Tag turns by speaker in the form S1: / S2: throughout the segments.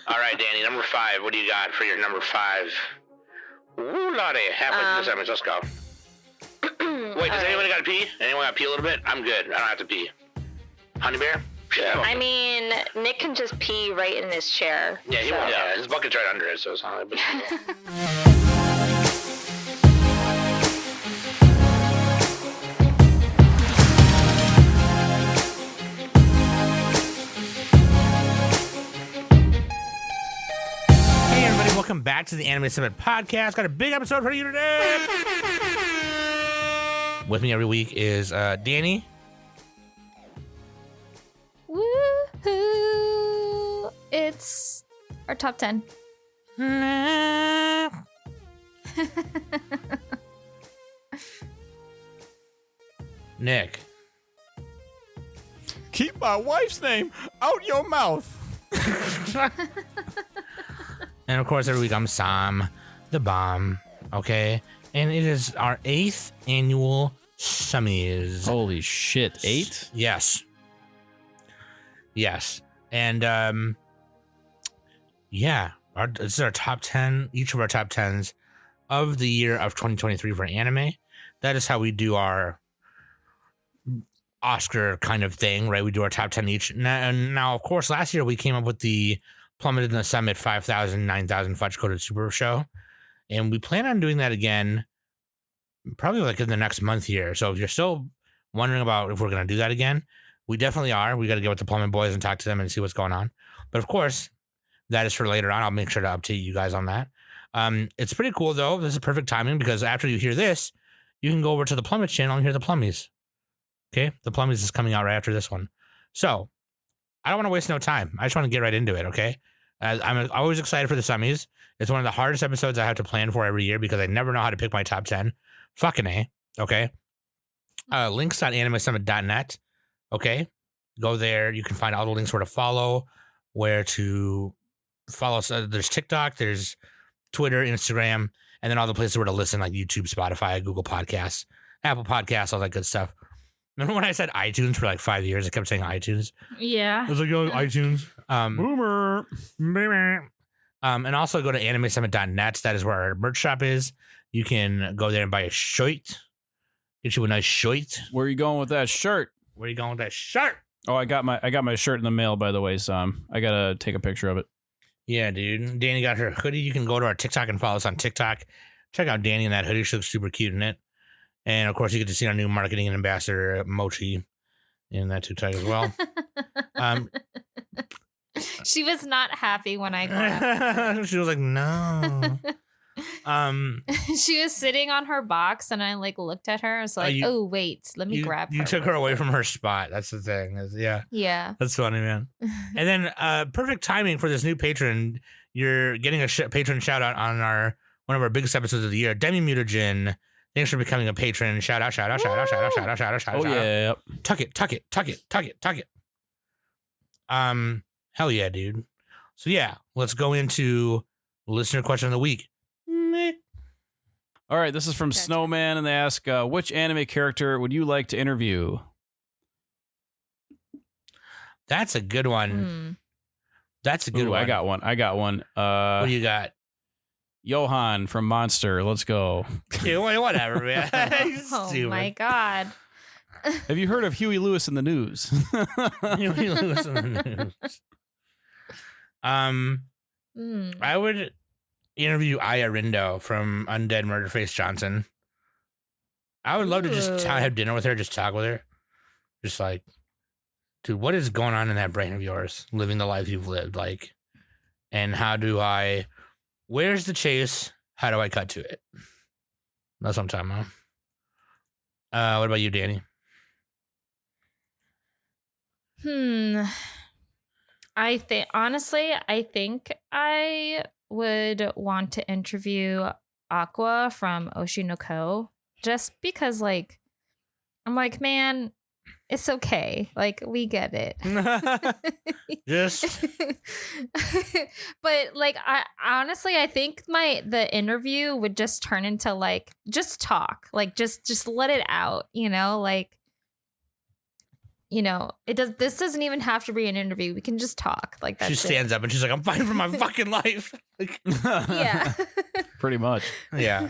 S1: All right, Danny, number 5. What do you got for your number 5? Ooh, Lottie, halfway through the segment. Let's go. Wait, does anyone got to pee? Anyone got to pee a little bit? I'm good. I don't have to pee. Honey Bear?
S2: Yeah. I mean, Nick can just pee right in his chair.
S1: Yeah, he won't. Yeah, his bucket's right under it, so it's not a big deal. Welcome back to the Anime Summit Podcast. Got a big episode for you today. With me every week is Danny.
S3: Woohoo! It's our top 10.
S1: Nick.
S4: Keep my wife's name out your mouth.
S1: And of course, every week I'm Sam, the bomb, okay? And it is our 8th annual Summies.
S4: Holy shit, 8?
S1: Yes. And, yeah, this is our top 10, each of our top 10s of the year of 2023 for anime. That is how we do our Oscar kind of thing, right? We do our top 10 each. Now, of course, last year we came up with the Plummeted in the Summit 5,000, 9,000 Fudge Coated Super Show. And we plan on doing that again, probably like in the next month here. So if you're still wondering about if we're going to do that again, we definitely are. We got to get with the Plummet boys and talk to them and see what's going on. But of course, that is for later on. I'll make sure to update you guys on that. It's pretty cool, though. This is perfect timing because after you hear this, you can go over to the Plummet channel and hear the Plummies. Okay? The Plummies is coming out right after this one. So I don't want to waste no time. I just want to get right into it, okay? I'm always excited for the Summies. It's one of the hardest episodes I have to plan for every year because I never know how to pick my top 10. Fucking A, okay? Links on animesummit.net, okay? Go there. You can find all the links where to follow, where to follow. So there's TikTok, there's Twitter, Instagram, and then all the places where to listen, like YouTube, Spotify, Google Podcasts, Apple Podcasts, all that good stuff. Remember when I said iTunes for like 5 years? I kept saying iTunes.
S3: Yeah.
S1: I was like, oh, iTunes.
S4: Boomer.
S1: And also go to animesummit.net. That is where our merch shop is. You can go there and buy a shirt. Get you a nice shirt.
S4: Where are you going with that shirt?
S1: Where are you going with that shirt?
S4: Oh, I got my shirt in the mail, by the way, Sam. I gotta take a picture of it.
S1: Yeah, dude. Danny got her hoodie. You can go to our TikTok and follow us on TikTok. Check out Danny in that hoodie. She looks super cute in it. And, of course, you get to see our new marketing ambassador, Mochi, in that TikTok as well.
S3: She was not happy when I got
S1: She was like, no.
S3: She was sitting on her box, and I, like, looked at her. I was like, oh, wait, let me grab her.
S1: You took her away from her spot. That's the thing. Yeah.
S3: Yeah.
S1: That's funny, man. And then perfect timing for this new patron. You're getting a patron shout-out on one of our biggest episodes of the year, Demi Mutagen. Thanks for becoming a patron. Shout out. Oh,
S4: yeah.
S1: Tuck it. Hell yeah, dude. So, yeah, let's go into listener question of the week.
S4: All right, this is from Snowman, and they ask, which anime character would you like to interview?
S1: That's a good one. That's a good one.
S4: I got one.
S1: What do you got?
S4: Johan from Monster. Let's go.
S1: Yeah, whatever, man.
S3: Oh, my God.
S4: Have you heard of Huey Lewis in the News?
S1: Huey Lewis in the News. I would interview Aya Rindo from Undead Murderface Johnson. I would love to just have dinner with her, just talk with her. Just like, dude, what is going on in that brain of yours, living the life you've lived? Like, and where's the chase? How do I cut to it? That's what I'm talking about. What about you, Danny?
S3: I think I would want to interview Aqua from Oshinoko, just because, like, I'm like, man, it's okay. Like, we get it.
S1: Just.
S3: But, like, I think the interview would just turn into, like, just talk. Like, just let it out, you know? Like, this doesn't even have to be an interview. We can just talk. Like that.
S1: She stands up and she's like, I'm fighting for my fucking life. Like,
S3: Yeah.
S4: Pretty much.
S1: yeah.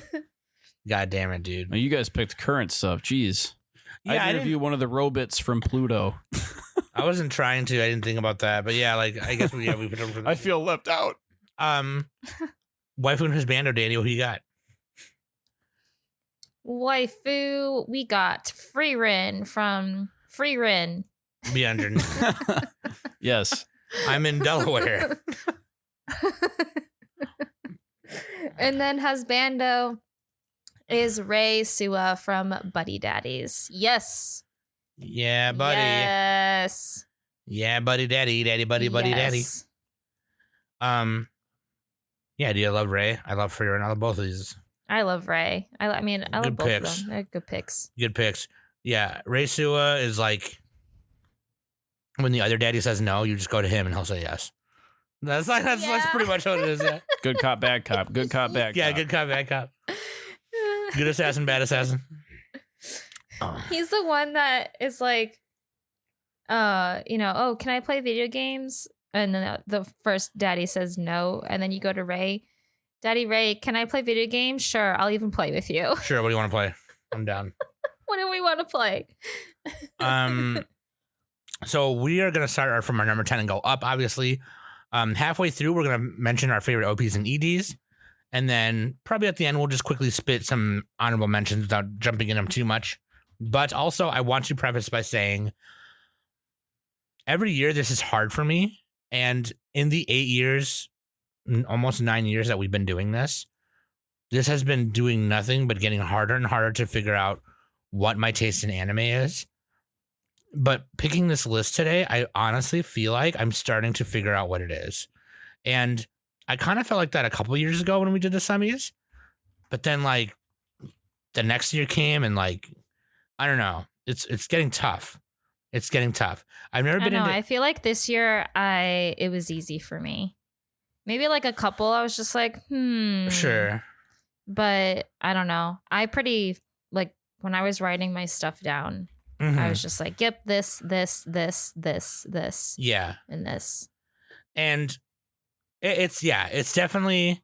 S1: God damn it, dude.
S4: Well, you guys picked current stuff. Jeez.
S1: Yeah,
S4: I'd interview one of the robots from Pluto.
S1: I wasn't trying to. I didn't think about that. But yeah, like, I guess we put them for
S4: I feel left out.
S1: Waifu and Husbando, Danny, what do you got?
S3: Waifu, we got Freerin from Freerin.
S1: Be under.
S4: Yes.
S1: I'm in Delaware.
S3: And then Husbando is Ray Sua from Buddy Daddies. Yes.
S1: Yeah, buddy.
S3: Yes.
S1: Yeah, buddy, daddy, buddy, daddy.
S3: Yes.
S1: Yeah, do you love Ray? I love Freer, and I love both of these.
S3: I love Ray. I love
S1: Good
S3: both
S1: picks.
S3: of them. They're good picks.
S1: Good picks. Yeah, Ray Sua is like when the other daddy says no, you just go to him and he'll say yes. That's pretty much what it is. Yeah,
S4: Good cop, bad cop. Good cop, bad
S1: yeah,
S4: cop.
S1: good cop, bad cop. Good assassin, bad assassin.
S3: He's the one that is like, oh, can I play video games? And then the first daddy says no. And then you go to Ray. Daddy Ray, can I play video games? Sure, I'll even play with you.
S1: Sure, what do you want to play? I'm down.
S3: What do we want to play?
S1: So we are going to start from our number 10 and go up, obviously. Halfway through, we're going to mention our favorite OPs and EDs. And then probably at the end, we'll just quickly spit some honorable mentions without jumping in them too much. But also, I want to preface by saying every year this is hard for me. And in the 8 years, almost 9 years that we've been doing this has been doing nothing but getting harder and harder to figure out what my taste in anime is. But picking this list today, I honestly feel like I'm starting to figure out what it is. And I kind of felt like that a couple years ago when we did the Summies. But then like the next year came and like, I don't know. It's getting tough. It's getting tough. I've never been into
S3: I feel like this year it was easy for me. Maybe like a couple I was just like,
S1: Sure.
S3: But I don't know. I pretty like when I was writing my stuff down,
S1: Mhm.
S3: I was just like, yep, this,
S1: Yeah.
S3: and this.
S1: And it's definitely,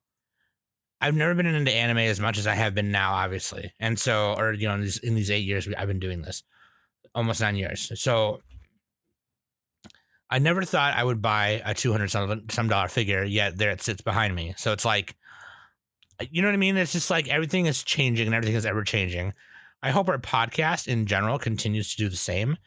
S1: I've never been into anime as much as I have been now, obviously. And so, or, in these 8 years, I've been doing this almost 9 years. So I never thought I would buy a $200 figure, yet there it sits behind me. So it's like, you know what I mean? It's just like everything is changing and everything is ever changing. I hope our podcast in general continues to do the same.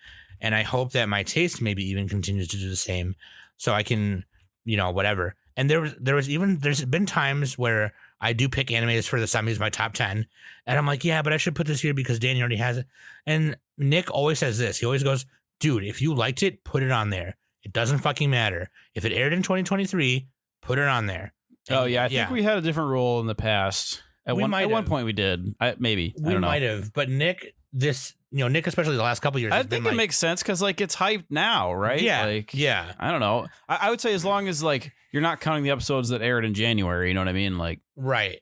S1: And I hope that my taste maybe even continues to do the same. So I can, whatever. And there's been times where I do pick animes for the Summies, my top 10. And I'm like, yeah, but I should put this here because Danny already has it. And Nick always says this. He always goes, dude, if you liked it, put it on there. It doesn't fucking matter. If it aired in 2023, put it on there. And
S4: Oh, yeah. I think we had a different rule in the past. At one point we did. Maybe. I
S1: We
S4: don't know.
S1: might have. But Nick, Nick, especially the last couple years,
S4: I
S1: has
S4: think
S1: been
S4: it makes sense because it's hyped now, right?
S1: Yeah.
S4: Like,
S1: yeah.
S4: I don't know. I would say as long as you're not counting the episodes that aired in January, you know what I mean? Like
S1: Right.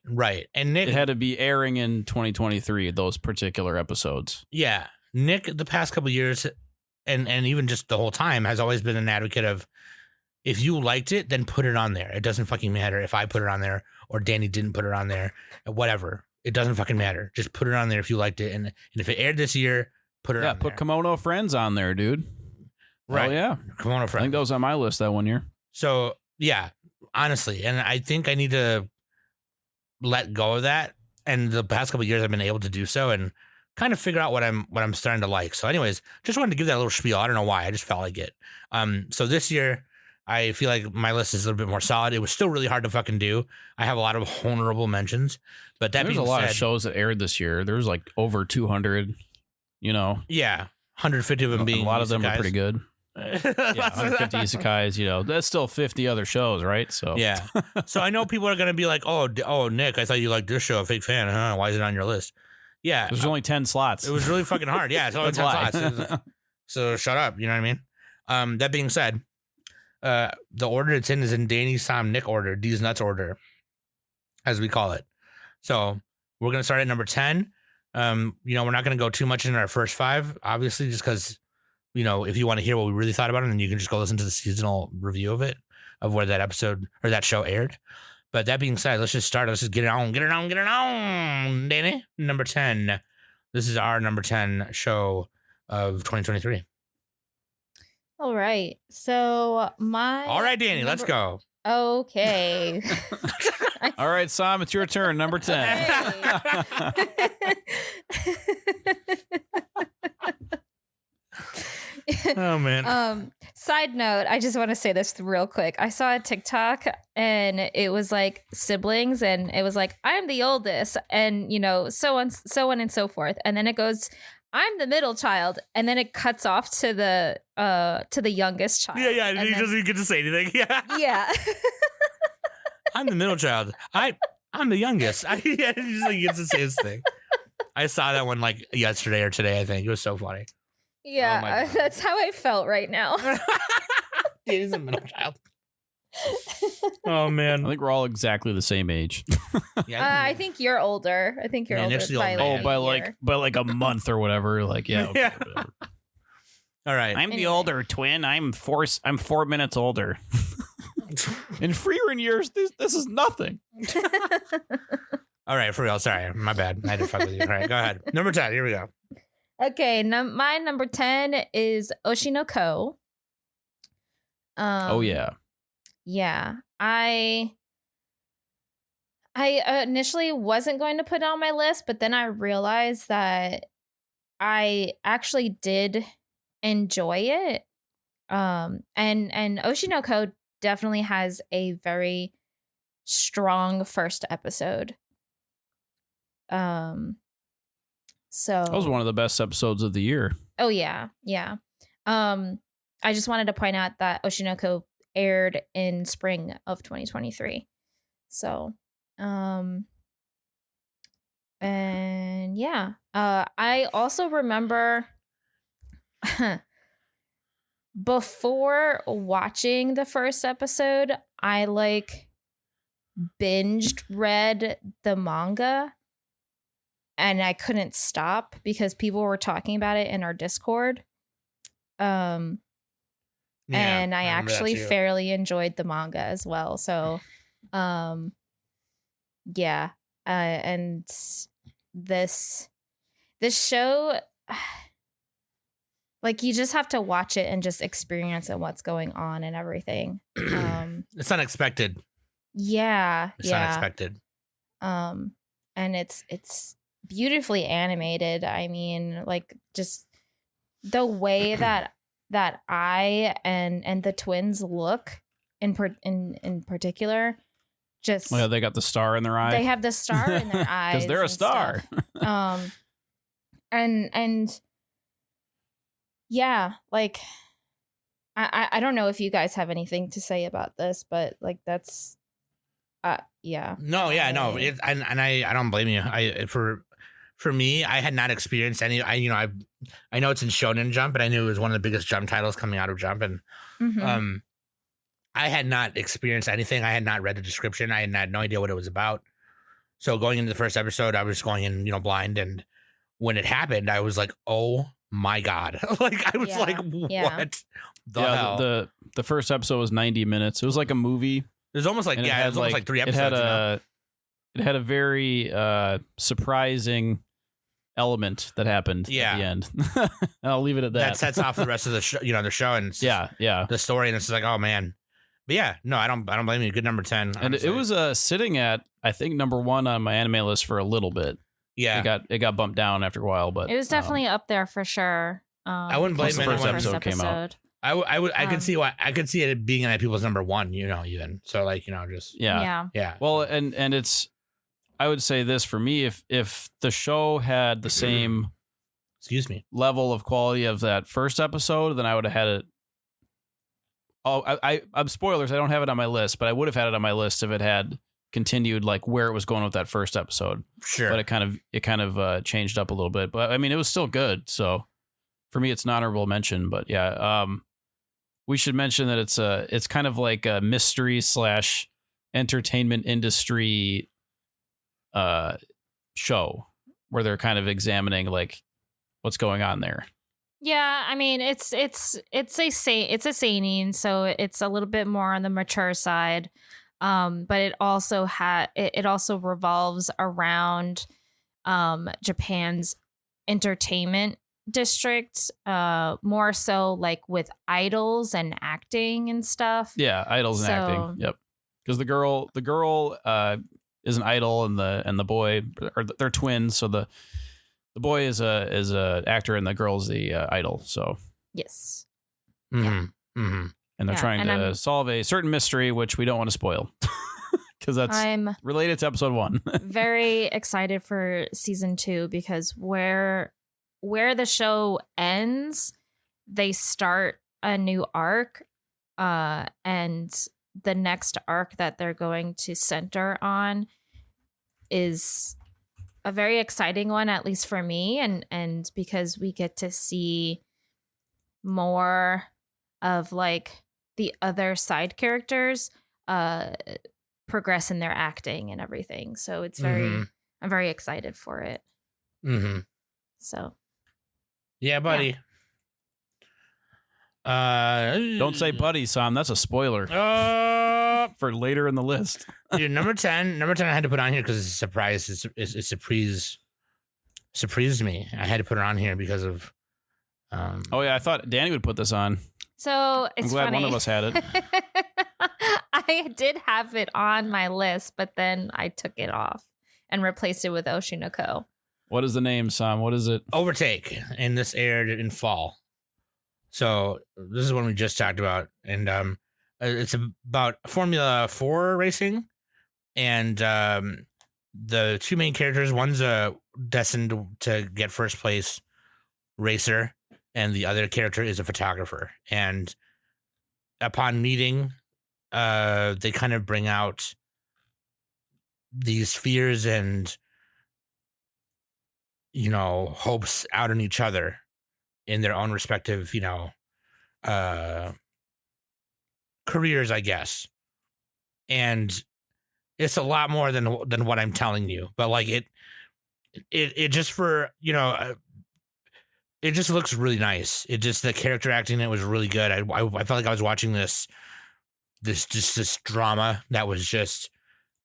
S1: And Nick,
S4: it had to be airing in 2023, those particular episodes.
S1: yeah, Nick, the past couple years, and even just the whole time, has always been an advocate of, if you liked it, then put it on there. It doesn't fucking matter if I put it on there or Danny didn't put it on there, whatever. It doesn't fucking matter. Just put it on there if you liked it, and if it aired this year, put it on there.
S4: Yeah, put Kimono Friends on there, dude.
S1: Right.
S4: Hell yeah.
S1: Come on,
S4: I
S1: friend.
S4: think that was on my list that one year.
S1: So yeah, honestly, and I think I need to let go of that. And the past couple of years, I've been able to do so and kind of figure out what I'm starting to like. So, anyways, just wanted to give that a little spiel. I don't know why. I just felt like it. So this year, I feel like my list is a little bit more solid. It was still really hard to fucking do. I have a lot of honorable mentions, but that
S4: There's
S1: being
S4: a lot
S1: said,
S4: of shows that aired this year. There's like over 200.
S1: yeah, 150 of them being
S4: a lot of them are
S1: isekais.
S4: pretty good. Yeah, 150 isekais. That's still 50 other shows, right? So
S1: Yeah. So I know people are gonna be like, "Oh, Nick, I thought you liked this show. A fake fan, huh? Why is it on your list?" Yeah,
S4: there's only 10 slots.
S1: it was really fucking hard. Yeah, it's only 10
S4: That's why.
S1: slots. So shut up. You know what I mean? That being said, the order it's in is in Danny, Sam, Nick order, D's nuts order, as we call it. So we're gonna start at number 10. We're not gonna go too much in our first 5, obviously, just because if you want to hear what we really thought about it, then you can just go listen to the seasonal review of it, of where that episode or that show aired. But that being said, let's just start. Let's just get it on. Danny, number 10. This is our number 10 show of 2023.
S3: All right. So
S1: All right, Danny, let's go.
S3: Okay.
S4: All right, Sam, it's your turn. Number 10.
S1: Oh man.
S3: Side note, I just want to say this real quick. I saw a TikTok and it was like siblings and it was like, I'm the oldest and so on and so forth. And then it goes, I'm the middle child, and then it cuts off to the youngest child.
S1: Yeah, and he doesn't get to say anything. Yeah.
S3: Yeah.
S1: I'm the middle child. I'm the youngest. He just gets to say his thing. I saw that one like yesterday or today, I think. It was so funny.
S3: Yeah, that's how I felt right now.
S1: It is a middle child. Oh man,
S4: I think we're all exactly the same age.
S1: Yeah,
S3: I think you're older. I think you're older
S4: by like a month or whatever. Like okay, whatever.
S1: All right.
S4: I'm the older twin. I'm 4 minutes older. In Freerin years, this is nothing.
S1: All right, for real. Sorry, my bad. I had to fuck with you. All right, go ahead. Number 10. Here we go.
S3: Okay, my number 10 is Oshinoko.
S4: Oh yeah.
S3: Yeah, I initially wasn't going to put it on my list, but then I realized that I actually did enjoy it. And Oshinoko definitely has a very strong first episode. So
S4: that was one of the best episodes of the year.
S3: Oh yeah. I just wanted to point out that Oshinoko aired in spring of 2023. So, and yeah, I also remember before watching the first episode, I binged read the manga and I couldn't stop because people were talking about it in our Discord. And I actually fairly enjoyed the manga as well. So, yeah. And this show, you just have to watch it and just experience what's going on and everything.
S1: It's unexpected.
S3: Yeah.
S1: It's unexpected.
S3: And it's beautifully animated. I mean, just the way that I and the twins look in particular, just
S4: they got the star in their eye.
S3: They have the star in their eyes
S4: because they're a star.
S3: And yeah, I don't know if you guys have anything to say about this, but that's yeah.
S1: No, yeah, no, I don't blame you. For me, I had not experienced any. I know it's in Shonen Jump, but I knew it was one of the biggest Jump titles coming out of Jump, and I had not experienced anything. I had not read the description. I had no idea what it was about. So going into the first episode, I was going in, blind, and when it happened, I was like, "Oh my god!" I was like, "What the hell?"
S4: The first episode was 90 minutes. It was like a movie.
S1: It was almost like it was almost like 3 episodes.
S4: It had a very surprising element that happened at the end. I'll leave it at that.
S1: That sets off the rest of the show, the show, and the story, and it's like, oh man. But yeah, no, I don't blame you. Good number 10.
S4: And honestly. It was sitting at, I think, number 1 on my anime list for a little bit.
S1: Yeah,
S4: it got bumped down after a while, but
S3: it was definitely up there for sure.
S1: I wouldn't blame
S4: the first episode came out.
S1: I could see why. I could see it being at people's number 1. Even so, just
S3: yeah.
S4: Well, and it's. I would say this for me, if the show had the same level of quality of that first episode, then I would have had it. Oh, I'm spoilers. I don't have it on my list, but I would have had it on my list if it had continued where it was going with that first episode.
S1: Sure.
S4: But it kind of changed up a little bit. But I mean, it was still good. So for me, it's an honorable mention. But yeah, we should mention that it's kind of like a mystery / entertainment industry show where they're kind of examining what's going on there.
S3: Yeah, I mean it's a seinen, so it's a little bit more on the mature side. But it also it also revolves around Japan's entertainment district, more so like with idols and acting and stuff.
S4: Yeah, idols and acting. Yep. Because the girl is an idol, and the boy, or they're twins, so the boy is a actor and the girl's the idol. So
S3: yes.
S4: And they're trying to solve a certain mystery, which we don't want to spoil. Because I'm related to episode 1.
S3: Very excited for season 2, because where the show ends, they start a new arc, and the next arc that they're going to center on is a very exciting one, at least for me, and because we get to see more of like the other side characters progress in their acting and everything. So it's I'm very excited for it. So
S1: yeah, buddy.
S4: Don't say buddy, Sam. That's a spoiler for later in the list.
S1: Dude, number 10 I had to put on here because it's a surprise. It surprised me. I had to put it on here because of
S4: oh yeah, I thought Danny would put this on.
S3: So it's
S4: I'm glad
S3: funny.
S4: one of us had it.
S3: I did have it on my list, but then I took it off and replaced it with Oshinoko.
S4: What is the name, Sam? What is it?
S1: Overtake, and this aired in fall. So this is one we just talked about, and it's about Formula 4 racing, and the two main characters, one's a destined to get first place racer, and the other character is a photographer. And upon meeting, they kind of bring out these fears and, you know, hopes out in each other in their own respective, you know, careers, I guess. And it's a lot more than what I'm telling you, but like it just, for, you know, it just looks really nice. It just, the character acting in it was really good. I felt like I was watching this drama that was just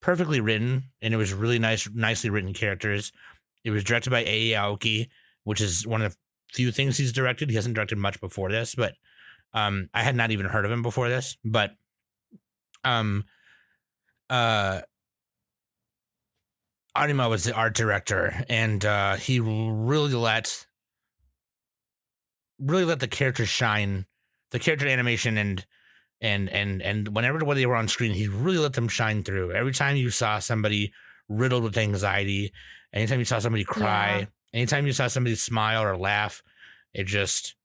S1: perfectly written, and it was really nicely written characters. It was directed by Ei Aoki, which is one of the few things he's directed. He hasn't directed much before this, but I had not even heard of him before this. But Arima was the art director, and he really let the characters shine, the character animation, and whenever they were on screen, he really let them shine through. Every time you saw somebody riddled with anxiety, anytime you saw somebody cry, anytime you saw somebody smile or laugh, it just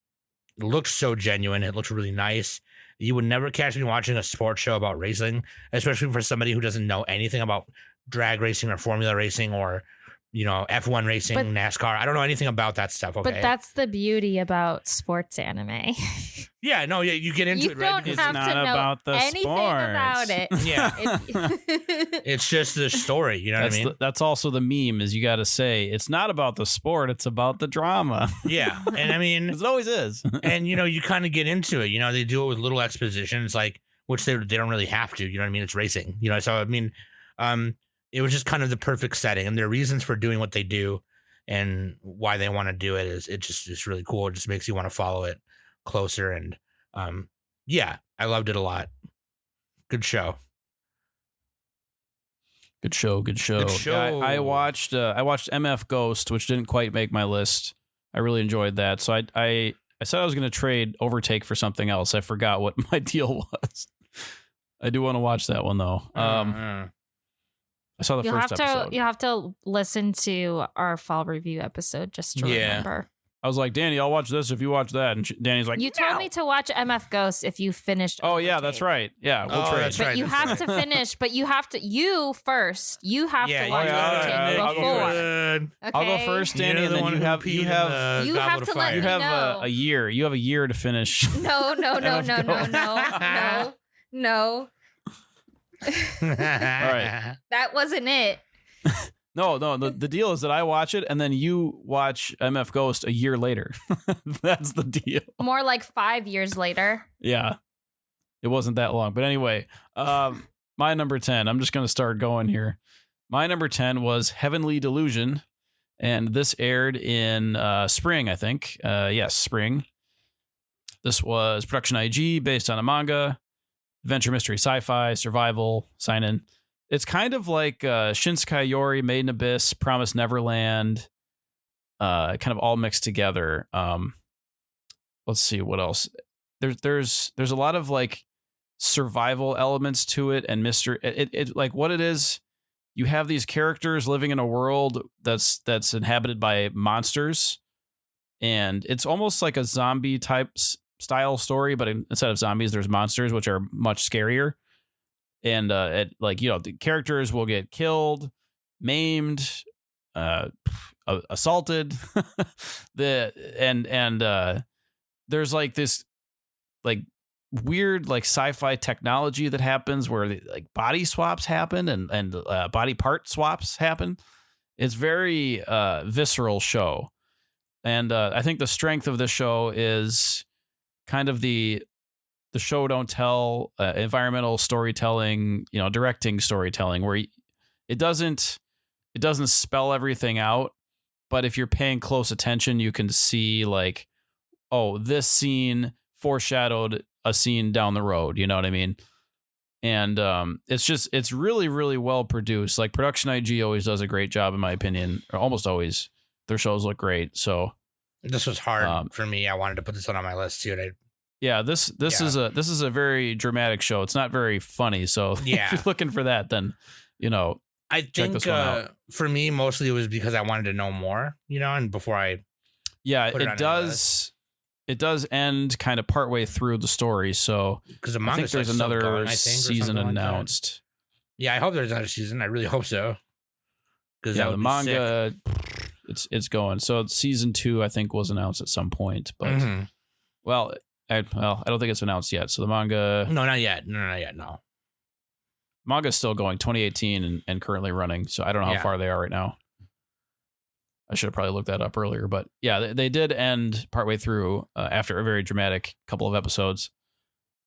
S1: looked so genuine. It looked really nice. You would never catch me watching a sports show about racing, especially for somebody who doesn't know anything about drag racing or formula racing or, you know, F1 racing, NASCAR. I don't know anything about that stuff. Okay,
S3: but that's the beauty about sports anime.
S1: Yeah, no, yeah, you get into it, right?
S3: You don't have to know
S4: about the
S3: anything
S4: sports.
S3: about it.
S1: Yeah, it's just the story. You know what I mean?
S4: That's also the meme. Is you got to say it's not about the sport; it's about the drama.
S1: Yeah, and I mean,
S4: it always is.
S1: And you know, you kind of get into it. You know, they do it with little expositions, like, which they don't really have to. You know what I mean? It's racing. You know, so I mean, it was just kind of the perfect setting, and their reasons for doing what they do and why they want to do it is it's really cool. It just makes you want to follow it closer, and yeah, I loved it a lot. Good show.
S4: Good show. Yeah, I watched MF Ghost, which didn't quite make my list. I really enjoyed that. So I said I was going to trade Overtake for something else. I forgot what my deal was. I do want to watch that one though. I saw the first episode.
S3: You have to listen to our fall review episode just to remember.
S4: I was like, Danny, I'll watch this if you watch that. And Danny's like,
S3: you told me to watch MF Ghost if you finished.
S4: Oh,
S3: Overtake.
S4: yeah, that's right. Yeah, we'll trade.
S1: That's
S3: but
S1: right,
S3: you have to finish. But you have to. You first. You have to watch Overtake before.
S1: Okay.
S4: I'll go first, Danny, and then you have
S3: to let me know.
S4: a year. You have a year to finish.
S3: No.
S4: All right.
S3: That wasn't it.
S4: No. The deal is that I watch it and then you watch MF Ghost a year later. That's the deal.
S3: More like 5 years later.
S4: Yeah. It wasn't that long. But anyway, my number 10, I'm just going to start going here. My number 10 was Heavenly Delusion. And this aired in spring, I think. Yes, spring. This was production IG based on a manga. Adventure, mystery, sci-fi, survival, seinen. It's kind of like Shinsekai Yori, Made in Abyss, Promised Neverland, kind of all mixed together. Let's see what else. There's a lot of like survival elements to it and mystery. It like what it is. You have these characters living in a world that's inhabited by monsters, and it's almost like a zombie type style story, but instead of zombies, there's monsters, which are much scarier. And the characters will get killed, maimed, assaulted. There's like this like weird like sci-fi technology that happens where like body swaps happen and body part swaps happen. It's very visceral show. And I think the strength of the show is kind of the show don't tell environmental storytelling, directing storytelling, where it doesn't spell everything out, but if you're paying close attention, you can see like, oh, this scene foreshadowed a scene down the road. You know what I mean? And it's really, really well produced. Like Production IG always does a great job, in my opinion, or almost always. Their shows look great. So
S1: this was hard for me. I wanted to put this one on my list too.
S4: This is a very dramatic show. It's not very funny. So if you're looking for that, then
S1: I think for me mostly it was because I wanted to know more. And before I
S4: it does end kind of partway through the story. So
S1: because
S4: I think there's another season announced.
S1: I hope there's another season. I really hope so. Because
S4: the manga, it's going. So season 2, I think, was announced at some point, but I don't think it's announced yet. So the manga,
S1: no, not yet. No.
S4: Manga's still going, 2018 and currently running. So I don't know how far they are right now. I should have probably looked that up earlier, but yeah, they did end partway through after a very dramatic couple of episodes.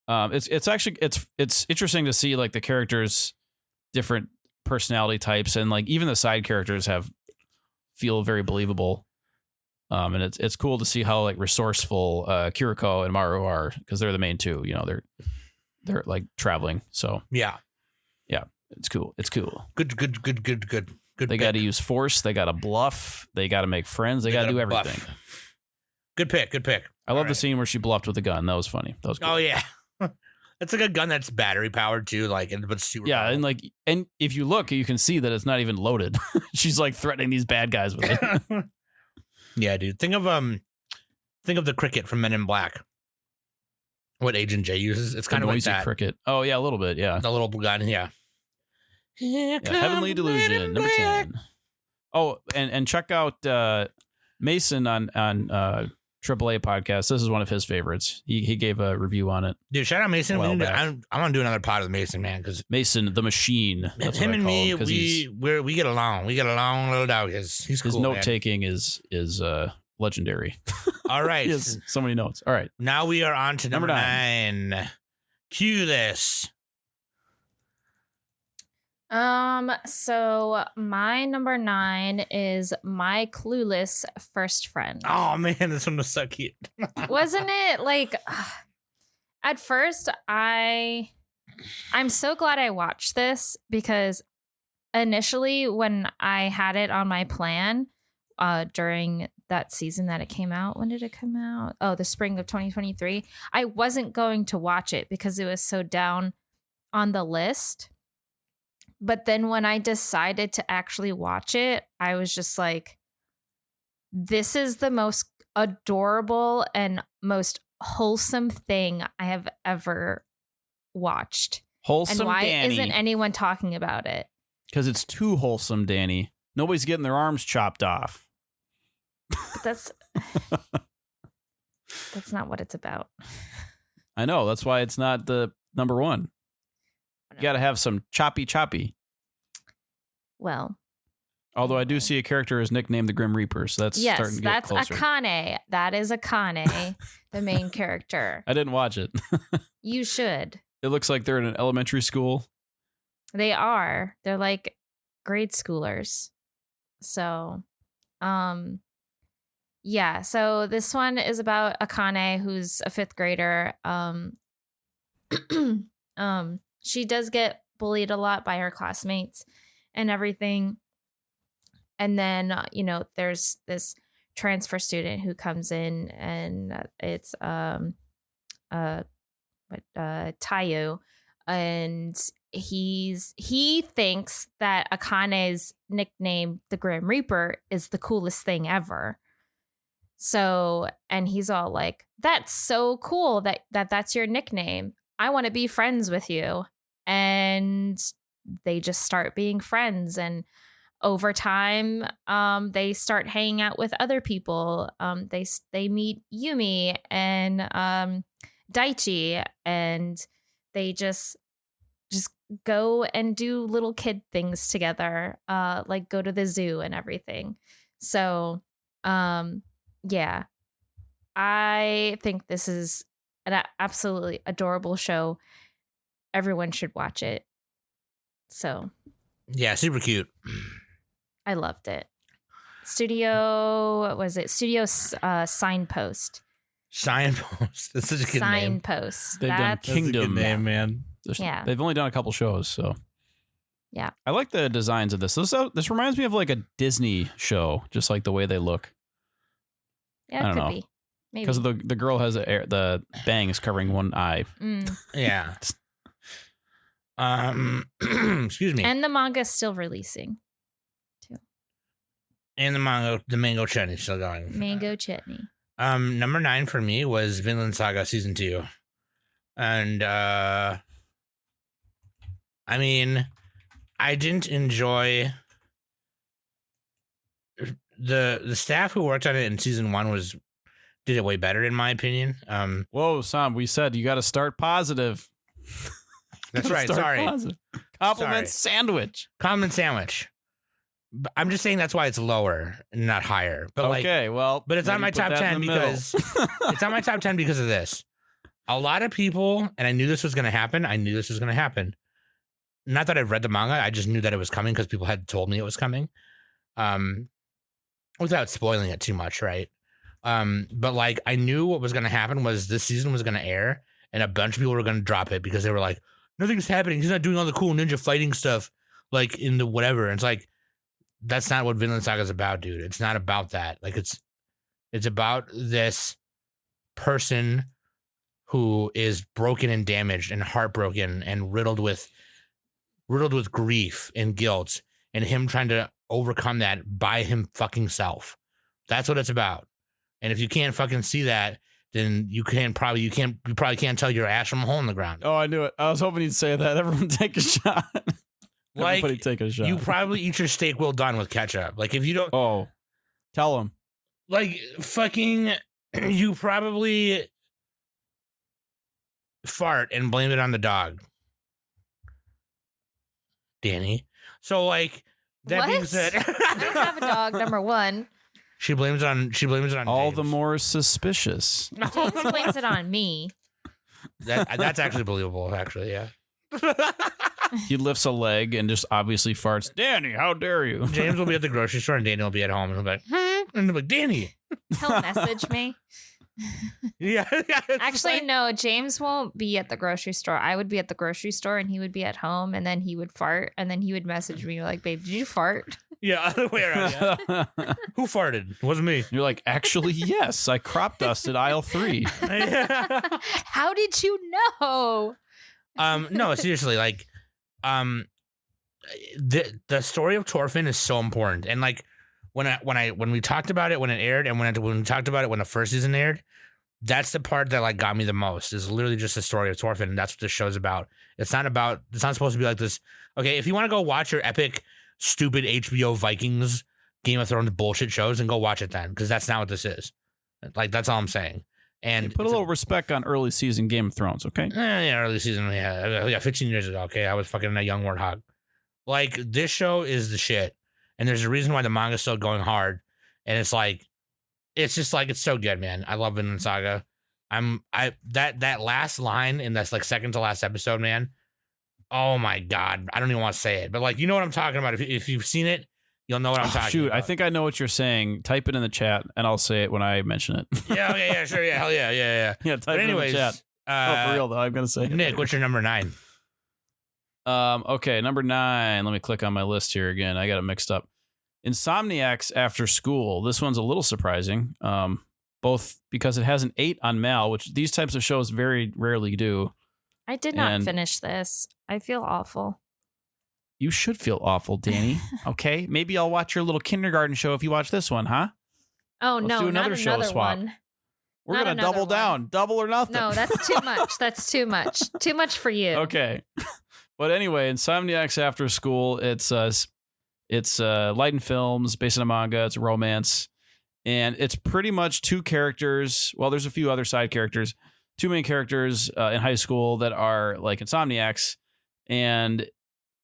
S4: It's actually it's interesting to see like the characters' different personality types, and like even the side characters feel very believable. And it's cool to see how like resourceful Kiriko and Maru are, because they're the main two. They're like traveling. So yeah, it's cool. It's cool.
S1: Good.
S4: They got to use force. They got to bluff. They got to make friends. They got to do everything.
S1: Buff. Good pick.
S4: I love the scene where she bluffed with a gun. That was funny. That was good.
S1: Oh yeah, it's like a gun that's battery powered too. Like, but super.
S4: Yeah,
S1: powerful.
S4: and if you look, you can see that it's not even loaded. She's like threatening these bad guys with it.
S1: Yeah, dude. Think of the cricket from Men in Black. What Agent J uses. It's kind of like that.
S4: Cricket. Oh yeah, a little bit. Yeah,
S1: the little gun. Yeah.
S4: Heavenly Delusion, number 10. Oh, and check out Mason on AAA podcast. This is one of his favorites. He gave a review on it.
S1: Dude, shout out Mason. I want to do another pod with Mason, man, because
S4: Mason the Machine. That's
S1: him
S4: what I
S1: and
S4: call
S1: me,
S4: him,
S1: we get along. We get along, little dog. He's cool.
S4: His note taking is legendary.
S1: All right,
S4: he has so many notes. All right,
S1: now we are on to number 9. Cue this.
S3: So my number 9 is My Clueless First Friend.
S1: Oh man, this one was so cute.
S3: Wasn't it? Like, at first I'm so glad I watched this, because initially when I had it on my plan during that season that it came out, when did it come out? Oh, the spring of 2023. I wasn't going to watch it because it was so down on the list. But then when I decided to actually watch it, I was just like, this is the most adorable and most wholesome thing I have ever watched.
S4: Wholesome,
S3: and why
S4: Danny.
S3: Isn't anyone talking about it?
S4: Because it's too wholesome, Danny. Nobody's getting their arms chopped off.
S3: But that's not what it's about.
S4: I know. That's why it's not the number 1. You got to have some choppy.
S3: Well,
S4: Although I do see a character is nicknamed the Grim Reaper, so that's starting to get closer.
S3: Akane. That is Akane, the main character.
S4: I didn't watch it.
S3: You should.
S4: It looks like they're in an elementary school.
S3: They are. They're like grade schoolers. So, yeah. So this one is about Akane, who's a 5th grader. She does get bullied a lot by her classmates and everything. And then, there's this transfer student who comes in, and it's Tayo, and he thinks that Akane's nickname, the Grim Reaper, is the coolest thing ever. So, and he's all like, "That's so cool that's your nickname. I want to be friends with you." And they just start being friends, and over time, they start hanging out with other people. They meet Yumi and Daichi, and they just go and do little kid things together, like go to the zoo and everything. So, yeah, I think this is an absolutely adorable show. Everyone should watch it. So,
S1: yeah, super cute.
S3: I loved it. Studio Signpost.
S1: Signpost. That's such a good name.
S3: Signpost.
S4: They've done Kingdom,
S1: name, man.
S3: Yeah.
S4: They've only done a couple shows, so.
S3: Yeah.
S4: I like the designs of this. This reminds me of like a Disney show, just like the way they look.
S3: Yeah, it could be. Maybe.
S4: Because the girl has the bangs covering one eye.
S1: Yeah. Excuse me.
S3: And the manga's still releasing.
S1: And the mango chutney still going.
S3: Mango chutney.
S1: Number 9 for me was Vinland Saga season 2. And I mean, I didn't enjoy the staff who worked on it in season 1 did it way better in my opinion.
S4: Whoa, Sam, we said you got to start positive.
S1: That's right. Sorry.
S4: Positive. Compliment sandwich.
S1: Compliment sandwich. But I'm just saying that's why it's lower, not higher. But
S4: okay,
S1: but it's on my top 10 because it's on my top 10 because of this. A lot of people, and I knew this was going to happen. Not that I've read the manga, I just knew that it was coming because people had told me it was coming. Without spoiling it too much, right? But like I knew what was going to happen was this season was going to air, and a bunch of people were going to drop it because they were like, nothing's happening. He's not doing all the cool ninja fighting stuff, like in the whatever. And it's like, that's not what Vinland Saga is about, dude. It's not about that. Like it's about this person who is broken and damaged and heartbroken and riddled with grief and guilt, and him trying to overcome that by him fucking self. That's what it's about. And if you can't fucking see that, then you probably can't tell your ass from a hole in the ground.
S4: Oh, I knew it. I was hoping you'd say that. Everyone take a shot.
S1: Like,
S4: take a shot.
S1: You probably eat your steak well done with ketchup. Like, if you don't...
S4: Oh, tell them.
S1: Like, fucking... You probably fart and blame it on the dog. Danny. So, like, that being said...
S3: I don't have a dog, number 1.
S1: She blames it on
S4: all
S1: James.
S4: the more suspicious.
S3: James blames it on me.
S1: That's actually believable, actually, yeah.
S4: He lifts a leg and just obviously farts. Danny, how dare you?
S1: James will be at the grocery store and Danny will be at home and he'll be like, and he'll be like, Danny.
S3: He'll message me.
S1: Yeah.
S3: Actually, no, James won't be at the grocery store. I would be at the grocery store and he would be at home, and then he would fart and then he would message me like, babe, did you fart?
S1: Yeah, other way around. Yeah. Who farted? It wasn't me.
S4: You're like, actually, yes, I crop dusted aisle 3.
S3: How did you know?
S1: No, seriously, like, the story of Thorfinn is so important, and like when we talked about it when it aired, and when we talked about it when the first season aired, that's the part that like got me the most. Is literally just the story of Thorfinn, and that's what this show's about. It's not supposed to be like this. Okay, if you want to go watch your epic, stupid HBO Vikings, Game of Thrones bullshit shows, and go watch it then, because that's not what this is. Like, that's all I'm saying. And
S4: put a little respect on early season Game of Thrones, okay?
S1: Yeah, early season. Yeah, 15 years ago. Okay, I was fucking a young warthog. Like, this show is the shit, and there's a reason why the manga's still going hard. And it's like, it's just like, it's so good, man. I love Vinland Saga. That last line in that's like second to last episode, man. Oh my God. I don't even want to say it, but like, you know what I'm talking about. If you've seen it, you'll know what I'm talking about.
S4: I think I know what you're saying. Type it in the chat and I'll say it when I mention it.
S1: Yeah, sure. Yeah, hell yeah.
S4: Yeah, type it in the chat. For real though, I'm going to say
S1: Nick,
S4: it.
S1: what's your number 9?
S4: Okay, number 9. Let me click on my list here again. I got it mixed up. Insomniacs After School. This one's a little surprising. Both because it has an 8 on Mal, which these types of shows very rarely do.
S3: I did not finish this. I feel awful.
S4: You should feel awful, Danny. Okay, maybe I'll watch your little kindergarten show if you watch this one, huh?
S3: Oh,
S4: Let's
S3: no,
S4: do
S3: not
S4: another show
S3: another
S4: swap.
S3: one.
S4: We're going to double down. Double or nothing.
S3: No, that's too much. That's too much. Too much for you.
S4: Okay. But anyway, Insomniacs After School, it's Light and Films, based on a manga. It's a romance. And it's pretty much 2 characters. Well, there's a few other side characters. 2 main characters in high school that are like insomniacs. And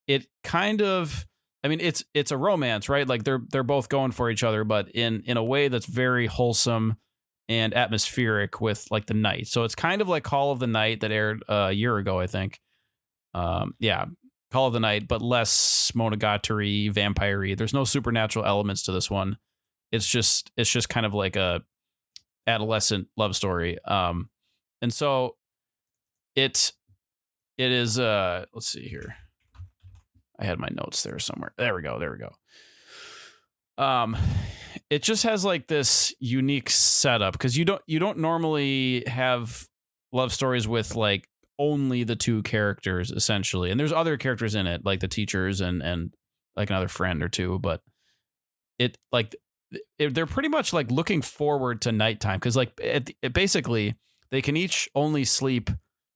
S4: it kind of, I mean, it's a romance, right? Like they're both going for each other, but in a way that's very wholesome and atmospheric with like the night. So it's kind of like Call of the Night that aired a year ago, I think. Yeah, Call of the Night, but less monogatari, vampire-y. There's no supernatural elements to this one. It's just kind of like a adolescent love story. And so it is let's see here. I had my notes there somewhere. There we go. It just has like this unique setup because you don't normally have love stories with like only the 2 characters essentially. And there's other characters in it, like the teachers and like another friend or 2, but they're pretty much like looking forward to nighttime because like basically they can each only sleep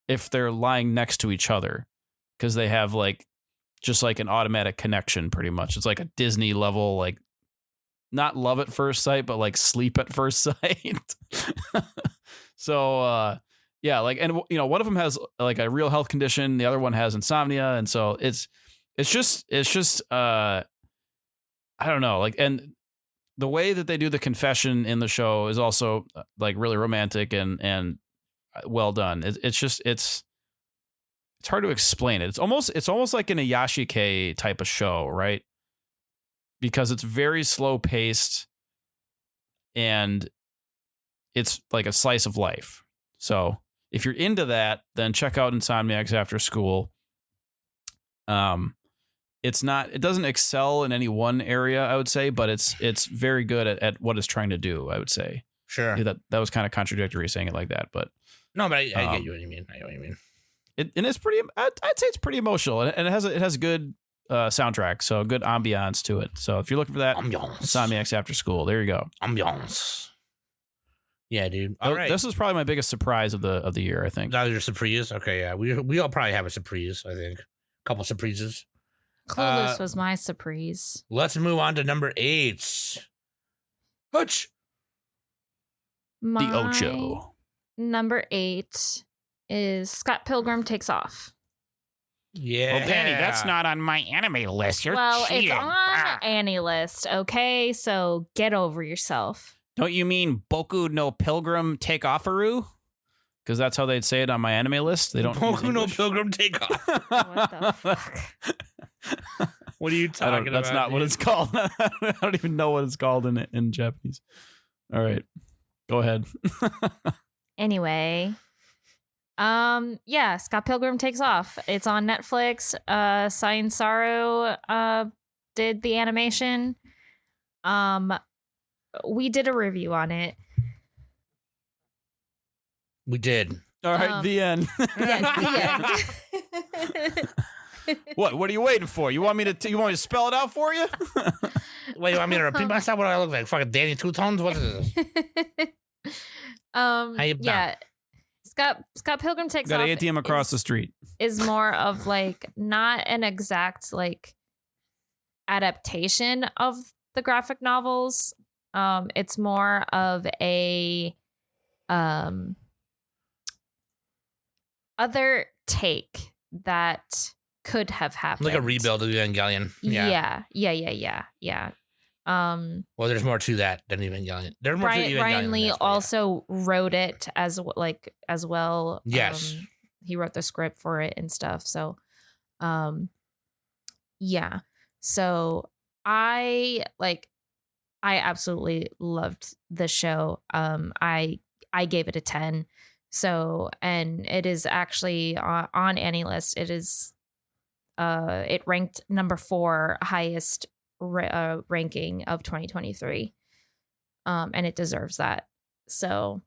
S4: if they're lying next to each other because they have like just like an automatic connection pretty much. It's like a Disney level, like not love at first sight, but like sleep at first sight. So yeah, like, and you know, one of them has like a real health condition, the other one has insomnia, and so it's just I don't know, like, and the way that they do the confession in the show is also like really romantic and well done. It's hard to explain it. It's almost like an Ayashike type of show, right? Because it's very slow paced and it's like a slice of life. So if you're into that, then check out Insomniacs After School. It doesn't excel in any one area, I would say, but it's very good at what it's trying to do, I would say.
S1: Sure.
S4: Yeah, that was kind of contradictory saying it like that, but
S1: no, but I get you what you mean. I get what you mean.
S4: And it's pretty, I'd say it's pretty emotional, and it has a good soundtrack, so good ambiance to it. So if you're looking for that, Insomniacs After School, there you go.
S1: Ambiance. Yeah, dude. All right.
S4: This is probably my biggest surprise of the year, I think.
S1: That was your surprise? Okay, yeah. We all probably have a surprise, I think. A couple surprises.
S3: Clueless was my surprise.
S1: Let's move on to number 8. Hutch.
S3: My
S4: the Ocho.
S3: Number 8 is Scott Pilgrim Takes Off.
S1: Yeah.
S4: Well, Danny, that's not on my anime list. You're cheating.
S3: It's on Annie list, okay? So get over yourself.
S4: Don't you mean Boku no Pilgrim Take Offaru? Because that's how they'd say it on my anime list. They don't.
S1: Boku no Pilgrim Take Off.
S3: What the fuck?
S1: What are you talking about?
S4: That's not what it's called. I don't even know what it's called in Japanese. All right, go ahead.
S3: Anyway, yeah, Scott Pilgrim Takes Off. It's on Netflix. Science Saru did the animation. We did a review on it.
S1: We did.
S4: All right, the end.
S3: Yeah, the end.
S4: What are you waiting for? You want me to spell it out for you?
S1: Wait, you want me to repeat myself? What do I look like? Fucking Danny Two Tones? What is this?
S3: Yeah. Scott Pilgrim Takes Off.
S4: Got an ATM across the street.
S3: Is more of like not an exact like adaptation of the graphic novels. It's more of a other take that could have happened.
S1: Like a rebuild of Evangelion.
S3: Yeah.
S1: Well, there's more to that than Evangelion. There's more to Evangelion.
S3: Ryan Lee also wrote it as well.
S1: Yes.
S3: He wrote the script for it and stuff. So, yeah. So I absolutely loved the show. I gave it a 10. So, and it is actually on AniList. It is, it ranked number 4 highest ranking of 2023. And it deserves that. So,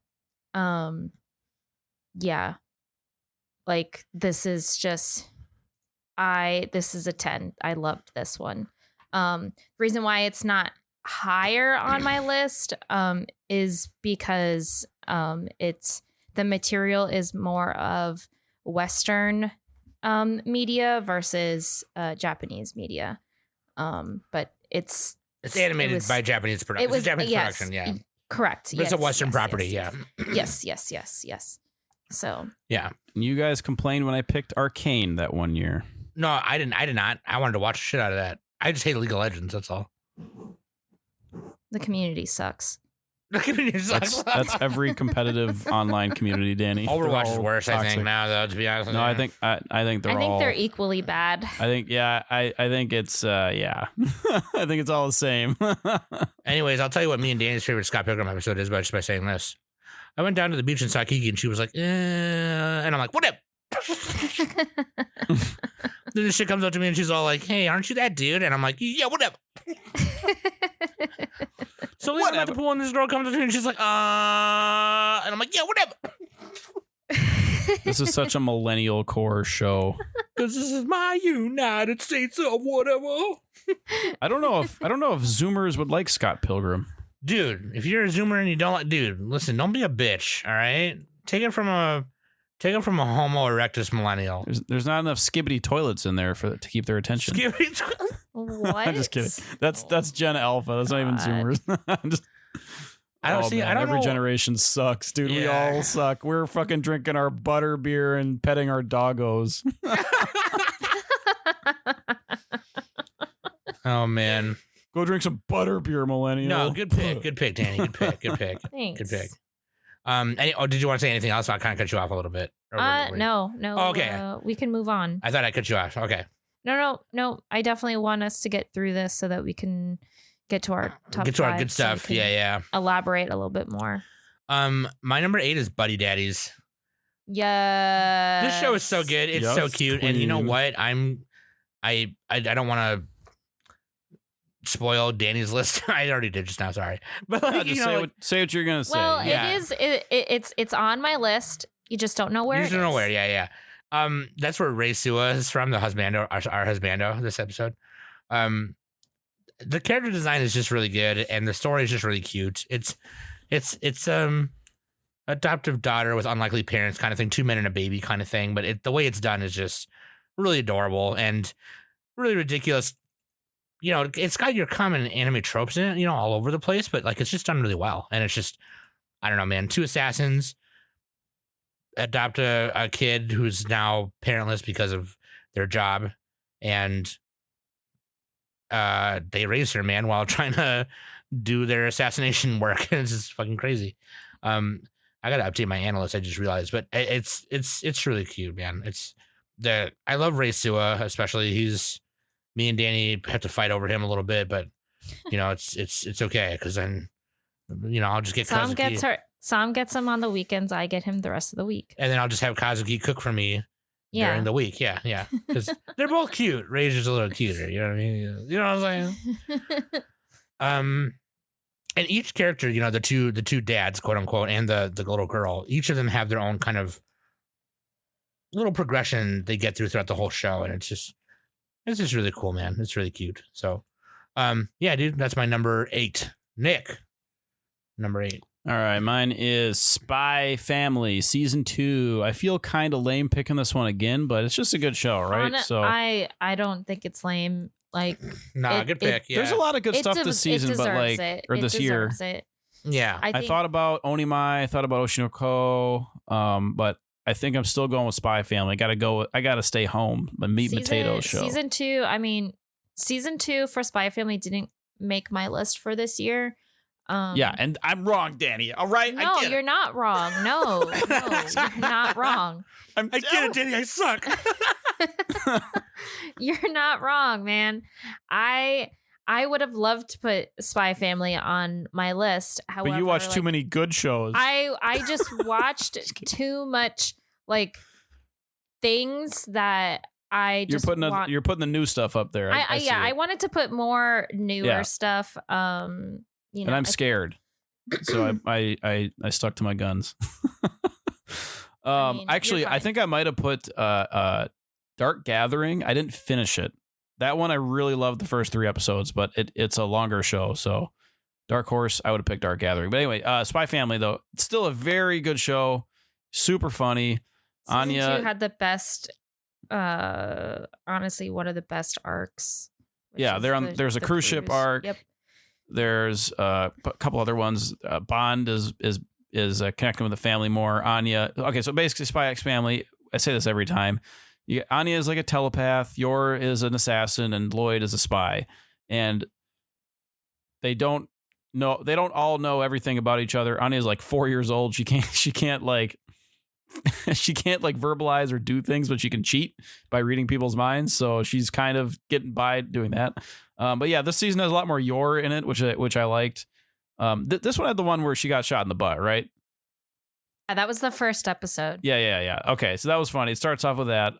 S3: yeah, like this is just, this is a 10. I loved this one. The reason why it's not higher on my list is because it's the material is more of Western media versus Japanese media, but it's
S1: animated by Japanese production. It was Japanese production, yeah.
S3: Correct.
S1: But it's a Western property, yeah.
S3: Yes. So
S1: yeah.
S4: You guys complained when I picked Arcane that one year.
S1: No, I did not. I wanted to watch the shit out of that. I just hate League of Legends, that's all.
S3: The community sucks.
S1: The community sucks.
S4: That's every competitive online community, Danny.
S1: Overwatch is worse, toxic. I think, now, though, to be honest.
S4: No, I think they're
S3: equally bad.
S4: I think it's I think it's all the same.
S1: Anyways, I'll tell you what me and Danny's favorite Scott Pilgrim episode is just by saying this. I went down to the beach in Sakiki and she was like, and I'm like, what up? Then this shit comes up to me and she's all like, hey, aren't you that dude? And I'm like, yeah, whatever. So I'm at the pool and this girl comes up to me and she's like, and I'm like, yeah, whatever.
S4: This is such a millennial core show.
S1: Because this is my United States of whatever.
S4: I don't know if Zoomers would like Scott Pilgrim.
S1: Dude, if you're a Zoomer and you don't like, dude, listen, don't be a bitch, all right? Take it from a Homo erectus millennial.
S4: There's not enough skibbity toilets in there to keep their attention.
S1: Skibbity toilets?
S3: What?
S4: I'm just kidding. That's Gen Alpha. That's not even Zoomers. I don't know. Every generation sucks, dude. Yeah. We all suck. We're fucking drinking our butter beer and petting our doggos.
S1: Oh man.
S4: Go drink some butter beer, millennial.
S1: No, good pick, Danny. Good pick.
S3: Thanks.
S1: Good pick. Did you want to say anything else? I kind of cut you off a little bit.
S3: No.
S1: Oh, okay.
S3: We can move on.
S1: I thought I cut you off. Okay.
S3: No. I definitely want us to get through this so that we can get to our top 5.
S1: Get to our good stuff. So yeah.
S3: Elaborate a little bit more.
S1: My number 8 is Buddy Daddies.
S3: Yeah.
S1: This show is so good. It's so cute. Queen. And you know what? I don't want to spoil Danny's list. I already did just now. Sorry, but
S4: say what you're gonna say.
S3: Well, it's on my list. You just don't know where.
S1: You just don't know where. Yeah. That's where Ray Sua is from. The Husbando, our Husbando. This episode. The character design is just really good, and the story is just really cute. It's adoptive daughter with unlikely parents kind of thing, 2 men and a baby kind of thing. But the way it's done is just really adorable and really ridiculous. You know, it's got your common anime tropes in it, all over the place, but like it's just done really well. And it's just, I don't know, man. 2 assassins adopt a kid who's now parentless because of their job, and they raise her, man, while trying to do their assassination work. It's just fucking crazy. I gotta update my analyst. I just realized, but it's really cute, man. I love Ray Sua, especially. Me and Danny have to fight over him a little bit, but it's okay because then I'll just get Kazuki.
S3: Sam gets him on the weekends. I get him the rest of the week,
S1: and then I'll just have Kazuki cook for me during the week. Yeah, because they're both cute. Ray's just a little cuter. You know what I mean? You know what I'm saying? And each character, the two dads, quote unquote, and the little girl, each of them have their own kind of little progression they get throughout the whole show, and it's just really cool, man. It's really cute. So, yeah, dude, that's my number 8. Nick, number 8.
S4: All right, mine is Spy Family Season 2. I feel kind of lame picking this one again, but it's just a good show, right?
S3: I don't think it's lame. Like,
S1: good pick. Yeah,
S4: there's a lot of good stuff this season, but this year.
S1: Yeah,
S4: I thought about Onimai. I thought about Oshinoko. But I think I'm still going with Spy Family. I gotta stay home. The meat and potatoes show.
S3: Season 2. I mean, season 2 for Spy Family didn't make my list for this year.
S4: Yeah, and I'm wrong, Danny. All right,
S3: no, you're not wrong. No, you're not wrong.
S1: I get it, Danny. I suck.
S3: You're not wrong, man. I would have loved to put Spy Family on my list. However,
S4: but you watch too many good shows.
S3: I just watched too much like things that I just
S4: you're putting the new stuff up there.
S3: I wanted to put more newer stuff. You know,
S4: and I'm scared, so I stuck to my guns. Actually, I think I might have put Dark Gathering. I didn't finish it. That one I really loved the first 3 episodes, but it's a longer show. So Dark Horse, I would have picked Dark Gathering. But anyway, Spy Family though, it's still a very good show, super funny.
S3: Season
S4: Anya
S3: 2 had the best, honestly, one of the best arcs.
S4: Yeah, there's a cruise ship arc.
S3: Yep.
S4: There's a couple other ones. Bond is connecting with the family more. Anya. Okay, so basically, Spy X Family. I say this every time. Anya is like a telepath. Yor is an assassin, and Lloyd is a spy. And they don't all know everything about each other. Anya is like 4 years old. She can't like verbalize or do things, but she can cheat by reading people's minds. So she's kind of getting by doing that. But yeah, this season has a lot more Yor in it, which I liked. This one had the one where she got shot in the butt, right?
S3: Yeah, that was the first episode.
S4: Yeah. Okay, so that was funny. It starts off with that.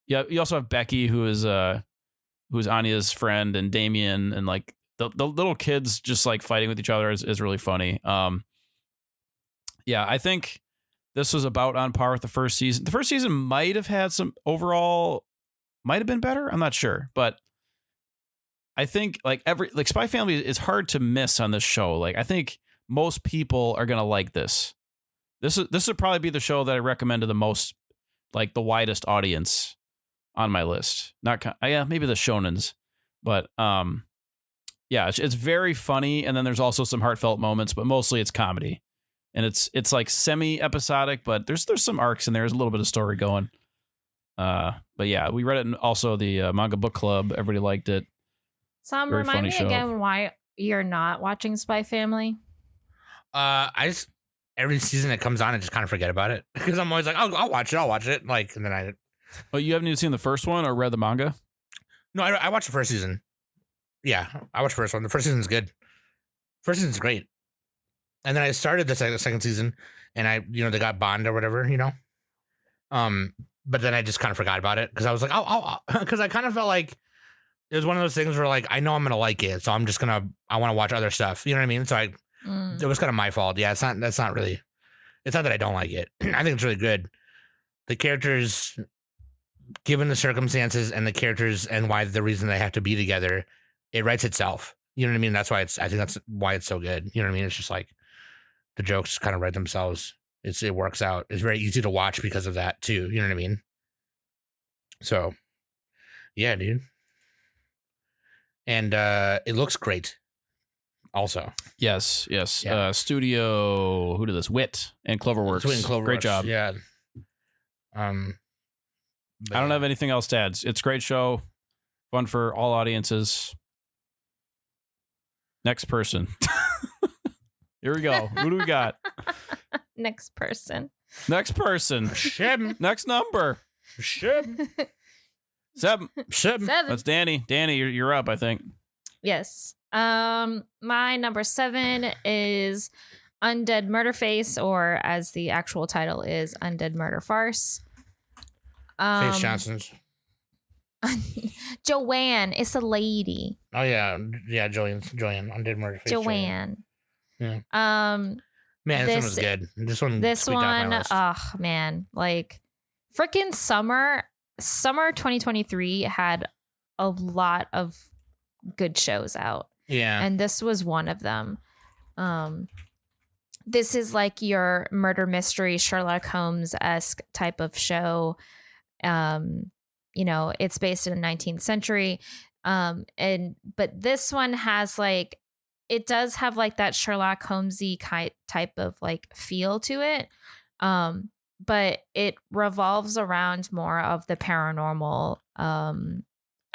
S4: Yeah, you also have Becky, who's Anya's friend, and Damien, and like the little kids just like fighting with each other is really funny. Yeah, I think this was about on par with the first season. The first season might have had some overall, might have been better. I'm not sure, but I think like Spy Family is hard to miss on this show. Like I think most people are gonna like this. This would probably be the show that I recommend to the most, like the widest audience on my list. Maybe the shonens, but yeah, it's very funny, and then there's also some heartfelt moments, but mostly it's comedy, and it's like semi episodic, but there's some arcs in there. There's a little bit of story going. But yeah, we read it in also the manga book club. Everybody liked it.
S3: Sam, remind me again why you're not watching Spy Family.
S1: I just every season it comes on, I just kind of forget about it because I'm always like, I'll watch it, like, and then I.
S4: Oh, you haven't even seen the first one or read the manga?
S1: No, I watched the first season. Yeah, I watched the first one. The first season's good. First season's great. And then I started the second season, and they got Bond or whatever, But then I just kind of forgot about it because I was like, because I kind of felt like it was one of those things where like I know I'm gonna like it, so I want to watch other stuff. You know what I mean? So it was kind of my fault. Yeah, it's not that I don't like it. I think it's really good. The characters, given the circumstances and the characters and why the reason they have to be together, it writes itself. You know what I mean? I think that's why it's so good. You know what I mean? It's just like the jokes kind of write themselves. It works out. It's very easy to watch because of that too. You know what I mean? So, yeah, dude. And it looks great. Also, yes.
S4: Yeah. Studio, who did this? Wit and Cloverworks. Great job.
S1: Yeah.
S4: I don't have anything else to add. It's a great show, fun for all audiences. Next person. Here we go. Who do we got?
S3: Next person.
S1: Shib.
S4: Next number.
S1: Shib.
S4: 7.
S3: Seven.
S4: That's Danny. Danny, you're up, I think.
S3: Yes. My number 7 is Undead Murder Face, or as the actual title is, Undead Murder Farce.
S1: Face Johnson's.
S3: Joanne, it's a lady.
S1: Oh yeah, Joanne, Undead Murder Face.
S3: Joanne.
S1: Yeah. Man, this one was good. This one,
S3: oh man, like freaking summer 2023 had a lot of good shows out.
S1: Yeah.
S3: And this was one of them. This is like your murder mystery Sherlock Holmes-esque type of show. It's based in the 19th century. But this one has like, it does have like that Sherlock Holmesy type of like feel to it. but it revolves around more of the paranormal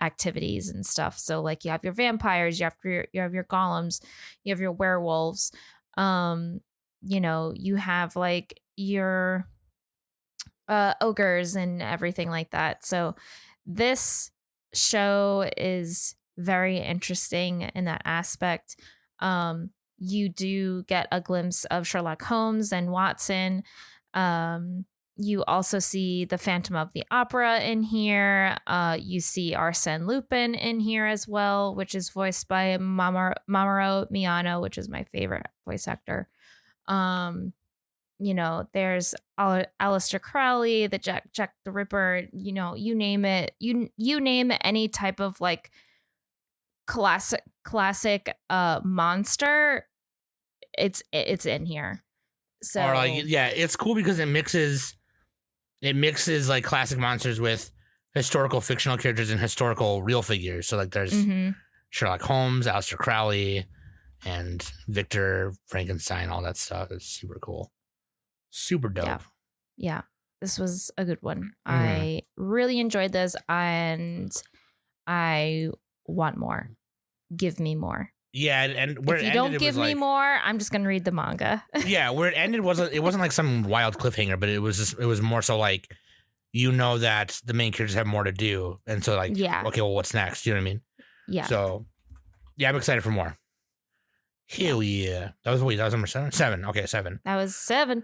S3: activities and stuff. So like you have your vampires, you have your golems, you have your werewolves, you have like your ogres and everything like that. So this show is very interesting in that aspect. You do get a glimpse of Sherlock Holmes and Watson. You also see the Phantom of the Opera in here. You see Arsène Lupin in here as well, which is voiced by Mamoru Miyano, which is my favorite voice actor. There's Aleister Crowley, the Jack the Ripper, you name it. You name any type of like classic monster, it's in here. So
S1: or like, yeah, it's cool because it mixes like classic monsters with historical fictional characters and historical real figures. So like there's Sherlock Holmes, Aleister Crowley, and Victor Frankenstein, all that stuff. It's super cool. Super dope.
S3: Yeah. This was a good one. I really enjoyed this and I want more. Give me more.
S1: Yeah, and where
S3: if you don't give me more, I'm just gonna read the manga.
S1: Yeah, where it ended wasn't like some wild cliffhanger, but it was more so like that the main characters have more to do, and so like okay, well, what's next? You know what I mean?
S3: Yeah.
S1: So yeah, I'm excited for more. Hell yeah! That was number 7. 7. Okay, 7.
S3: That was 7.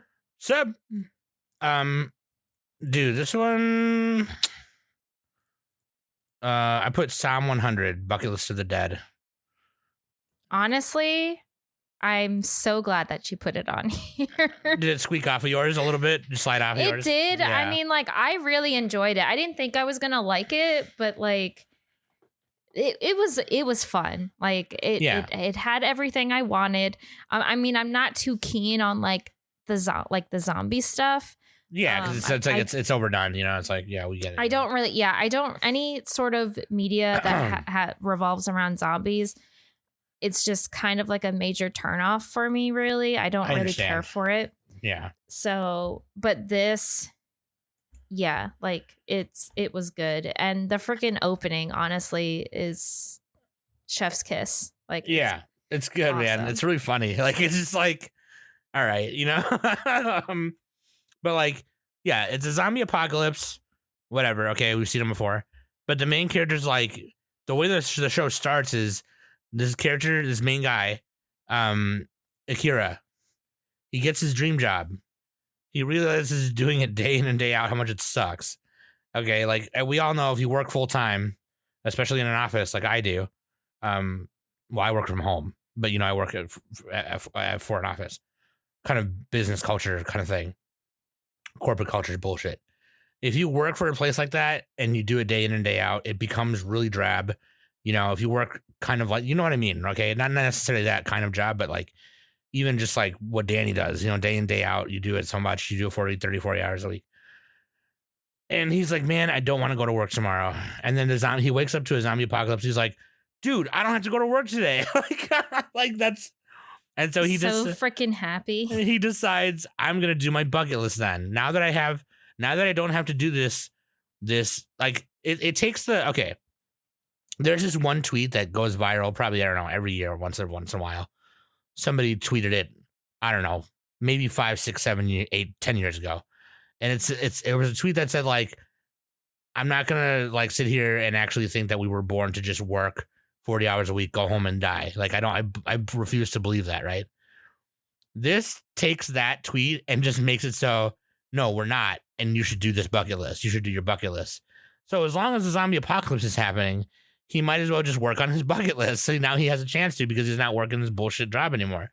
S1: Dude, this one. I put Psalm 100, Bucket List of the Dead.
S3: Honestly, I'm so glad that you put it on here.
S1: Did it squeak off of yours a little bit? Just slide off of yours?
S3: It did.
S1: Yeah.
S3: I mean, like, I really enjoyed it. I didn't think I was gonna like it, but like, it was fun. Like, it had everything I wanted. I mean, I'm not too keen on like the zombie stuff.
S1: Yeah, because it's overdone. It's like, yeah, we get it.
S3: I don't any sort of media that revolves around zombies. It's just kind of like a major turnoff for me, really. I don't really care for it.
S1: Yeah.
S3: So, but this, yeah, like it was good. And the freaking opening, honestly, is chef's kiss. Like,
S1: yeah, it's good, awesome. Man. It's really funny. Like, it's just like, all right, but like, yeah, it's a zombie apocalypse, whatever. Okay, we've seen them before. But the main character's like, the way the show starts is this main guy, Akira, he gets his dream job. He realizes doing it day in and day out how much it sucks. Okay, like we all know if you work full time, especially in an office like I do, well, I work from home, but I work for an office, kind of business culture kind of thing. Corporate culture is bullshit. If you work for a place like that and you do it day in and day out, it becomes really drab. If you work kind of like, you know what I mean? Okay. Not necessarily that kind of job, but like even just like what Danny does, day in, day out, you do it so much, you do 40 hours a week. And he's like, man, I don't want to go to work tomorrow. And then he wakes up to a zombie apocalypse. He's like, dude, I don't have to go to work today. like that's, and so he just
S3: freaking happy.
S1: He decides I'm going to do my bucket list then. Now that I don't have to do this like it takes okay. There's this one tweet that goes viral probably, I don't know, every year, once in a while. Somebody tweeted it, I don't know, maybe 5, 6, 7, 8, 10 years ago. And it was a tweet that said like, I'm not going to like sit here and actually think that we were born to just work 40 hours a week, go home and die. Like I refuse to believe that, right? This takes that tweet and just makes it so, no, we're not. And you should do this bucket list. You should do your bucket list. So as long as the zombie apocalypse is happening, he might as well just work on his bucket list. So now he has a chance to, because he's not working this bullshit job anymore.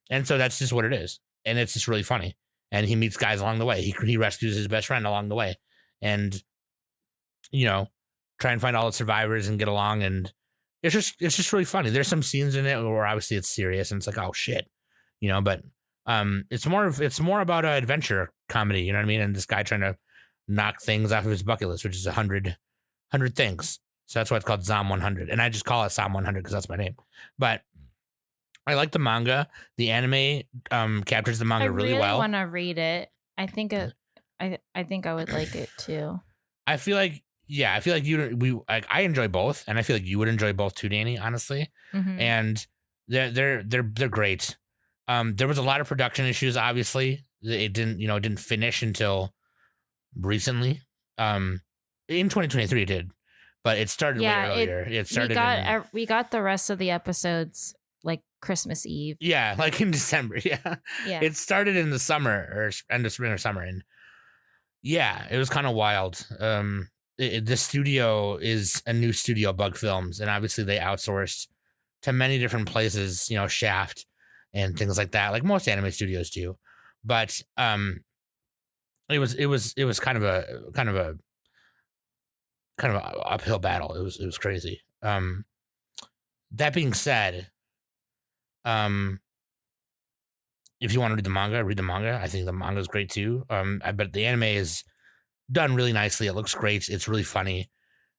S1: And so that's just what it is. And it's just really funny. And he meets guys along the way. He rescues his best friend along the way. And, try and find all the survivors and get along. And it's just really funny. There's some scenes in it where obviously it's serious and it's like, oh shit, but it's more about an adventure comedy, you know what I mean? And this guy trying to knock things off of his bucket list, which is 100 things. So that's why it's called Zom 100. And I just call it Psalm 100 because that's my name. But I like the manga. The anime captures the manga really well.
S3: I really want to read it. I think I think I would like it too.
S1: I feel like I enjoy both, and I feel like you would enjoy both too, Danny, honestly.
S3: Mhm.
S1: And they're great. There was a lot of production issues, obviously. It didn't finish until recently. In 2023 it did, but it started way earlier. It started
S3: we got the rest of the episodes like Christmas Eve.
S1: Yeah, like in December. Yeah.
S3: Yeah.
S1: It started in the summer or end of spring or summer, and yeah, it was kind of wild. The studio is a new studio, Bug Films, and obviously they outsourced to many different places, Shaft and things like that, like most anime studios do. But it was kind of a uphill battle. It was crazy. That being said, if you want to read the manga, read the manga. I think the manga is great too. I bet the anime is done really nicely. It looks great. It's really funny.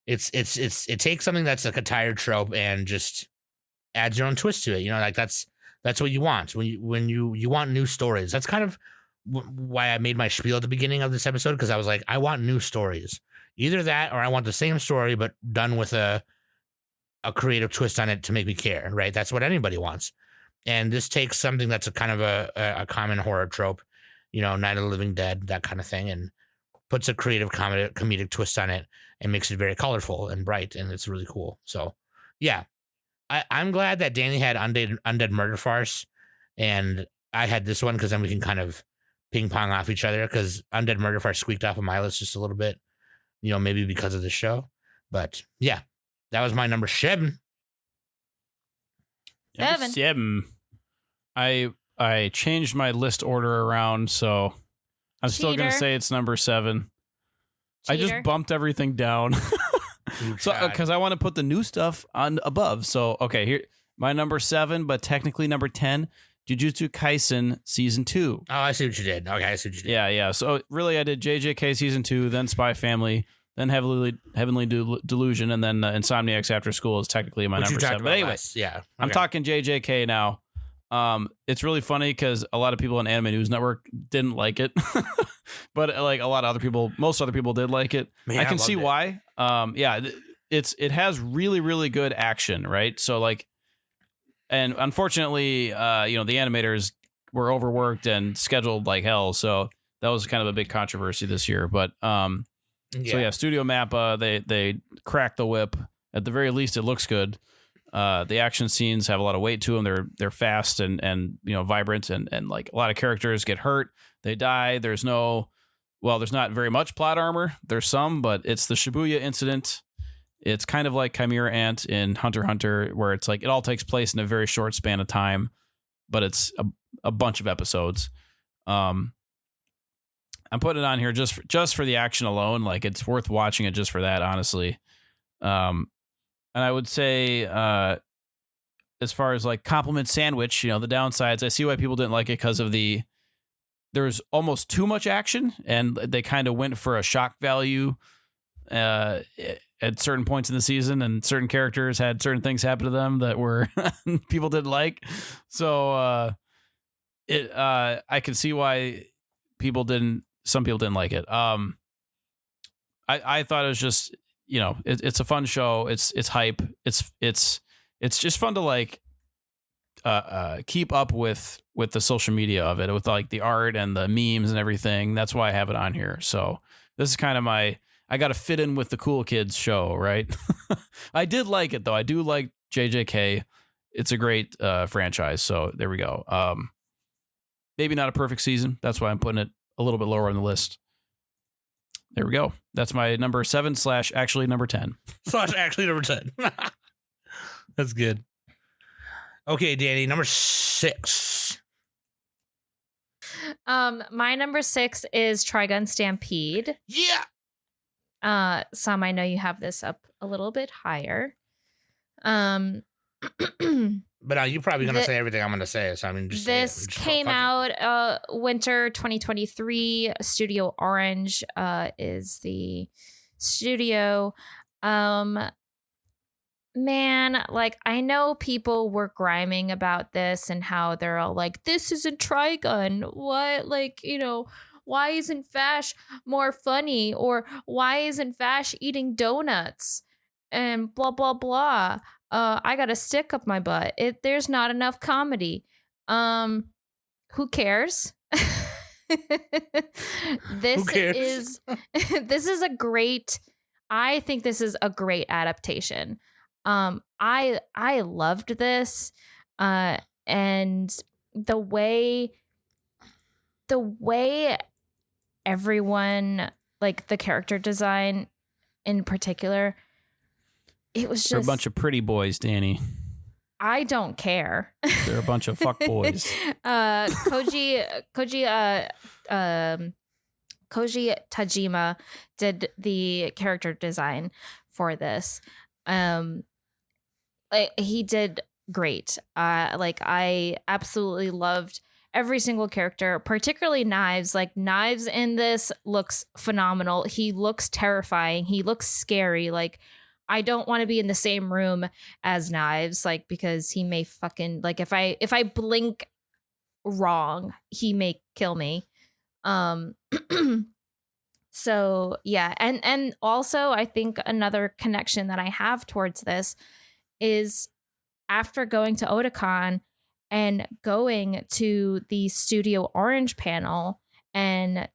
S1: It takes something that's like a tired trope and just adds your own twist to it. Like that's what you want when you want new stories. That's kind of why I made my spiel at the beginning of this episode, because I was like, I want new stories. Either that, or I want the same story but done with a creative twist on it to make me care. Right? That's what anybody wants. And this takes something that's a kind of a common horror trope, Night of the Living Dead, that kind of thing, and puts a creative comedic twist on it and makes it very colorful and bright, and it's really cool. So, yeah, I'm glad that Danny had Undead Murder Farce, and I had this one, because then we can kind of ping pong off each other, because Undead Murder Farce squeaked off of my list just a little bit, maybe because of the show. But yeah, that was my number 7.
S4: 7. I changed my list order around, so I'm still going to say it's number 7.
S3: Cheater.
S4: I just bumped everything down. So because I want to put the new stuff on above. So, okay, here my number 7, but technically number 10, Jujutsu Kaisen Season 2.
S1: Oh, I see what you did. Okay, I see what you did.
S4: Yeah. So really I did JJK Season 2, then Spy Family, then Heavenly Delusion, and then Insomniacs After School is technically my number 7. But anyway,
S1: yeah, okay.
S4: I'm talking JJK now. It's really funny because a lot of people on Anime News Network didn't like it, but like most other people did like it.
S1: Man,
S4: I can see why. It has really, really good action, right? So like, and unfortunately, the animators were overworked and scheduled like hell. So that was kind of a big controversy this year. But Studio Mappa, they cracked the whip. At the very least, it looks good. The action scenes have a lot of weight to them. They're fast and vibrant, and like a lot of characters get hurt. They die. There's not very much plot armor. There's some, but it's the Shibuya incident. It's kind of like Chimera Ant in Hunter x Hunter, where it's like it all takes place in a very short span of time, but it's a bunch of episodes. I'm putting it on here just for the action alone. Like it's worth watching it just for that, honestly. And I would say, as far as like compliment sandwich, the downsides, I see why people didn't like it because of there's almost too much action, and they kind of went for a shock value at certain points in the season, and certain characters had certain things happen to them that were people didn't like. So I can see why some people didn't like it. I thought it was just, it's a fun show. It's hype. It's just fun to like keep up with the social media of it, with like the art and the memes and everything. That's why I have it on here. So this is kind of I got to fit in with the cool kids show, right? I did like it though. I do like JJK. It's a great franchise. So there we go. Maybe not a perfect season. That's why I'm putting it a little bit lower on the list. There we go. That's my number 7 / actually number 10.
S1: / actually number 10. That's good. Okay, Danny, number 6.
S3: My number 6 is Trigun Stampede.
S1: Yeah.
S3: Sam, I know you have this up a little bit higher.
S1: But now you're probably going to say everything I'm going to say. So I mean,
S3: this came out winter 2023. Studio Orange is the studio. Man, like I know people were griming about this and how they're all like, this isn't Trigun. What? Like, why isn't Vash more funny? Or why isn't Vash eating donuts? And blah, blah, blah. I got a stick up my butt. There's not enough comedy. Who cares? This
S1: Who cares?
S3: is this is a great, I think this is a great adaptation. I loved this, and the way everyone, like the character design in particular, it was just
S4: They're a bunch of pretty boys, Danny.
S3: I don't care.
S4: They're a bunch of fuck boys.
S3: Koji Tajima did the character design for this. He did great. I absolutely loved every single character, particularly Knives. Like, Knives in this looks phenomenal. He looks terrifying. He looks scary. Like, I don't want to be in the same room as Knives, like, because he may fucking, like, if I blink wrong, he may kill me. So yeah, and also I think another connection that I have towards this is after going to Otakon and going to the Studio Orange panel, and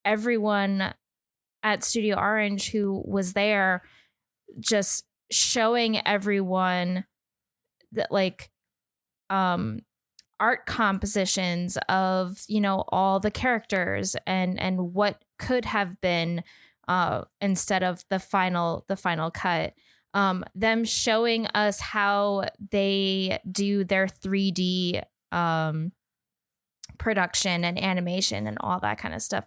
S3: everyone at Studio Orange who was there just showing everyone that, like, art compositions of, you know, all the characters and what could have been instead of the final cut. Them showing us how they do their 3D production and animation and all that kind of stuff.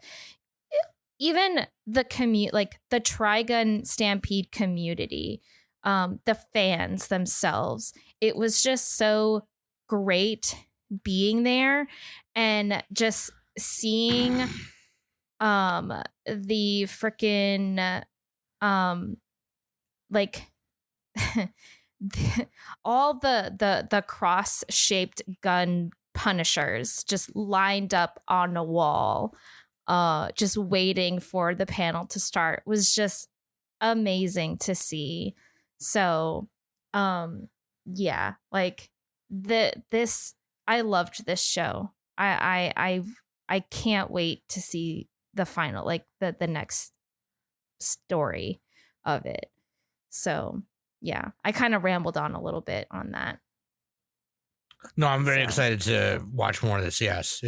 S3: Even the like the Trigun Stampede community, the fans themselves, it was just so great being there and just seeing the freaking like all the cross-shaped gun punishers just lined up on a wall, just waiting for the panel to start, was just amazing to see. So yeah, like this, I loved this show. I can't wait to see the final, like the next story of it. So yeah, I kind of rambled on a little bit on that.
S1: No, I'm very excited to watch more of this. Yes,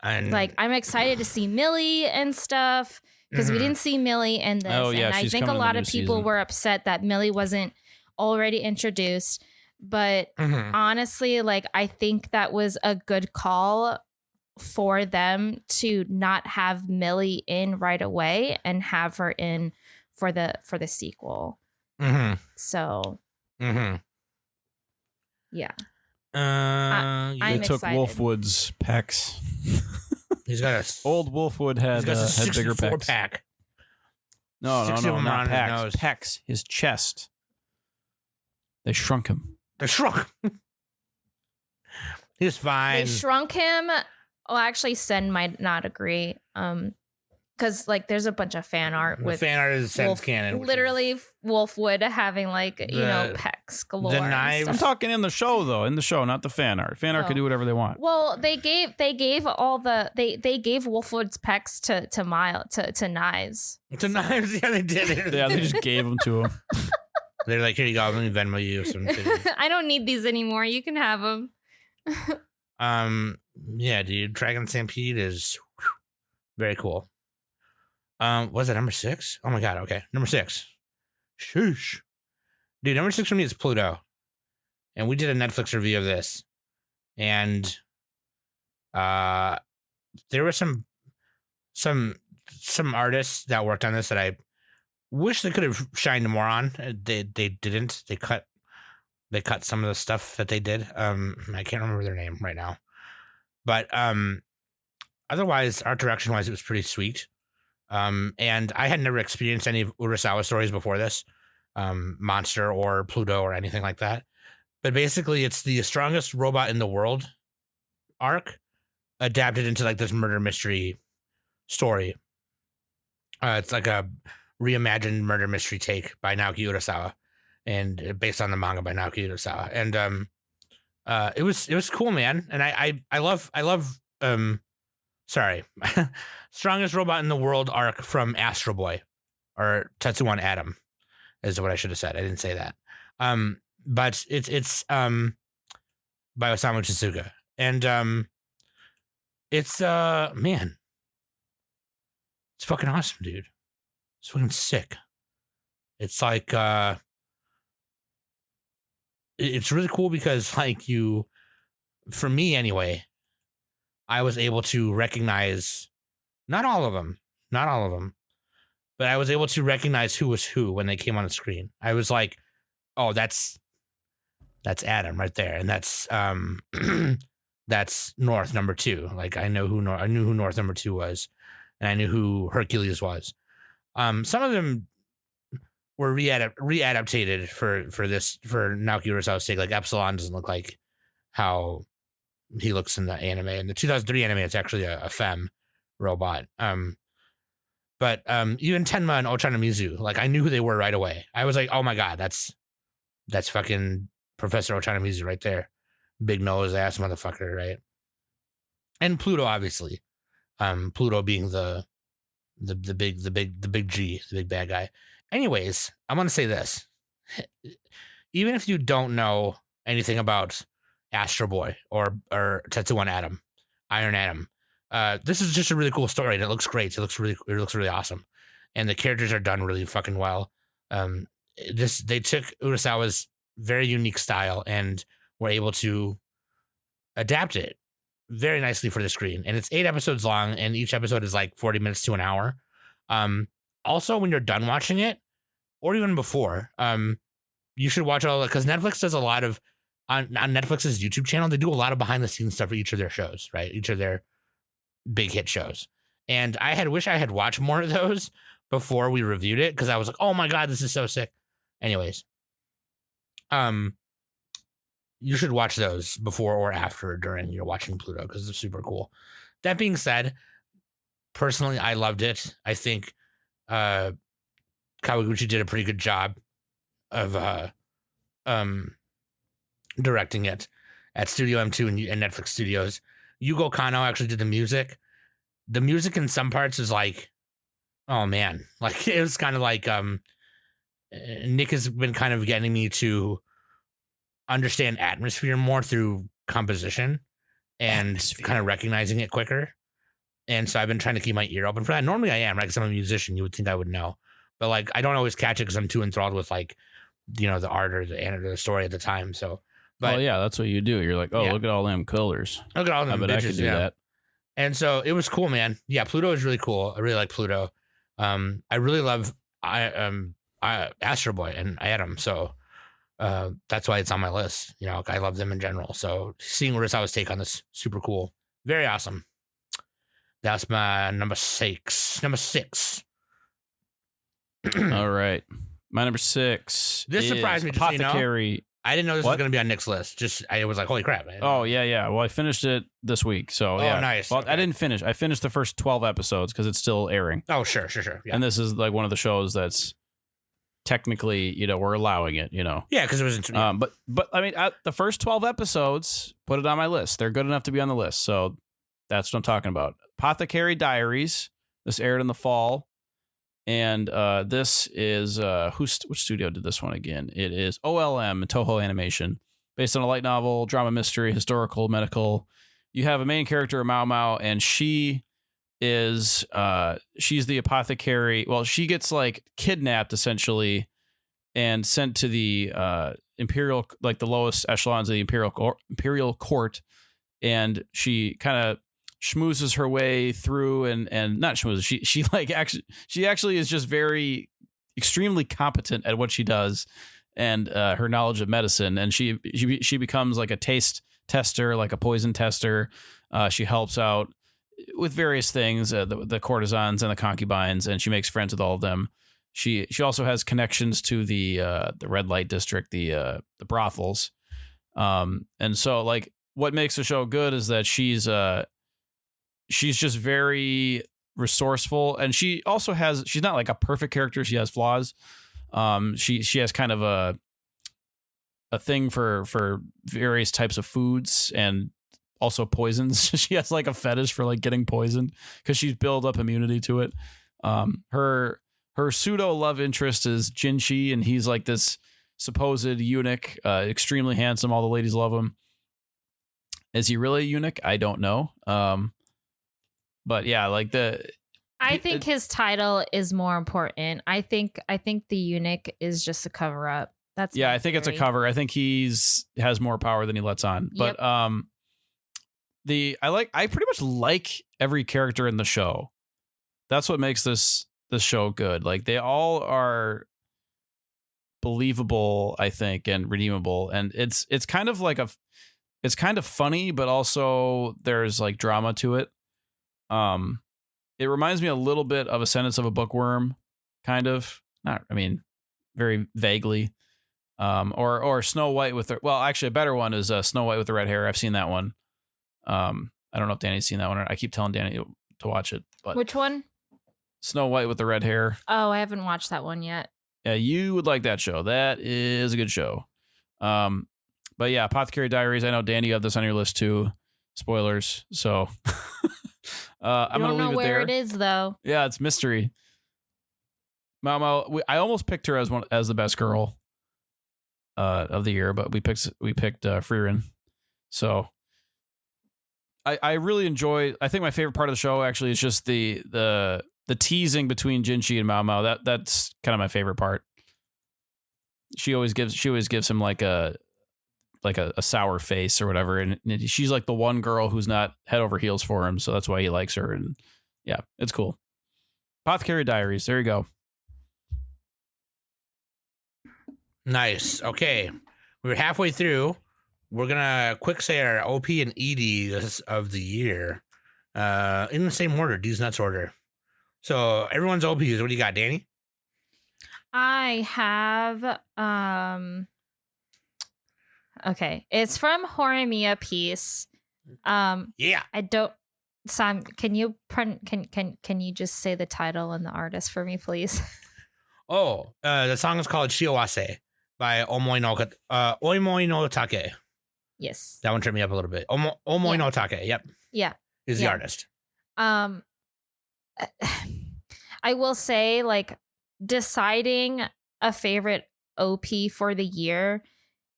S1: and
S3: like, I'm excited to see Millie and stuff, because we didn't see Millie in this.
S4: Oh, yeah,
S3: and I think a lot of people were upset that Millie wasn't already introduced. But honestly, like, I think that was a good call for them to not have Millie in right away and have her in for the sequel. So yeah.
S4: They took
S3: excited.
S4: Wolfwood's pecs.
S1: He's got
S4: old Wolfwood had bigger pecs.
S1: Pack.
S4: No, not pecs.
S1: His
S4: Pecs. His chest. They shrunk him.
S1: They shrunk. He's fine.
S3: They shrunk him. Well, actually, Sen might not agree. Because, like, there's a bunch of fan art with
S1: fan art is Sen's canon.
S3: Literally, Wolfwood having, like, you know, pecs galore.
S1: The knives.
S4: I'm talking in the show, though. In the show, not the fan art. Fan art can do whatever they want.
S3: Well, they gave all the they gave Wolfwood's pecs to Knives.
S1: To Knives, yeah, they did.
S4: Yeah, they just gave them to him.
S1: They're like, here you go, let me Venmo you some.
S3: I don't need these anymore. You can have them.
S1: Yeah, dude, Dragon Stampede is very cool. Was it number 6? Oh my god, okay. Number 6. Shoosh. Dude, number 6 for me is Pluto. And we did a Netflix review of this. And there were some artists that worked on this that I wish they could have shined more on. They didn't. They cut some of the stuff that they did. I can't remember their name right now. But otherwise, art direction wise, it was pretty sweet. And I had never experienced any of Urasawa stories before this, Monster or Pluto or anything like that. But basically, it's the strongest robot in the world arc adapted into like this murder mystery story. It's like a reimagined murder mystery take by Naoki Urasawa, and based on the manga by Naoki Urasawa. And it was cool, man. And I love sorry, strongest robot in the world arc from Astro Boy, or Tetsuwan Atom, is what I should have said. I didn't say that. But it's by Osamu Tezuka, and it's man, it's fucking awesome, dude. It's fucking sick. It's like it's really cool because like for me anyway, I was able to recognize not all of them, but I was able to recognize who was who when they came on the screen. I was like, oh, that's Adam right there, and that's that's North number 2. Like I knew who North number 2 was, and I knew who Hercules was. Some of them were readaptated for Naoki Urasawa's sake. Like Epsilon doesn't look like how he looks in the anime. In the 2003 anime, it's actually a femme robot. But even Tenma and Ochana Mizu, like I knew who they were right away. I was like, oh my god, that's fucking Professor Ochana Mizu right there. Big nose ass motherfucker, right? And Pluto, obviously. Pluto being the big G, the big bad guy. Anyways, I'm gonna say this. Even if you don't know anything about Astro Boy or Tetsuwan Atom, Iron Atom, this is just a really cool story, and it looks great. It looks really awesome, and the characters are done really fucking well. They took Urasawa's very unique style and were able to adapt it very nicely for the screen. And it's 8 episodes long, and each episode is like 40 minutes to an hour. Also, when you're done watching it, or even before, you should watch all, because Netflix does a lot of on Netflix's YouTube channel. They do a lot of behind the scenes stuff for each of their shows, right? Each of their big hit shows. And I wish I had watched more of those before we reviewed it, because I was like, oh my god, this is so sick. Anyways, you should watch those before or after or during you're watching Pluto, because they're super cool. That being said, personally, I loved it. I think Kawaguchi did a pretty good job of directing it at Studio M2 and Netflix Studios. Yugo Kano actually did the music. The music in some parts is like, oh man, like it was kind of like Nick has been kind of getting me to understand atmosphere more through composition and kind of recognizing it quicker. And so I've been trying to keep my ear open for that. Normally I am, right? Because I'm a musician. You would think I would know. But like, I don't always catch it because I'm too enthralled with like, the art or the story at the time. So, but
S4: yeah, that's what you do. You're like, oh, look at all them colors.
S1: Look at all them.
S4: I bet I could do that.
S1: And so it was cool, man. Yeah, Pluto is really cool. I really like Pluto. I really love Astro Boy and Atom. So that's why it's on my list. I love them in general. So seeing Urasawa's take on this, super cool. Very awesome. That's my number 6. Number 6.
S4: All right. My number 6.
S1: This surprised me.
S4: Apothecary.
S1: I didn't know this was going to be on Nick's list. I was like, holy crap.
S4: Oh, yeah. Well, I finished it this week. So, yeah.
S1: Nice.
S4: Well, okay. I didn't finish. I finished the first 12 episodes because it's still airing.
S1: Oh, sure. Yeah.
S4: And this is like one of the shows that's technically, we're allowing it, Yeah,
S1: because it was.
S4: But I mean, the first 12 episodes, put it on my list. They're good enough to be on the list. So that's what I'm talking about. Apothecary Diaries. This aired in the fall. And this is which studio did this one again? It is OLM, Toho Animation, based on a light novel, drama, mystery, historical, medical. You have a main character, Mao Mao, and she is she's the apothecary. Well, she gets like kidnapped essentially and sent to the imperial, like the lowest echelons of the imperial court, and she kind of schmoozes her way through and not schmoozes. She actually is just very extremely competent at what she does and her knowledge of medicine. And she becomes like a taste tester, like a poison tester. She helps out with various things, the courtesans and the concubines, and she makes friends with all of them. She also has connections to the red light district, the brothels. And so like what makes the show good is that she's just very resourceful, and she also she's not like a perfect character. She has flaws. She has kind of a thing for various types of foods and also poisons. She has like a fetish for like getting poisoned because she's built up immunity to it. Her pseudo love interest is Jinchi, and he's like this supposed eunuch, extremely handsome. All the ladies love him. Is he really a eunuch? I don't know. But yeah, like
S3: I think his title is more important. I think the eunuch is just a cover up. That's
S4: I think it's a cover. I think has more power than he lets on.
S3: Yep.
S4: But I pretty much like every character in the show. That's what makes this show good. Like they all are believable, I think, and redeemable. And it's kind of like it's kind of funny, but also there's like drama to it. It reminds me a little bit of A Sentence of a Bookworm, kind of. Not, I mean, very vaguely. Or Snow White with actually a better one is Snow White with the red hair. I've seen that one. I don't know if Danny's seen that one. I keep telling Danny to watch it. But
S3: which one?
S4: Snow White with the red hair.
S3: Oh, I haven't watched that one yet.
S4: Yeah, you would like that show. That is a good show. But yeah, Apothecary Diaries. I know, Danny, you have this on your list too. Spoilers. So I'm going to leave it there. I don't know where
S3: it is, though.
S4: Yeah, it's mystery. Mama, I almost picked her as the best girl of the year, but we picked Frieren. So I really enjoy. I think my favorite part of the show actually is just the teasing between Jinchi and Mao Mao. That's kind of my favorite part. She always gives him like a sour face or whatever, and she's like the one girl who's not head over heels for him, so that's why he likes her. And yeah, it's cool. Apothecary Diaries. There you go.
S1: Nice. Okay, we're halfway through. We're gonna quick say our OP and EDs of the year, in the same order, D's nuts order. So everyone's OPs. What do you got, Danny?
S3: I have okay, it's from Horimiya Piece.
S1: Yeah.
S3: I don't. Sam, can you can you just say the title and the artist for me, please?
S1: Oh, the song is called Shiawase by Omoi no Take.
S3: Yes.
S1: That one turned me up a little bit. Omoi no Take. Yep.
S3: Yeah.
S1: Is the artist.
S3: I will say, like, deciding a favorite OP for the year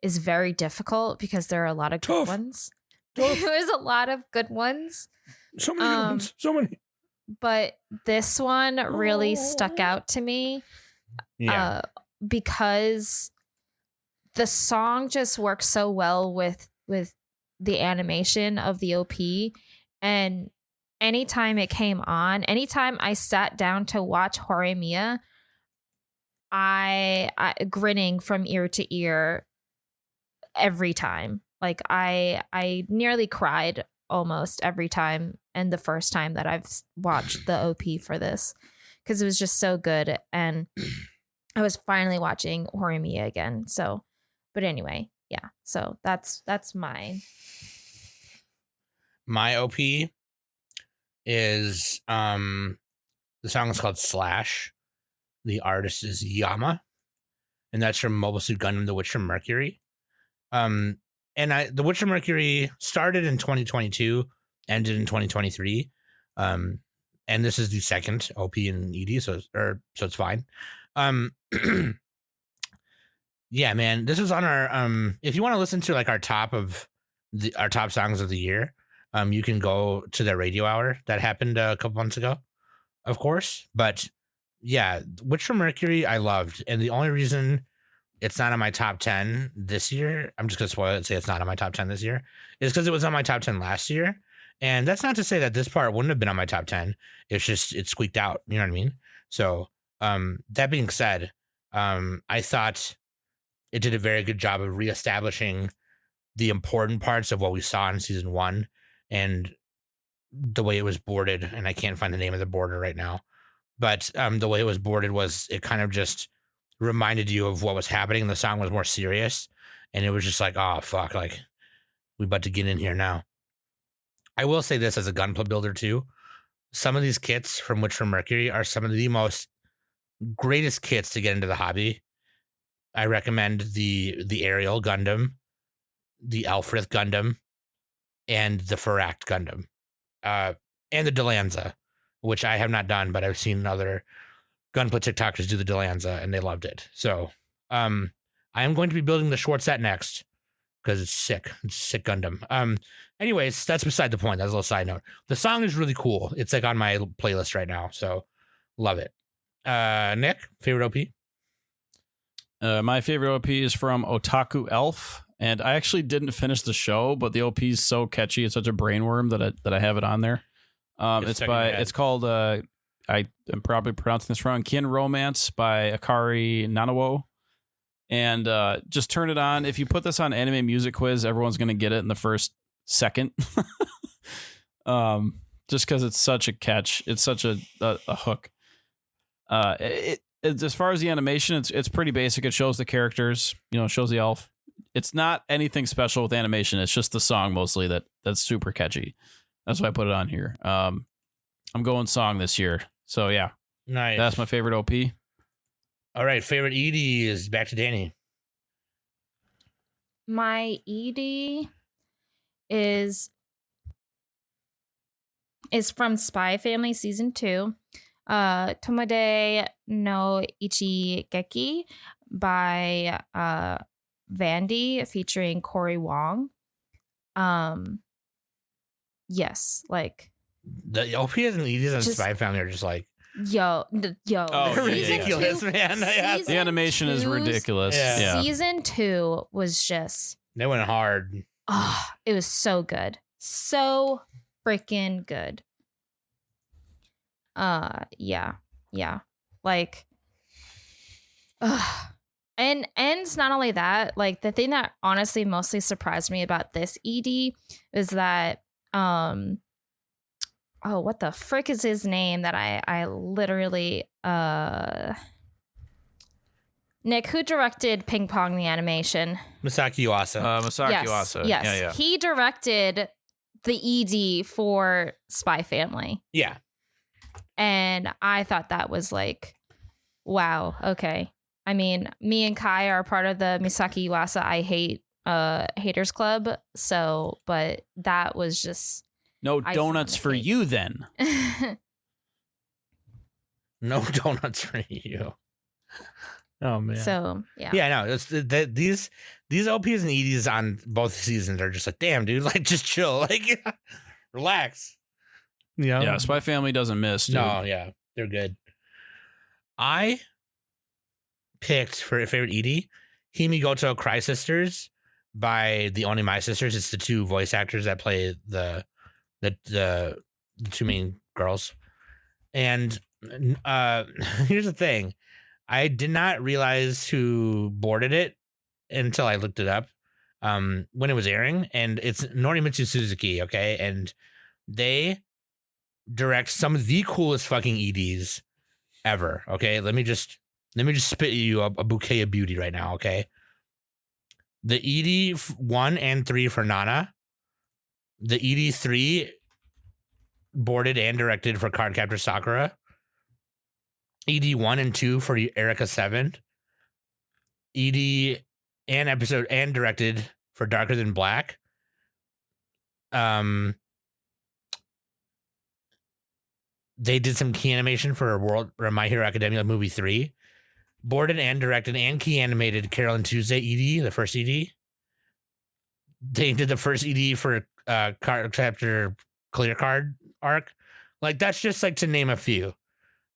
S3: is very difficult because there are a lot of good ones. There's a lot of good ones.
S1: So many good ones. So many.
S3: But this one really stuck out to me.
S1: Yeah.
S3: Because the song just works so well with the animation of the OP, and anytime it came on, anytime I sat down to watch Horimiya, I grinning from ear to ear every time. Like I nearly cried almost every time, and the first time that I've watched the OP for this, because it was just so good, and I was finally watching Horimiya again. So, but anyway, yeah. So that's mine.
S1: My OP is the song is called Slash. The artist is Yama, and that's from Mobile Suit Gundam: The Witcher Mercury. And The Witcher Mercury started in 2022, ended in 2023. And this is the second OP and ED, so it's fine. Yeah, man, this is on our if you want to listen to like our top songs of the year, you can go to the radio hour that happened a couple months ago, of course. But yeah, Witcher Mercury I loved, and the only reason it's not on my top 10 this year, I'm just gonna spoil it and say it's not on my top 10 this year, is because it was on my top 10 last year. And that's not to say that this part wouldn't have been on my top 10. It's just it squeaked out, you know what I mean? So that being said, I thought it did a very good job of reestablishing the important parts of what we saw in season 1 and the way it was boarded. And I can't find the name of the border right now, but the way it was boarded was it kind of just reminded you of what was happening. The song was more serious, and it was just like, oh fuck, like we about to get in here now. I will say this as a gunpla builder too. some of these kits from Witch from Mercury are some of the most greatest kits to get into the hobby. I recommend the Ariel Gundam, the Alfrith Gundam, and the Ferract Gundam, and the Delanza, which I have not done, but I've seen other Gunpla TikTokers do the Delanza, and they loved it. So I am going to be building the Schwarzette next because it's sick. It's a sick Gundam. Anyways, that's beside the point. That's a little side note. The song is really cool. It's like on my playlist right now, so love it. Nick, favorite OP?
S4: My favorite OP is from Otaku Elf, and I actually didn't finish the show, but the OP is so catchy. It's such a brainworm that I have it on there. It's called I am probably pronouncing this wrong. Kin Romance by Akari Nanawo. And just turn it on. If you put this on Anime Music Quiz, everyone's gonna get it in the first second. Just because it's such a catch. It's such a hook. As far as the animation, it's pretty basic. It shows the characters, shows the elf. It's not anything special with animation. It's just the song mostly that's super catchy. That's why I put it on here. I'm going song this year. So yeah.
S1: Nice.
S4: That's my favorite OP.
S1: All right, favorite ED is back to Danny.
S3: My ED is from Spy Family Season 2. Tomode no Ichigeki by Vandy featuring Corey Wong. Yes, like
S1: the OPs and EDs on Spy Family are just like
S3: yo,
S1: they're ridiculous, man.
S4: The animation is ridiculous. Yeah.
S3: Season 2 was just
S1: they went hard.
S3: Oh, it was so good, so freaking good. Yeah, like, and not only that, like the thing that honestly mostly surprised me about this ED is that what the frick is his name that I literally Nick, who directed Ping Pong the animation?
S1: Masaki Yuasa.
S4: Yuasa.
S3: Yes.
S4: Yeah.
S3: He directed the ED for Spy Family.
S1: Yeah.
S3: And I thought that was like, wow, okay. I mean, me and Kai are part of the Misaki Yuasa I Hate Haters Club. So, but that was just...
S4: No donuts for you then.
S1: No donuts for you. Oh, man.
S3: So, yeah.
S1: Yeah, no, it's these OPs and EDs on both seasons are just like, damn, dude, like, just chill. Like, relax.
S4: Yeah, Spy Family doesn't miss, dude.
S1: No, yeah, they're good. I picked for a favorite ED, Himigoto Cry Sisters by the Onimai sisters. It's the two voice actors that play the two main girls. And here's the thing. I did not realize who boarded it until I looked it up when it was airing. And it's Norimitsu Suzuki, okay? And they direct some of the coolest fucking EDs ever, okay? Let me just spit you a bouquet of beauty right now, okay? The ED 1 and 3 for Nana. The ED 3 boarded and directed for Cardcaptor Sakura. ED 1 and 2 for Erika 7. ED and episode and directed for Darker Than Black. They did some key animation for My Hero Academia movie 3. Boarded and directed and key animated Carol and Tuesday ED, the first ED. They did the first ED for Chapter Clear Card arc. Like, that's just like to name a few.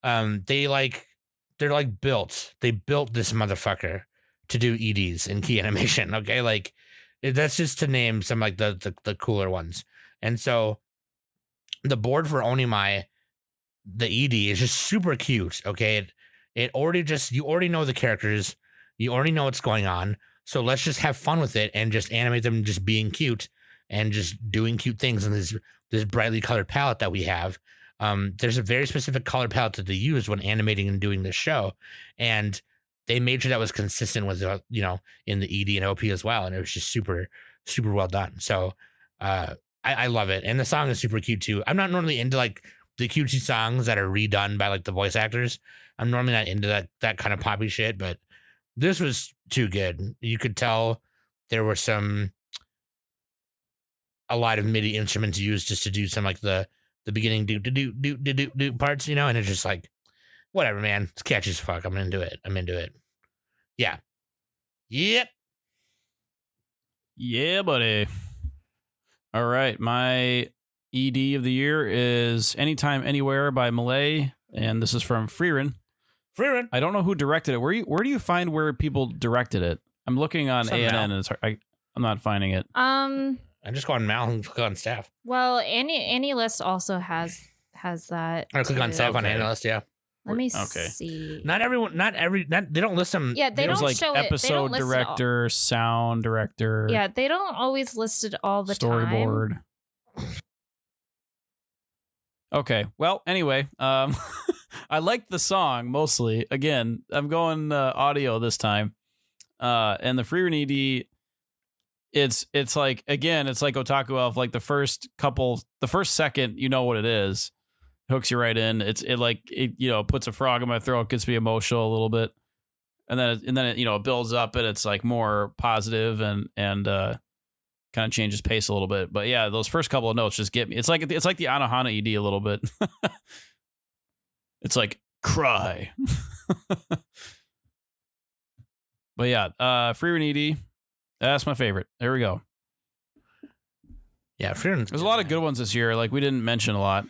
S1: They're built. They built this motherfucker to do EDs and key animation. Okay, like that's just to name some like the cooler ones. And so the board for Onimai, the ED is just super cute. Okay, it already you already know the characters, you already know what's going on. So let's just have fun with it and just animate them just being cute and just doing cute things in this brightly colored palette that we have. There's a very specific color palette that they use when animating and doing this show. And they made sure that was consistent with, in the ED and OP as well. And it was just super, super well done. So I love it. And the song is super cute too. I'm not normally into like the cutesy songs that are redone by like the voice actors. I'm normally not into that kind of poppy shit, but this was too good. You could tell there were a lot of MIDI instruments used just to do some like the beginning do parts, you know, and it's just like whatever, man. It's catchy as fuck. I'm into it. Yeah. Yep.
S4: Yeah, buddy. All right, my ED of the year is Anytime Anywhere by Malay, and this is from Freerun. I don't know who directed it. Where do you find where people directed it? I'm looking on ANN and it's hard. I'm not finding it.
S1: I just go on Mal and click on staff.
S3: Well, AniList also has that.
S1: Or click on staff on AniList, yeah.
S3: Let me see.
S1: They don't list them.
S3: Yeah, they don't
S4: like
S3: show
S4: episode
S3: it.
S4: director, sound director.
S3: Yeah, they don't always list it all the
S4: storyboard.
S3: time.
S4: Okay. Well, anyway, I liked the song mostly. Again, I'm going audio this time. And the Freerun ED, it's like, again, it's like Otaku Elf, like the first second, you know what it is. Hooks you right in. It puts a frog in my throat, gets me emotional a little bit. And then it, it builds up and it's like more positive and kind of changes pace a little bit. But yeah, those first couple of notes just get me. It's like the Anohana ED a little bit. It's like cry. But yeah, Freerun ED, that's my favorite. There we go.
S1: Yeah, Freerun.
S4: There's a lot of good ones this year. Like we didn't mention a lot.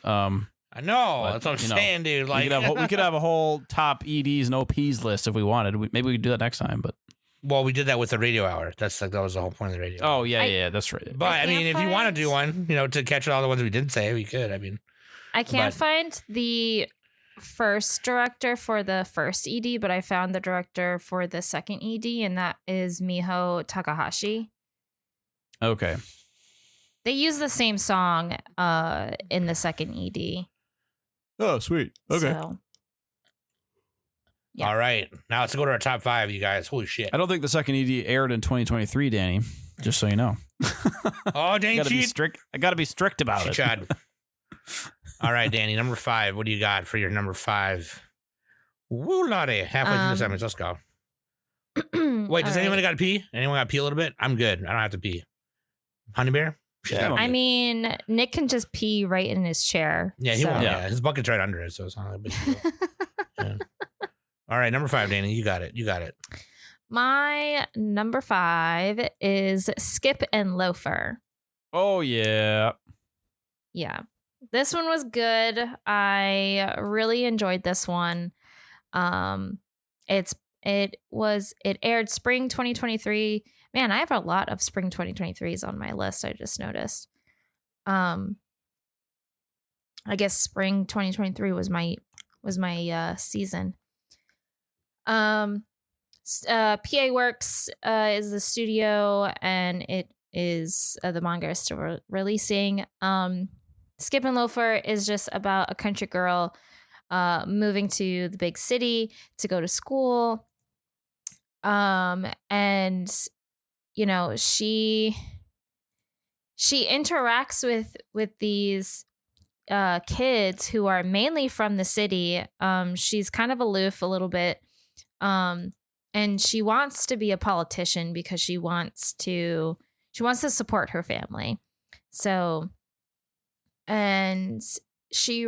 S1: I know. That's what I'm saying, dude. Like
S4: we could have a whole top EDs and OPs list if we wanted. Maybe we could do that next time. But
S1: well, we did that with the radio hour. That was the whole point of the radio.
S4: Oh yeah, that's right.
S1: But I mean, if you want to do one, to catch all the ones we didn't say, we could. I mean,
S3: I can't find the first director for the first ED, but I found the director for the second ED, and that is Miho Takahashi.
S4: Okay.
S3: They use the same song in the second ED.
S4: Oh, sweet. Okay.
S3: So, yeah.
S1: All right. Now let's go to our top 5, you guys. Holy shit.
S4: I don't think the second ED aired in 2023, Danny. Just so you know.
S1: Oh, dang,
S4: I gotta be strict about it.
S1: Chad. All right, Danny, number 5. What do you got for your number 5? Woo, Lottie. Halfway through the segments. Let's go. Wait, does anyone got to pee? Anyone got to pee a little bit? I'm good. I don't have to pee. Honey Bear?
S4: Yeah.
S3: I mean, Nick can just pee right in his chair.
S1: Yeah, he won't. Yeah, his bucket's right under it, so it's not a big deal. Yeah. All right, number 5, Danny. You got it.
S3: My number 5 is Skip and Loafer.
S4: Oh, yeah.
S3: Yeah. This one was good. I really enjoyed this one. It aired spring 2023. Man, I have a lot of spring 2023s on my list. I just noticed. I guess spring 2023 was my season. PA Works is the studio, and it is the manga is still releasing. Skip and Loafer is just about a country girl moving to the big city to go to school. And she interacts with these kids who are mainly from the city. She's kind of aloof a little bit. And she wants to be a politician because she wants to support her family. So, and she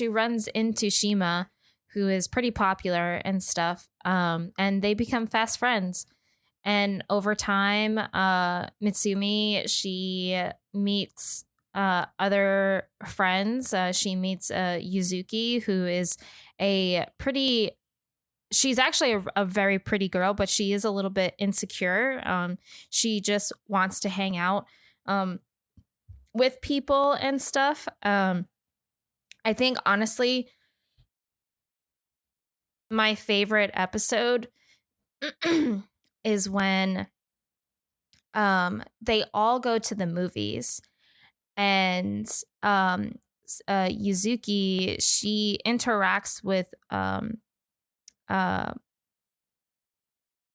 S3: runs into Shima, who is pretty popular and stuff. And they become fast friends. And over time, Mitsumi, she meets other friends. She meets Yuzuki, who is she's actually a very pretty girl, but she is a little bit insecure. She just wants to hang out with people and stuff. I think, honestly, my favorite episode is when they all go to the movies, and Yuzuki, she interacts with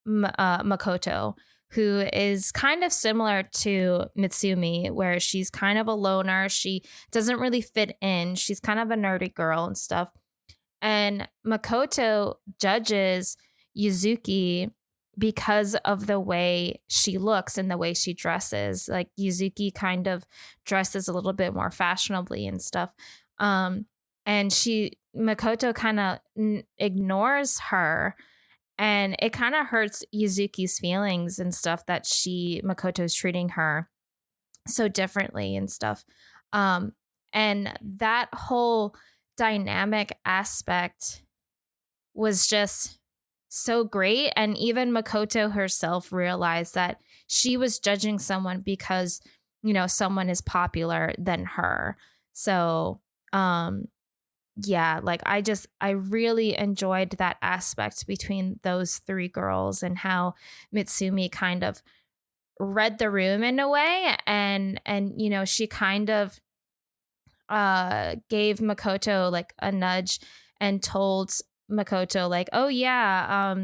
S3: Makoto, who is kind of similar to Mitsumi, where she's kind of a loner. She doesn't really fit in. She's kind of a nerdy girl and stuff. And Makoto judges Yuzuki because of the way she looks and the way she dresses. Like Yuzuki kind of dresses a little bit more fashionably and stuff. And Makoto kind of ignores her, and it kind of hurts Yuzuki's feelings and stuff that Makoto's treating her so differently and stuff. And that whole dynamic aspect was just so great. And even Makoto herself realized that she was judging someone because, someone is popular than her. So, yeah, like I really enjoyed that aspect between those three girls and how Mitsumi kind of read the room in a way. And she kind of gave Makoto like a nudge and told Makoto like, oh yeah,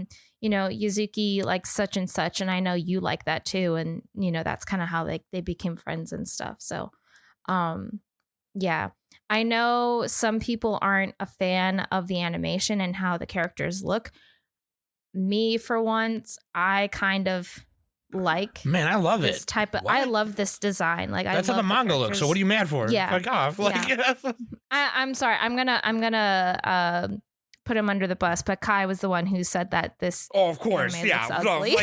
S3: Yuzuki likes such and such, and I know you like that too. And that's kind of how they became friends and stuff. So yeah, I know some people aren't a fan of the animation and how the characters look. Me, for once, I kind of like.
S1: Man, I love
S3: this
S1: it.
S3: Type of. What? I love this design. Like
S1: that's how the manga looks. So what are you mad for?
S3: Yeah,
S1: fuck off. Like,
S3: yeah. I'm sorry. I'm gonna put him under the bus, but Kai was the one who said that this.
S1: Oh, of course, yeah.
S3: Ugly.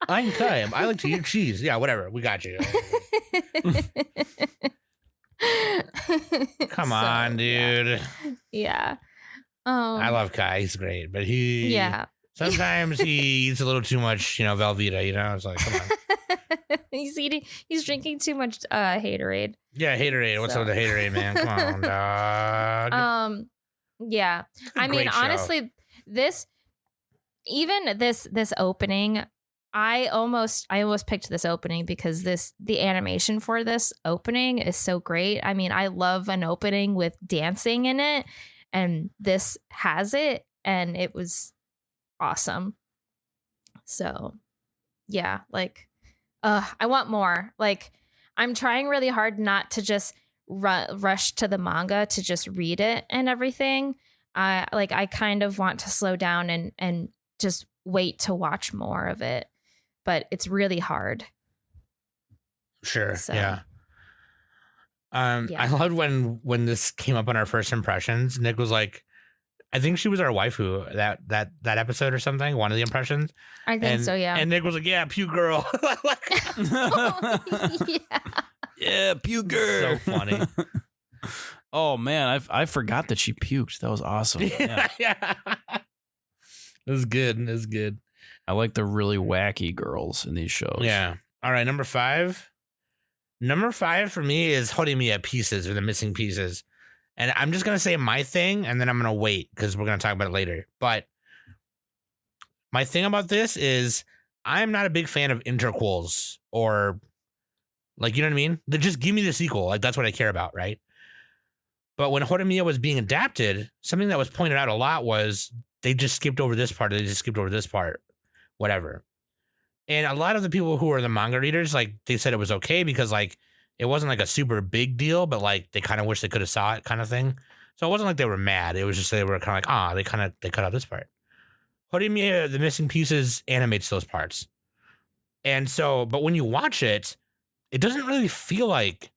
S1: I'm Kai. I like to eat cheese. Yeah, whatever. We got you. Come on, dude.
S3: Yeah.
S1: I love Kai. He's great, but
S3: yeah.
S1: Sometimes he eats a little too much, Velveeta. It's like, come on.
S3: He's drinking too much haterade.
S1: Yeah, haterade. What's up with the haterade, man? Come on, dog.
S3: Yeah. I mean, honestly, this opening, I almost picked this opening because the animation for this opening is so great. I mean, I love an opening with dancing in it, and this has it, and it was awesome. So yeah, like I want more. Like, I'm trying really hard not to just rush to the manga to just read it and everything. I kind of want to slow down and just wait to watch more of it, but it's really hard.
S1: Sure.
S3: So,
S1: yeah. I loved when this came up on our first impressions. Nick was like, I think she was our waifu that episode or something. One of the impressions.
S3: I think so. Yeah.
S1: And Nick was like, "Yeah, puke girl."
S3: Yeah.
S4: Yeah, puke girl.
S1: So funny.
S4: Oh man, I forgot that she puked. That was awesome. Yeah.
S1: Yeah. It was good. It was good.
S4: I like the really wacky girls in these shows.
S1: Yeah. All right, number 5. Number 5 for me is Horimiya pieces, or the missing pieces. And I'm just going to say my thing, and then I'm going to wait because we're going to talk about it later. But my thing about this is I'm not a big fan of interquels, or like, you know what I mean? Just give me the sequel. Like, that's what I care about, right? But when Horimiya was being adapted, something that was pointed out a lot was they just skipped over this part, or they just skipped over this part, whatever. And a lot of the people who are the manga readers, like, they said it was okay because, like, it wasn't like a super big deal, but like they kind of wish they could have saw it, kind of thing. So it wasn't like they were mad. It was just they were kind of like, they cut out this part. Horimiya, the missing pieces, animates those parts. And so, but when you watch it, it doesn't really feel like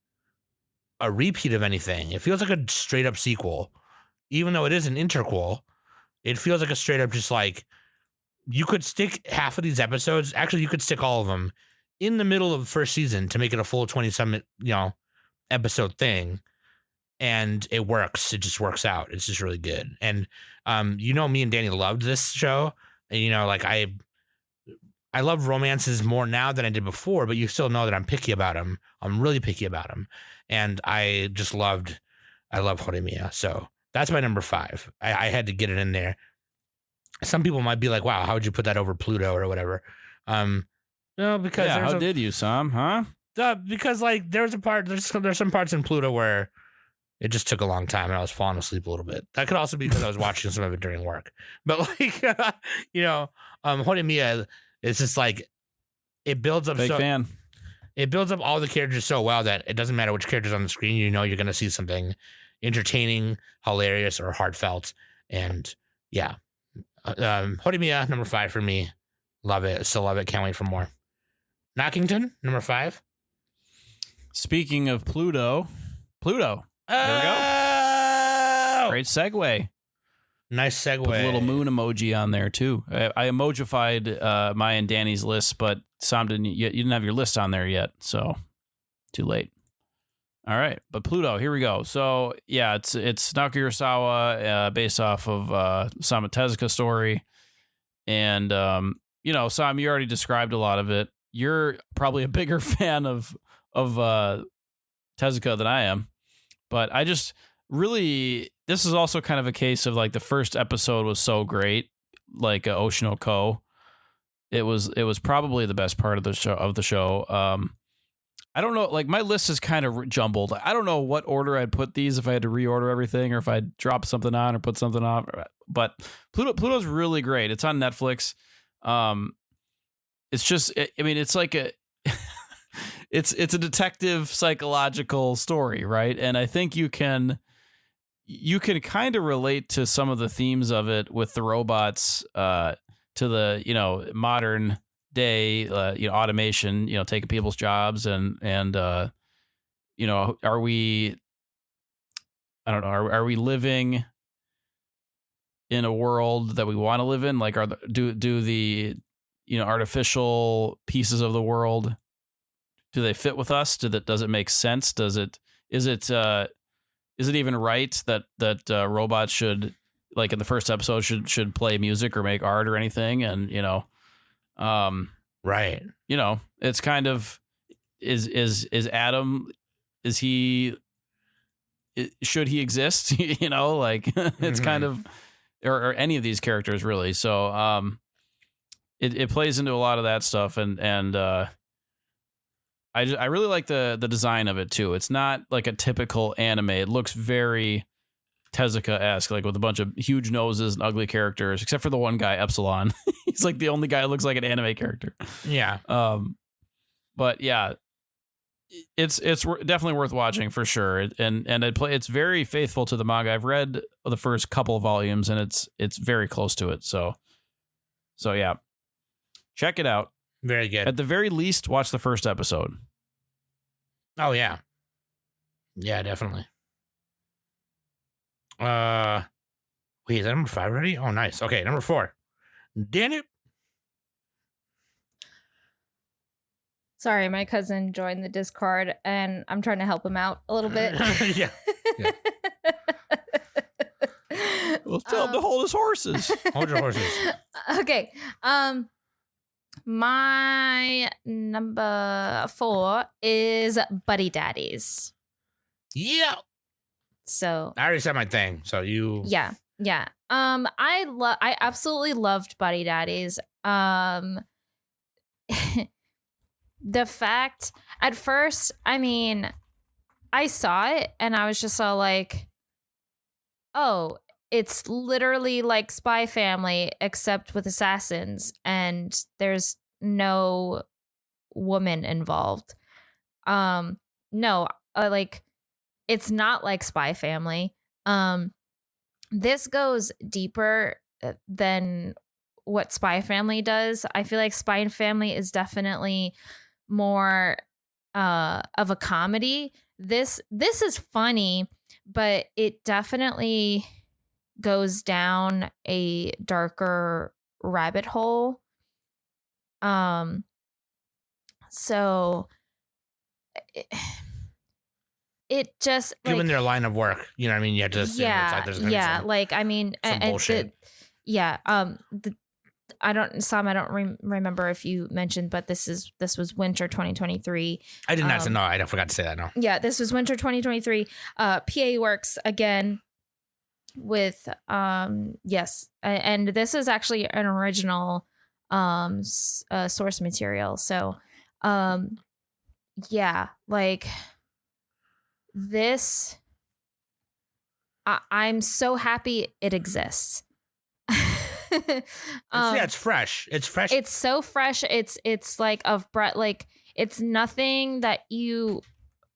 S1: a repeat of anything. It feels like a straight up sequel, even though it is an interquel. It feels like a straight up, just like, you could stick half of these episodes. Actually, you could stick all of them in the middle of the first season to make it a full 20-some, episode thing. And it works. It just works out. It's just really good. And, me and Danny loved this show. And, like, I love romances more now than I did before, but you still know that I'm picky about them. I'm really picky about them. And I love Horimiya. So that's my number 5. I had to get it in there. Some people might be like, wow, how would you put that over Pluto or whatever? No, because
S4: how did you, Sam? Huh?
S1: Because like there's some parts in Pluto where It just took a long time, and I was falling asleep a little bit. That could also be because I was watching some of it during work. But like, Horimiya, it's just like it builds up.
S4: Big fan.
S1: It builds up all the characters so well that it doesn't matter which character's on the screen. You know you're going to see something entertaining, hilarious, or heartfelt. And yeah, Horimiya, number 5 for me. Love it. Still love it. Can't wait for more. Knockington, number 5.
S4: Speaking of Pluto. There we go. Great segue.
S1: Nice segue.
S4: Put a little moon emoji on there too. I emojified my and Danny's list, but Sam you didn't have your list on there yet, so too late. All right, but Pluto, here we go. So yeah, it's Naoki Urasawa, based off of Osamu Tezuka story, and Sam, you already described a lot of it. You're probably a bigger fan of Tezuka than I am, but I just really, this is also kind of a case of like the first episode was so great, like Oshinoko. It was probably the best part of the show. I don't know, like my list is kind of jumbled. I don't know what order I'd put these, if I had to reorder everything or if I'd drop something on or put something off. But Pluto's really great. It's on Netflix. It's just, it's like it's a detective psychological story, right? And I think you can kind of relate to some of the themes of it with the robots, to the, modern day, automation, taking people's jobs and are we, I don't know, are we living in a world that we want to live in? Like, do the, artificial pieces of the world, do they fit with us? Does it make sense? Is it even right that robots should, like in the first episode, should play music or make art or anything? And
S1: right.
S4: It's kind of, is Adam, should he exist? It's kind of, or any of these characters really. So it plays into a lot of that stuff, and I really like the design of it too. It's not like a typical anime. It looks very Tezuka-esque, like with a bunch of huge noses and ugly characters, except for the one guy, Epsilon. He's like the only guy who looks like an anime character.
S1: Yeah.
S4: But yeah, it's definitely worth watching for sure. And it's very faithful to the manga. I've read the first couple of volumes and it's very close to it. So yeah, check it out.
S1: Very good.
S4: At the very least, watch the first episode.
S1: Oh yeah. Yeah, definitely. Wait, is that number 5 already? Oh, nice. Okay, number 4. Daniel.
S3: Sorry, my cousin joined the Discord, and I'm trying to help him out a little bit.
S1: Yeah.
S4: Well, tell him to hold his horses.
S1: Hold your horses.
S3: Okay. My number 4 is Buddy Daddies.
S1: Yeah.
S3: So
S1: I already said my thing. So you.
S3: Yeah. I absolutely loved Buddy Daddies. The fact at first, I saw it and I was just all like, oh, it's literally like Spy Family except with assassins, and there's no woman involved. No, like it's not like Spy Family. This goes deeper than what Spy Family does. I feel like Spy Family is definitely more of a comedy. This is funny, but it definitely goes down a darker rabbit hole. So it just
S1: given their line of work, you know what I mean? You have to assume it's like there's some bullshit.
S3: I don't remember if you mentioned, but this was winter 2023.
S1: I did not say no. I forgot to say that. No.
S3: Yeah, this was winter 2023. PA Works again with yes, and this is actually an original source material. So yeah, like this I'm so happy it exists.
S1: It's fresh. It's fresh.
S3: It's so fresh. It's like of breath. Like it's nothing that you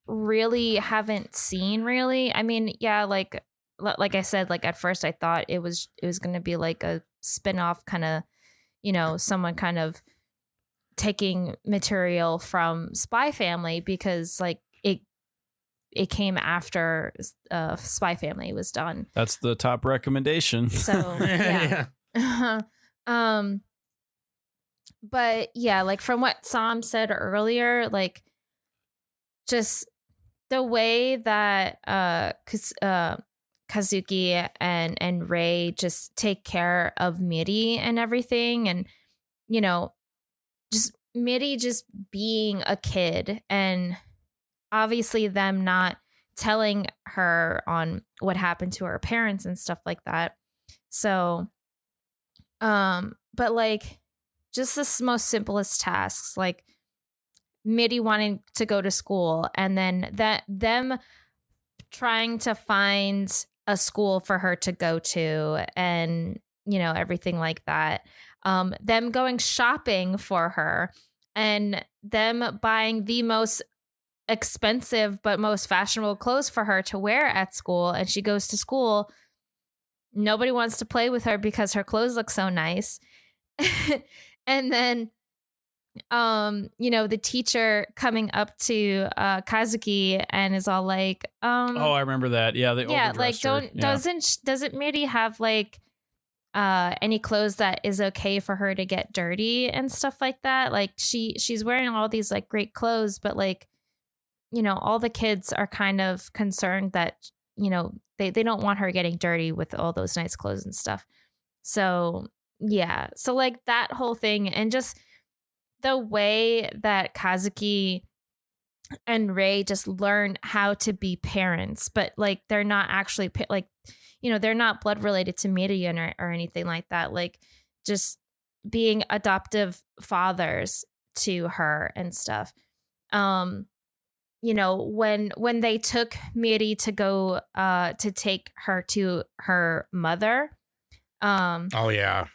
S3: really haven't seen. Really, I mean, yeah, like I said, like at first I thought it was going to be like a spin-off kind of, someone kind of taking material from Spy Family, because like it came after Spy Family was done.
S4: That's the top recommendation.
S3: So yeah. But yeah, like from what Sam said earlier, like just the way that Kazuki and Rei just take care of Miri and everything, and just Miri just being a kid, and obviously them not telling her on what happened to her parents and stuff like that. So but like just the most simplest tasks, like Miri wanting to go to school, and then them trying to find a school for her to go to, and everything like that. Them going shopping for her, and them buying the most expensive but most fashionable clothes for her to wear at school, and she goes to school. Nobody wants to play with her because her clothes look so nice. And then the teacher coming up to Kazuki and is all like,
S4: oh, I remember that. Yeah, they
S3: like
S4: overdressed her.
S3: doesn't Miri have like any clothes that is okay for her to get dirty and stuff like that? Like she's wearing all these like great clothes, but like all the kids are kind of concerned that they don't want her getting dirty with all those nice clothes and stuff. So yeah, so like that whole thing, and just the way that Kazuki and Rei just learn how to be parents, but like they're not actually like they're not blood related to Miriam or anything like that. Like just being adoptive fathers to her and stuff. When they took Miri to go to take her to her mother.
S1: Oh yeah.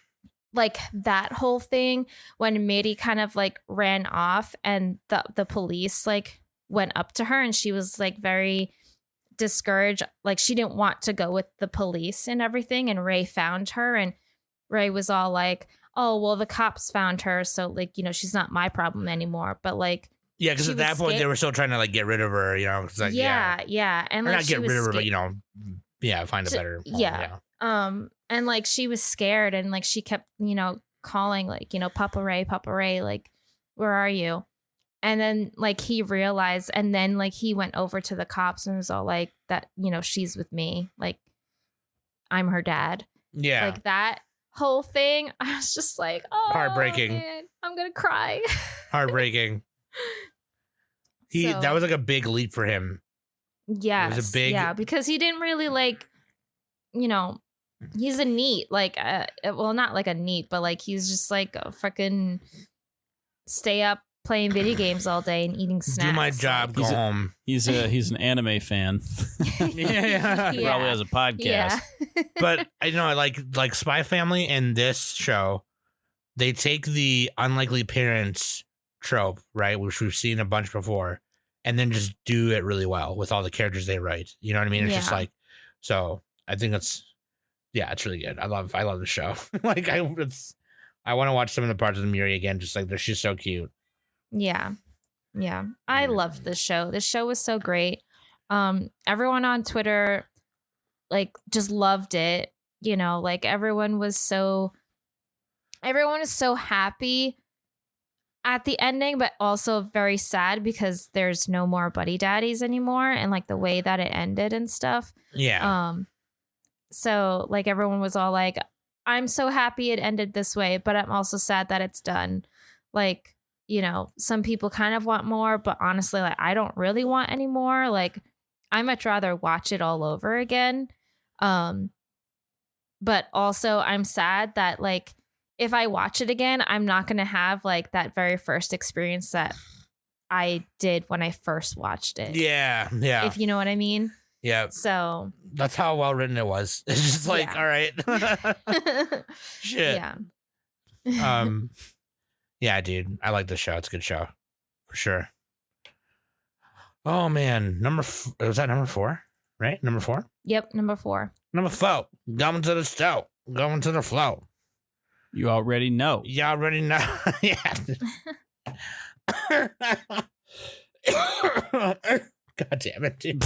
S3: Like that whole thing when Miri kind of like ran off, and the police like went up to her, and she was like very discouraged. Like she didn't want to go with the police and everything. And Rei found her, and Rei was all like, oh, well, the cops found her. So like, she's not my problem anymore. But like,
S1: yeah, because at that point they were still trying to like get rid of her, Cause, like,
S3: yeah. And like,
S1: not get rid of her, but find a better home,
S3: yeah. And like she was scared, and like she kept, calling like, Papa Ray, like, where are you? And then like he realized, and then like he went over to the cops and was all like that, she's with me. Like I'm her dad.
S1: Yeah.
S3: Like that whole thing. I was just like, oh,
S1: heartbreaking.
S3: Man, I'm going to cry.
S1: Heartbreaking. That was like a big leap for him.
S3: Yes.
S1: It was a big,
S3: yeah, because he didn't really like, he's a neat, like, well, not like a neat, but like he's just like a freaking stay up playing video games all day and eating snacks.
S1: Do my job, go home.
S4: He's an anime fan.
S1: Yeah.
S4: He probably has a podcast.
S3: Yeah.
S1: But I know, like Spy Family and this show, they take the unlikely parents trope, right, which we've seen a bunch before, and then just do it really well with all the characters they write. You know what I mean? It's just like, so I think it's really good. I love the show. Like I want to watch some of the parts of the Miri again. Just like she's so cute.
S3: Yeah. I loved this show. This show was so great. Everyone on Twitter like just loved it. Like everyone was so happy at the ending, but also very sad because there's no more buddy daddies anymore, and like the way that it ended and stuff.
S1: Yeah.
S3: So like everyone was all like, I'm so happy it ended this way, but I'm also sad that it's done. Like, some people kind of want more, but honestly, like I don't really want any more. Like I much rather watch it all over again. But also I'm sad that like if I watch it again, I'm not going to have like that very first experience that I did when I first watched it.
S1: Yeah.
S3: If you know what I mean.
S1: Yeah.
S3: So
S1: that's how well written it was. It's just like, all right. Shit.
S3: Yeah.
S1: Yeah, dude. I like the show. It's a good show. For sure. Oh man. Was that number 4? Right? Number 4?
S3: Yep, number 4.
S1: Number 4. Going to the stove. Going to the flow.
S4: You already know.
S1: You already know. Yeah. God damn it, dude.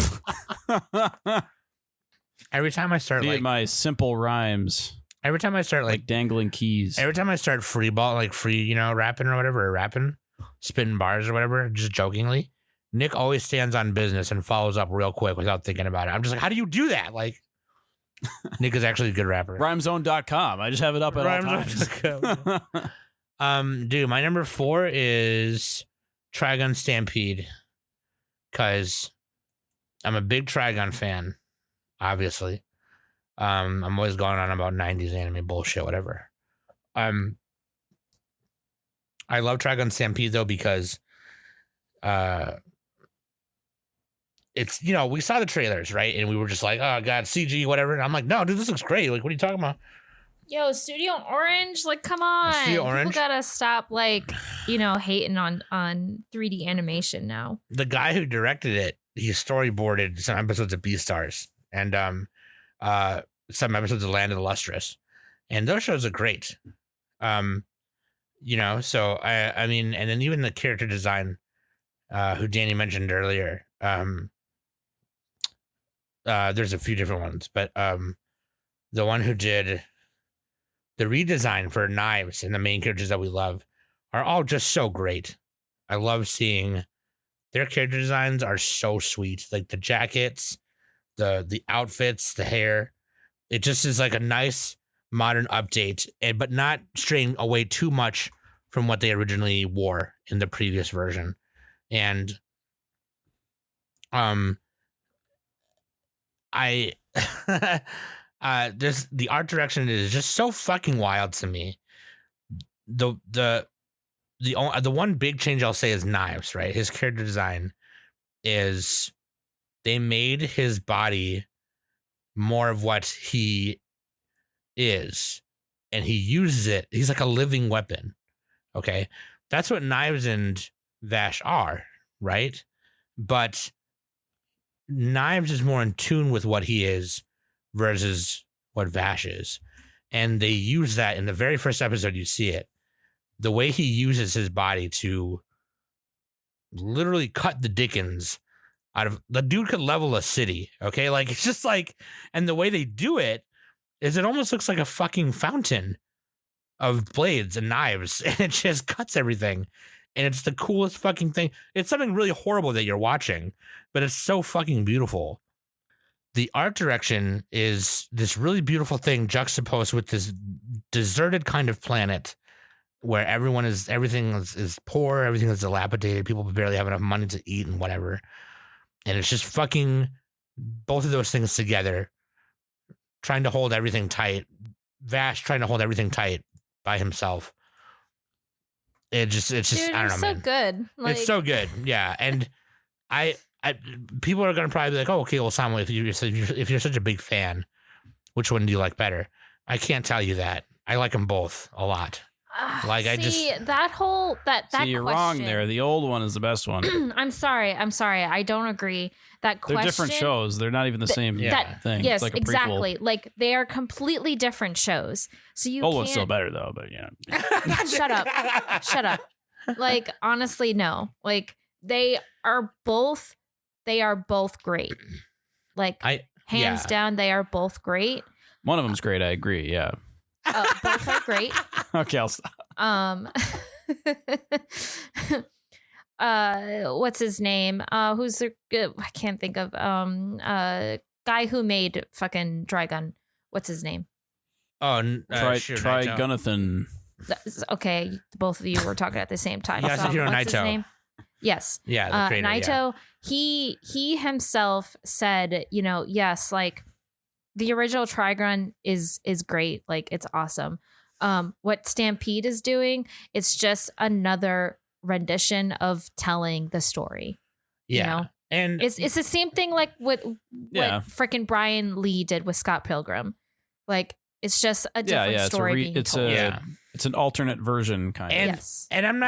S1: Every time I start like
S4: my simple rhymes.
S1: Every time I start like
S4: dangling keys.
S1: Every time I start rapping or whatever, spitting bars or whatever, just jokingly, Nick always stands on business and follows up real quick without thinking about it. I'm just like, how do you do that? Like, Nick is actually a good rapper.
S4: Rhymezone.com. I just have it up at all times.
S1: Dude, my number 4 is Trigun Stampede, because I'm a big Trigun fan, obviously. I'm always going on about 90s anime bullshit, whatever. I love Trigun Stampede though because it's, we saw the trailers, right? And we were just like, oh god, CG, whatever. And I'm like, no, dude, this looks great. Like, what are you talking about?
S3: Yo, Studio Orange, like, come on.
S1: Studio Orange?
S3: People gotta stop, like, hating on 3D animation now.
S1: The guy who directed it, he storyboarded some episodes of Beastars and some episodes of Land of the Lustrous. And those shows are great. So I mean, and then even the character design, who Danny mentioned earlier, there's a few different ones, but the one who did the redesign for Knives and the main characters that we love are all just so great. I love seeing their character designs are so sweet. Like the jackets, the outfits, the hair. It just is like a nice modern update, but not straying away too much from what they originally wore in the previous version. And just the art direction is just so fucking wild to me. The one big change I'll say is Knives, right? His character design is they made his body more of what he is, and he uses it. He's like a living weapon. Okay, that's what Knives and Vash are, right? But Knives is more in tune with what he is versus what Vash is. And they use that in the very first episode. You see it. The way he uses his body to literally cut the dickens out of the dude could level a city. Okay. Like, it's just like, and the way they do it is it almost looks like a fucking fountain of blades and knives, and it just cuts everything. And it's the coolest fucking thing. It's something really horrible that you're watching, but it's so fucking beautiful. The art direction is this really beautiful thing juxtaposed with this deserted kind of planet where everything is poor, everything is dilapidated, people barely have enough money to eat and whatever. And it's just fucking both of those things together, trying to hold everything tight. Vash trying to hold everything tight by himself. It's just
S3: Dude,
S1: I don't know,
S3: so
S1: man.
S3: good. Like,
S1: it's so good, yeah. And I people are gonna probably be like, oh, okay, well, Samuel, if you're such a big fan, which one do you like better? I can't tell you that. I like them both a lot. Like,
S4: you're wrong there. The old one is the best one.
S3: I'm sorry. I don't agree. That question.
S4: They're different shows. They're not even the same thing.
S3: Yes,
S4: it's like a
S3: exactly.
S4: prequel.
S3: Like, they are completely different shows. So you
S4: old
S3: can't...
S4: one's still better though. But
S3: Shut up. Like, honestly, no. Like, they are both great. Like, hands down, they are both great.
S4: One of them's great. I agree. Yeah.
S3: Both are great.
S4: Okay, I'll stop.
S3: What's his name? Who's the I can't think of guy who made fucking Trigun. What's his name?
S4: Trigunathan.
S3: Okay, both of you were talking at the same time.
S1: Yes,
S3: What's
S1: Naito.
S3: his name? Yes.
S1: Yeah, the creator,
S3: Naito. Yeah. He himself said, yes, like, the original Trigun is great. Like, it's awesome. What Stampede is doing, it's just another rendition of telling the story.
S1: Yeah. And
S3: It's the same thing like what
S4: Yeah.
S3: freaking Brian Lee did with Scott Pilgrim. Like it's just a different story being told.
S4: It's an alternate version kind of.
S3: Yes.
S1: And I'm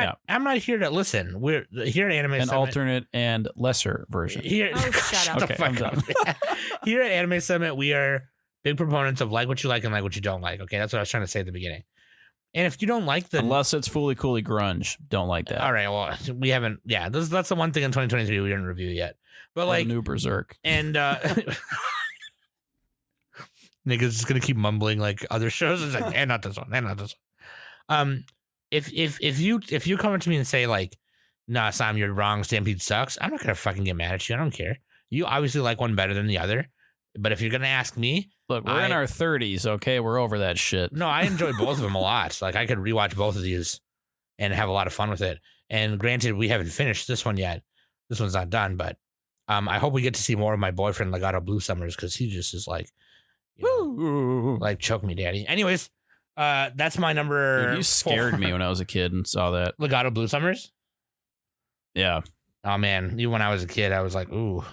S1: not here to listen. We're here at Anime
S4: An
S1: Summit.
S4: alternate and lesser version.
S1: Here,
S3: Oh, shut up.
S1: the
S4: Okay,
S1: fuck
S4: I'm
S1: up. Here at Anime Summit, we are big proponents of like what you like and like what you don't like. Okay, that's what I was trying to say at the beginning. And if you don't like the
S4: Unless it's fully coolly grunge, don't like that.
S1: all right, well, we haven't. Yeah, that's the one thing in 2023 we didn't review yet. But
S4: Or
S1: like,
S4: the new Berserk.
S1: and niggas just gonna keep mumbling like other shows. It's like, and not this one, and not this one. If you come up to me and say like, nah, Sam, you're wrong, Stampede sucks, I'm not gonna fucking get mad at you. I don't care. You obviously like one better than the other. But if you're gonna ask me,
S4: Look, we're in our 30s, okay? We're over that shit.
S1: no, I enjoy both of them a lot. Like I could rewatch both of these and have a lot of fun with it. And granted, we haven't finished this one yet. This one's not done, but I hope we get to see more of my boyfriend Legato Blue Summers because he just is like, like choke me, daddy. Anyways, that's my number.
S4: Dude, you scared
S1: 4.
S4: me when I was a kid and saw that.
S1: Legato Blue Summers.
S4: Yeah.
S1: Oh man, even when I was a kid, I was like, ooh.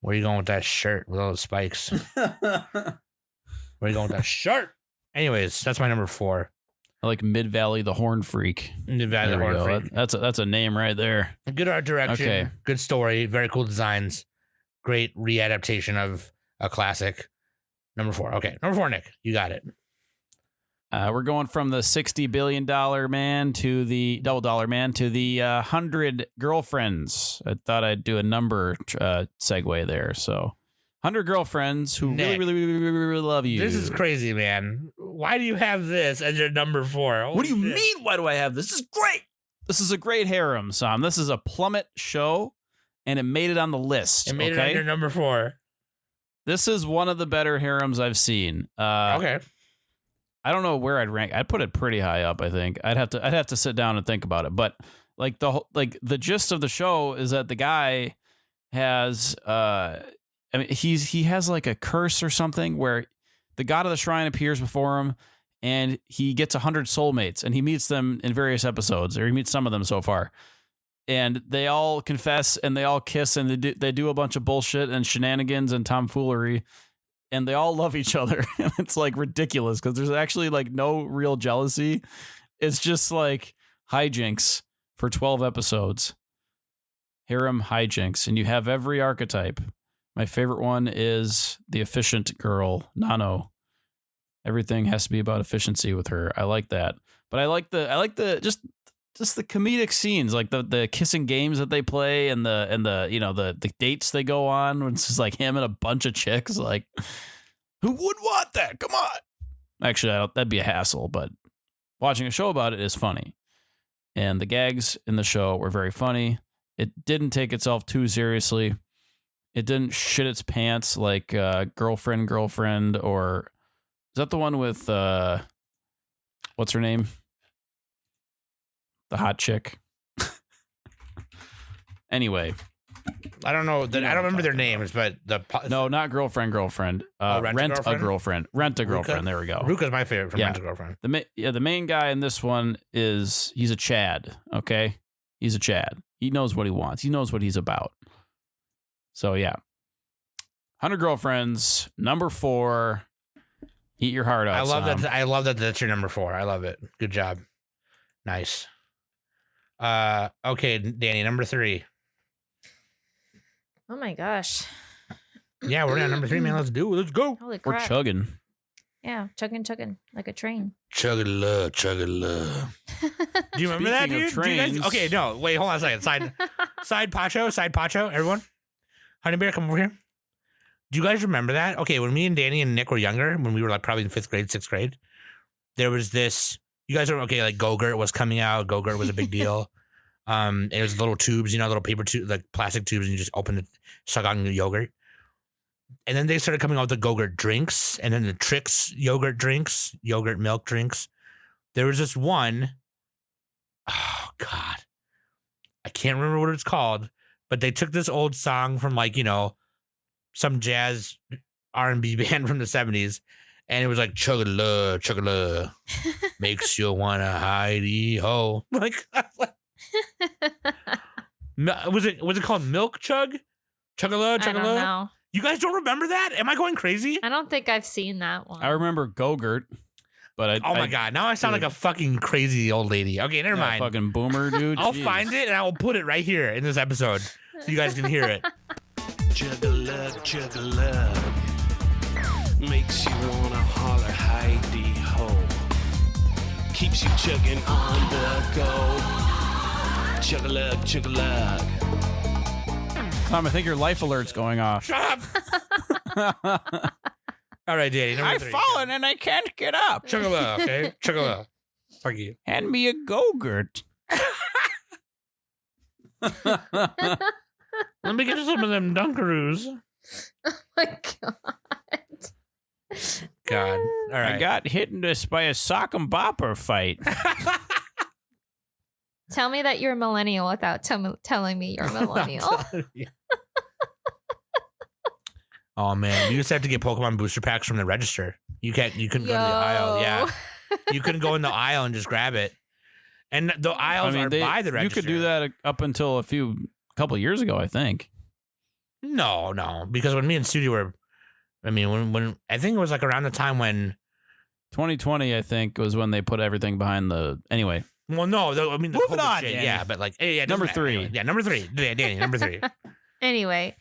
S1: Where are you going with that shirt with all the spikes? Where are you going with that shirt? Anyways, that's my number 4.
S4: I like Mid Valley the Horn Freak.
S1: Mid Valley
S4: There we
S1: Horror
S4: go.
S1: Freak.
S4: That's a name right there.
S1: Good art direction,
S4: Okay.
S1: good story, very cool designs, great readaptation of a classic. Number 4. Okay, number 4, Nick, you got it.
S4: We're going from the $60 billion man to the double dollar man to the 100 girlfriends. I thought I'd do a number segue there. So 100 girlfriends who
S1: Nick,
S4: really love you.
S1: This is crazy, man. Why do you have this as your number 4?
S4: What do you
S1: Holy shit.
S4: mean? Why do I have this? This is great. This is a great harem, Sam. This is a plummet show, and it made it on the list.
S1: It made it
S4: okay?
S1: on your number 4.
S4: This is one of the better harems I've seen.
S1: Okay.
S4: I don't know where I'd rank. I'd put it pretty high up, I think. I'd have to sit down and think about it. But like the gist of the show is that the guy has he has like a curse or something where the god of the shrine appears before him and he gets 100 soulmates and he meets them in various episodes, or he meets some of them so far. And they all confess and they all kiss and they do a bunch of bullshit and shenanigans and tomfoolery. And they all love each other. And it's like ridiculous because there's actually like no real jealousy. It's just like hijinks for 12 episodes. Harem hijinks. And you have every archetype. My favorite one is the efficient girl, Nano. Everything has to be about efficiency with her. I like that. But I like the just the comedic scenes, like the kissing games that they play and the you know the dates they go on when it's just like him and a bunch of chicks. Like, who would want that? Come on. Actually, that'd be a hassle, but watching a show about it is funny. And the gags in the show were very funny. It didn't take itself too seriously. It didn't shit its pants like Girlfriend, or is that the one with what's her name? The hot chick. Anyway,
S1: I don't know. I don't remember their names, but
S4: no, not girlfriend. Rent a girlfriend. There we go.
S1: Ruka's my favorite from Rent a Girlfriend.
S4: The main guy in this one he's a Chad. Okay, he's a Chad. He knows what he wants. He knows what he's about. So yeah, 100 Girlfriends, number 4. Eat your heart out.
S1: I love that. I love that. That's your number 4. I love it. Good job. Nice. Okay, Danny, number 3.
S3: Oh my gosh.
S1: Yeah, we're on number 3, man. Let's do it. Let's go.
S3: Holy
S4: We're
S3: crap.
S4: chugging.
S3: Yeah, chugging like a train.
S1: Chugging love. Do you remember that,
S4: Speaking
S1: dude?
S4: of trains-
S1: Okay, no. Wait, hold on a second. Side Pacho, everyone. Honey Bear, come over here. Do you guys remember that? Okay, when me and Danny and Nick were younger, when we were like probably in 5th grade, 6th grade, there was this. You guys remember? Okay, like Go-Gurt was coming out. Go-Gurt was a big deal. It was little tubes, little paper tubes, like plastic tubes, and you just open it, suck on the yogurt. And then they started coming out with the Go-Gurt drinks, and then the Trix yogurt drinks, yogurt milk drinks. There was this one. Oh God, I can't remember what it's called, but they took this old song from some jazz R&B band from the 70s, and it was like chugga-la, makes you wanna hidey ho. Like, Was it called Milk Chug? Chugalo?
S3: I don't know.
S1: You guys don't remember that? Am I going crazy?
S3: I don't think I've seen that one.
S4: I remember Go-Gurt, but
S1: oh my God. Now I sound like a fucking crazy old lady. Okay, never mind.
S4: Fucking boomer, dude.
S1: I'll
S4: Jeez.
S1: find it and I will put it right here in this episode so you guys can hear it.
S5: Chug-a-lug, makes you wanna holler hi-dee-ho. Keeps you chugging on the go. Chug-a-lug, chug-a-lug.
S4: Tom, I think your life alert's going off.
S1: Shut up! All right, Danny. Number 3.
S4: I've fallen and I can't get up.
S1: Chugala, okay? Chugala. Fuck you.
S4: Hand me a Go-Gurt.
S1: Let me get you some of them Dunkaroos.
S3: Oh my God.
S1: God. All right.
S4: I got hit by a sock and bopper fight.
S3: Tell me that you're a millennial without telling me you're a millennial.
S1: Oh man, you just have to get Pokemon booster packs from the register. You couldn't go to the aisle. Yeah. You couldn't go in the aisle and just grab it. And the aisles are by the register.
S4: You could do that up until a couple years ago, I think.
S1: No, because when me and Sudi were, when I think it was like around the time when
S4: 2020, I think, was when they put everything behind the. Anyway.
S1: Well, no, the
S4: Moving
S1: COVID
S4: on,
S1: shit,
S4: Danny.
S1: yeah, but like, yeah,
S4: Number 3.
S1: Anyway, yeah, number 3. Danny, number 3.
S3: Anyway,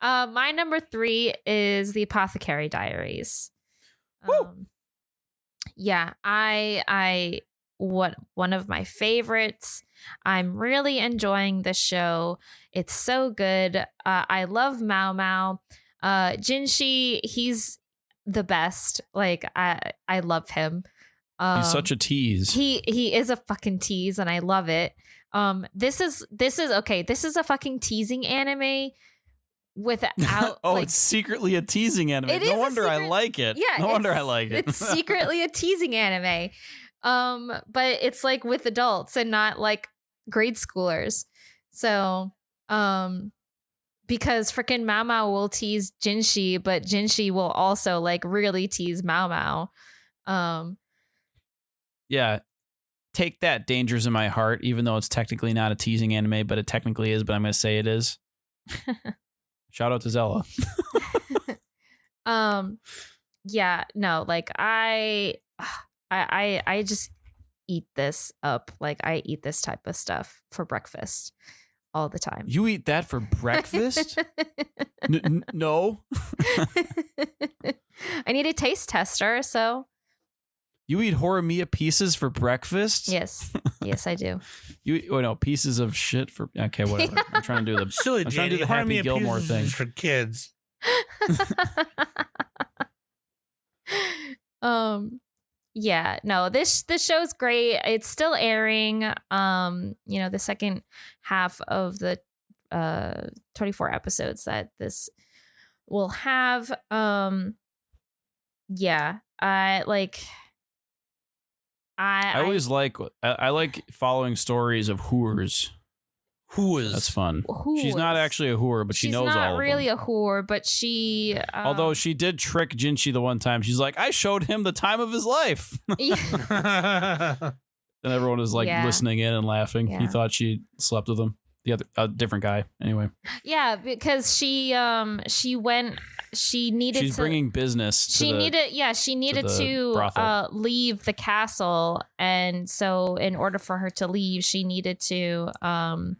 S3: my number 3 is The Apothecary Diaries. Yeah, one of my favorites. I'm really enjoying the show. It's so good. I love Mao Mao. Jinshi, he's the best. Like I love him.
S4: He's such a tease.
S3: He is a fucking tease, and I love it. This is okay. This is a fucking teasing anime without.
S4: It's secretly a teasing anime. No wonder I like it.
S3: Yeah,
S4: no wonder I like it.
S3: It's secretly a teasing anime. But it's like with adults and not like grade schoolers. So, because freaking Mao Mao will tease Jinshi, but Jinshi will also like really tease Mao Mao.
S4: Yeah. Take that, Dangers in My Heart, even though it's technically not a teasing anime, but it technically is, but I'm going to say it is. Shout out to Zella.
S3: Yeah, no, like I just eat this up. Like I eat this type of stuff for breakfast all the time.
S4: You eat that for breakfast? No.
S3: I need a taste tester, so.
S4: You eat Horimiya pieces for breakfast?
S3: Yes, I do.
S4: Pieces of shit for. Okay, whatever. I'm trying to do the
S1: silly.
S4: I'm trying to do the Happy Gilmore thing
S1: for kids.
S3: Yeah, no, this show's great. It's still airing. The second half of the 24 episodes that this will have. Yeah, I like following stories of whores.
S1: Whores.
S4: That's fun. She's not actually a whore, but she knows all of them.
S3: She's not really a whore, but she...
S4: Although she did trick Jinshi the one time. She's like, I showed him the time of his life.
S3: Yeah.
S4: And everyone was like listening in and laughing.
S3: Yeah.
S4: He thought she slept with him. The other, different guy. Anyway.
S3: Yeah, because she needed
S4: She's bringing business to
S3: she needed to leave the castle, and so in order for her to leave, she needed an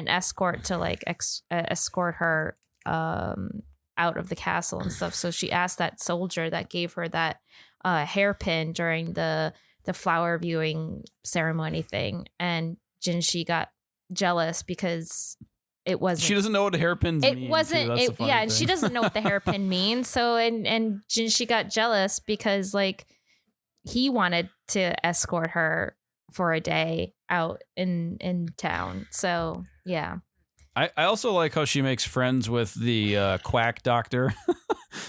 S3: escort to like escort her out of the castle and stuff. So she asked that soldier that gave her that hairpin during the flower viewing ceremony thing, and Jinshi got jealous because it wasn't.
S4: She doesn't know what a hairpin means.
S3: It wasn't. And she doesn't know what the hairpin means. So and Jinshi got jealous because like he wanted to escort her for a day out in town. So yeah. I
S4: also like how she makes friends with the quack doctor.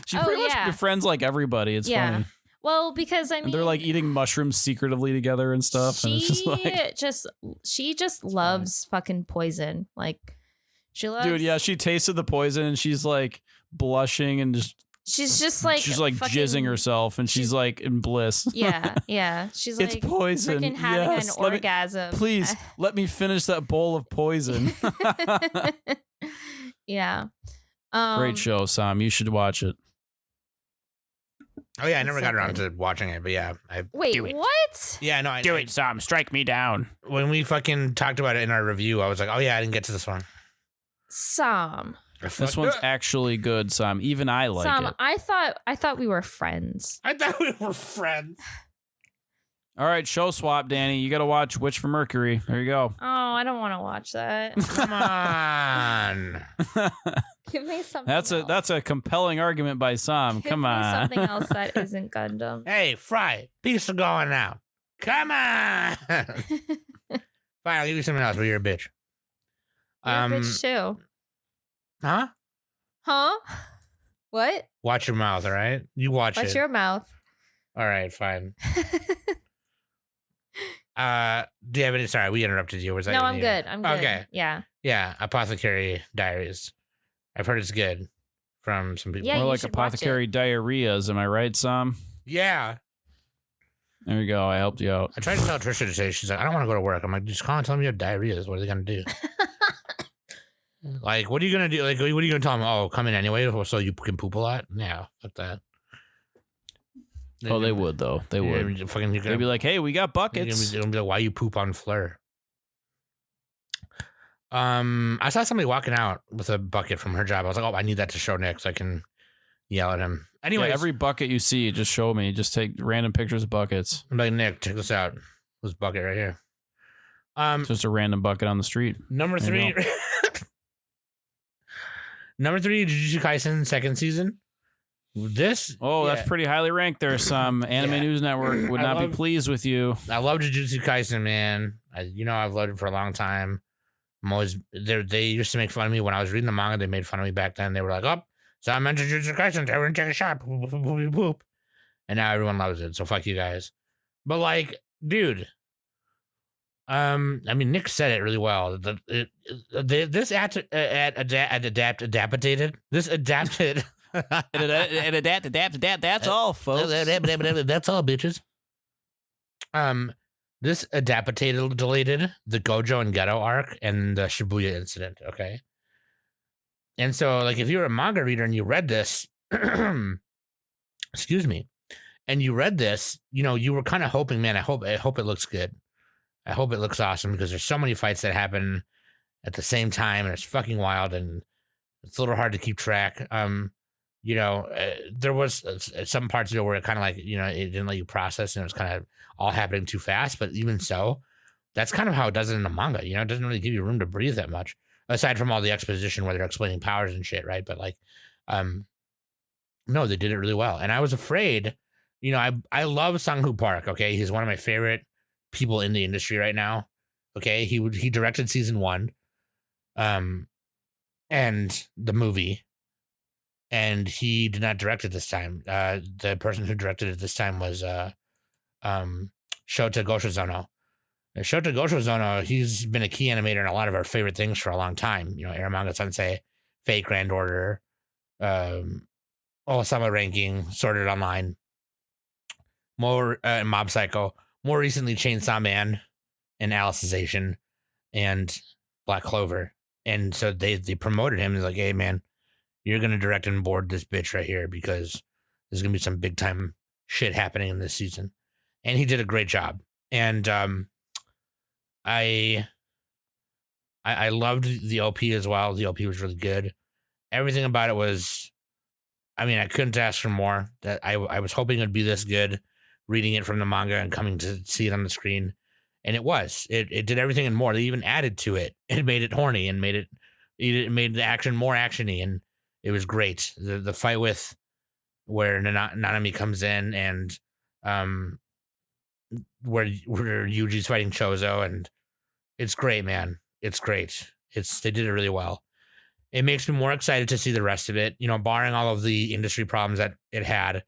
S4: She pretty much befriends like everybody. It's funny.
S3: Well, because I mean,
S4: and they're like eating mushrooms secretively together and stuff.
S3: She
S4: and it's
S3: she just loves fucking poison. Like she loves.
S4: Dude, yeah, she tasted the poison and she's like blushing and just
S3: She's just like
S4: fucking, jizzing herself, and she's like in bliss.
S3: Yeah. She's like,
S4: it's poison.
S3: Freaking having an orgasm.
S4: Please let me finish that bowl of poison.
S3: Yeah.
S4: Great show, Sam. You should watch it.
S1: Oh yeah, I never got around to watching it, but yeah,
S3: Wait, what?
S1: Yeah, no,
S4: do it, Sam. Strike me down.
S1: When we fucking talked about it in our review, I was like, oh yeah, I didn't get to this one.
S3: Sam.
S4: This one's actually good, Sam. Even I like
S3: Sam,
S4: it.
S3: I thought we were friends.
S1: I thought we were friends.
S4: All right, show swap, Danny. You got to watch Witch from Mercury. There you go.
S3: Oh, I don't want to watch that.
S1: Come on.
S3: Give me something.
S4: That's a compelling argument by Sam.
S3: Give
S4: Come
S3: me
S4: on.
S3: something else that isn't Gundam.
S1: Hey, Fry, piece of going out. Come on. Fine, I'll give you something else, but you're a bitch.
S3: You're a bitch too.
S1: Huh?
S3: Huh? What?
S1: Watch your mouth, all right? You watch
S3: Watch
S1: it.
S3: your mouth.
S1: All right, fine. Do you have any? Sorry, we interrupted you. Was that
S3: No,
S1: you
S3: I'm
S1: need-
S3: good. I'm good.
S1: Okay.
S3: Yeah.
S1: Yeah, Apothecary Diaries. I've heard it's good from some people.
S3: Yeah,
S4: More
S3: you
S4: like
S3: should watch
S4: apothecary diarrheas. Am I right, Sam?
S1: Yeah.
S4: There you go. I helped you out.
S1: I tried to tell Trisha today. She's like, I don't want to go to work. I'm like, just call and tell me you have diarrhea. What are they going to do? Like, what are you going to do? Like, what are you going to tell them? Oh, come in anyway so you can poop a lot? Yeah, fuck that.
S4: Oh, they would, though. They would. They'd be like, hey, we got buckets.
S1: They'll be like, why you poop on Fleur? I saw somebody walking out with a bucket from her job. I was like, oh, I need that to show Nick so I can yell at him. Anyway,
S4: every bucket you see, just show me. Just take random pictures of buckets.
S1: I'm like, Nick, check this out. This bucket right here.
S4: Just a random bucket on the street.
S1: Number 3. Number 3, Jujutsu Kaisen second season. This.
S4: That's pretty highly ranked there. Some Anime News Network would not be pleased with you.
S1: I love Jujutsu Kaisen, man. I've loved it for a long time. I'm always they used to make fun of me when I was reading the manga. They made fun of me back then. They were like, "Oh, so I mentioned Jujutsu Kaisen. Everyone take a shot." Boop, boop, boop, boop. And now everyone loves it. So fuck you guys. But like, dude. I mean, Nick said it really well. This adapted.
S4: Adapt. That's all, folks.
S1: That's all, bitches. This adaptated the Gojo and Geto arc and the Shibuya incident. Okay, and so like if you're a manga reader and you read this, excuse me, and you read this, you were kind of hoping, man. I hope it looks good. I hope it looks awesome because there's so many fights that happen at the same time and it's fucking wild and it's a little hard to keep track. There was some parts of it where it kind of like, it didn't let you process and it was kind of all happening too fast. But even so, that's kind of how it does it in the manga. It doesn't really give you room to breathe that much, aside from all the exposition where they're explaining powers and shit, right? But like, no, they did it really well. And I was afraid, I love Sang-Hoo Park. Okay, he's one of my favorite people in the industry right now. Okay, he directed season 1, and the movie. And he did not direct it this time. The person who directed it this time was Shota Goshizono. Shota Goshizono, he's been a key animator in a lot of our favorite things for a long time. Eromanga Sensei, Fate Grand Order, Osama Ranking, Sorted Online, more Mob Psycho, more recently Chainsaw Man and Alicization and Black Clover. And so they promoted him. They're like, hey, man, you're going to direct and board this bitch right here because there's going to be some big time shit happening in this season. And he did a great job. And I loved the OP as well. The OP was really good. Everything about it was, I couldn't ask for more. That I was hoping it would be this good, reading it from the manga and coming to see it on the screen. And it was. It did everything and more. They even added to it. It made it horny and made the action more actiony, and it was great. The fight with where Nanami comes in and where Yuji's fighting Chozo, and it's great, man. It's great. They did it really well. It makes me more excited to see the rest of it, barring all of the industry problems that it had,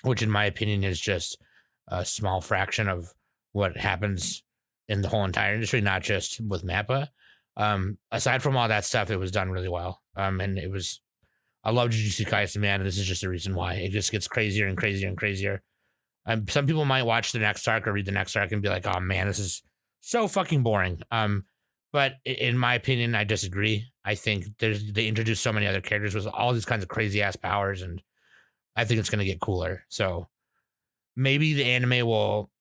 S1: which in my opinion is just a small fraction of what happens in the whole entire industry, not just with MAPPA. Aside from all that stuff, it was done really well. And it was I love Jujutsu Kaisen, man. And this is just the reason why. It just gets crazier and crazier and crazier. Some people might watch the next arc or read the next arc and be like, oh man, this is so fucking boring. But in my opinion, I disagree. I think they introduced so many other characters with all these kinds of crazy ass powers, and I think it's going to get cooler. So maybe the anime will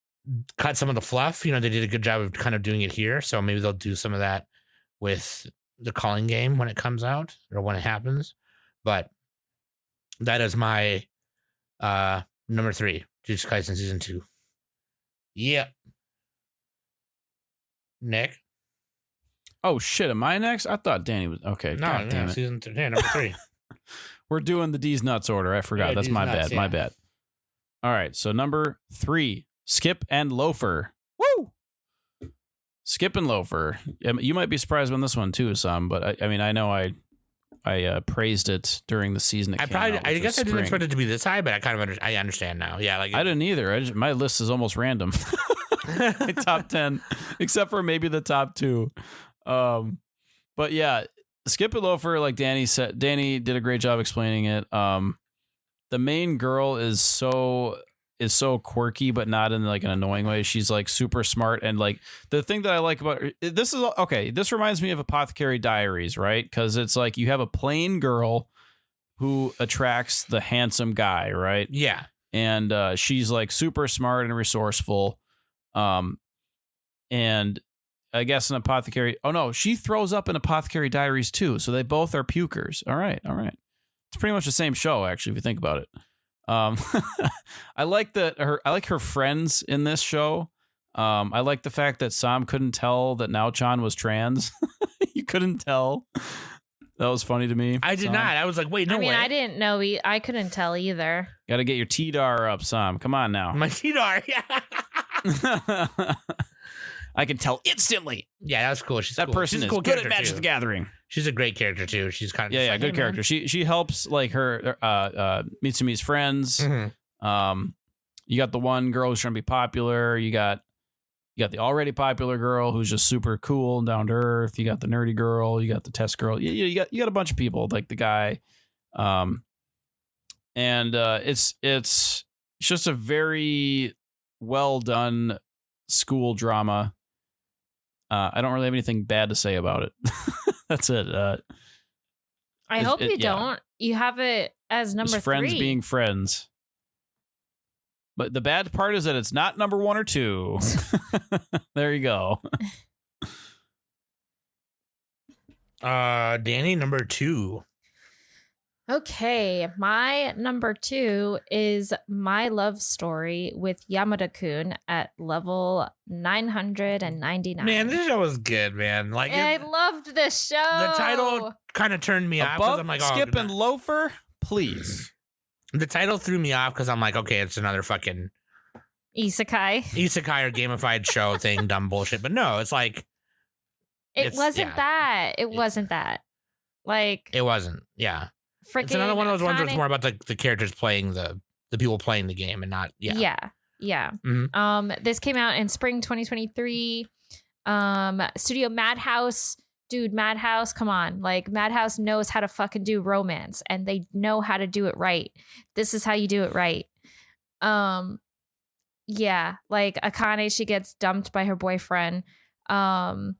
S1: cut some of the fluff. You know, they did a good job of kind of doing it here. So maybe they'll do some of that with the calling game when it comes out or when it happens. But that is my number 3, Jujutsu Kaisen Season 2. Yep. Nick?
S4: Oh, shit. Am I next? I thought Danny was... Okay.
S1: No,
S4: damn it.
S1: Season 3. Yeah, number 3.
S4: We're doing the D's nuts order. I forgot.
S1: Yeah,
S4: That's
S1: D's
S4: my
S1: nuts,
S4: bad.
S1: yeah.
S4: My bad. All right. So number 3, Skip and Loafer. Woo! Skip and Loafer. You might be surprised on this one too, Sam. But I mean, I know I praised it during the season.
S1: I guess I didn't expect it to be this high, but I kind of I understand now. Yeah, like
S4: I didn't either. My list is almost random. My top 10, except for maybe the top 2. But yeah, Skip and Loafer, like Danny said, Danny did a great job explaining it. The main girl is so quirky, but not in like an annoying way. She's like super smart, and like the thing that I like about her, this reminds me of Apothecary Diaries, right? Because it's like you have a plain girl who attracts the handsome guy, right?
S1: Yeah,
S4: and she's like super smart and resourceful. And I guess an apothecary. Oh no, she throws up in Apothecary Diaries too. So they both are pukers. All right. It's pretty much the same show, actually, if you think about it. I like her friends in this show. I like the fact that Sam couldn't tell that Nao-chan was trans. You couldn't tell. That was funny to me.
S1: I did not. I was like, wait, no way.
S3: I didn't know. I couldn't tell either.
S4: Got to get your TDAR up, Sam. Come on now.
S1: My TDAR, yeah.
S4: I can tell instantly.
S1: Yeah, that's cool.
S4: That person is good at Magic the Gathering.
S1: She's a great character too. She's kind of
S4: good character. She helps like her Mitsumi's friends.
S1: Mm-hmm.
S4: You got the one girl who's trying to be popular. You got the already popular girl who's just super cool and down to earth. You got the nerdy girl. You got the test girl. You got a bunch of people like the guy. And it's just a very well done school drama. I don't really have anything bad to say about it. That's it.
S3: I hope you don't. You have it as number 3.
S4: Friends being friends. But the bad part is that it's not number 1 or 2. There you go.
S1: Danny, number 2.
S3: Okay, my number 2 is My Love Story with Yamada-kun at level 999.
S1: Man, this show was good, man. Like
S3: I loved this show.
S1: The title kind of turned me off.
S4: Above
S1: I'm like,
S4: Skip and Loafer, please.
S1: The title threw me off because I'm like, okay, it's another fucking
S3: Isekai
S1: or gamified show thing, dumb bullshit. But no, it's like
S3: it wasn't that. It wasn't that. Like
S1: it wasn't. Yeah. It's another one of those ones where it's more about the characters playing the people playing the game and not
S3: yeah. Mm-hmm. This came out in spring 2023. Studio Madhouse, dude, Madhouse, come on. Like Madhouse knows how to fucking do romance and they know how to do it right. This is how you do it right. Yeah, like Akane, she gets dumped by her boyfriend. And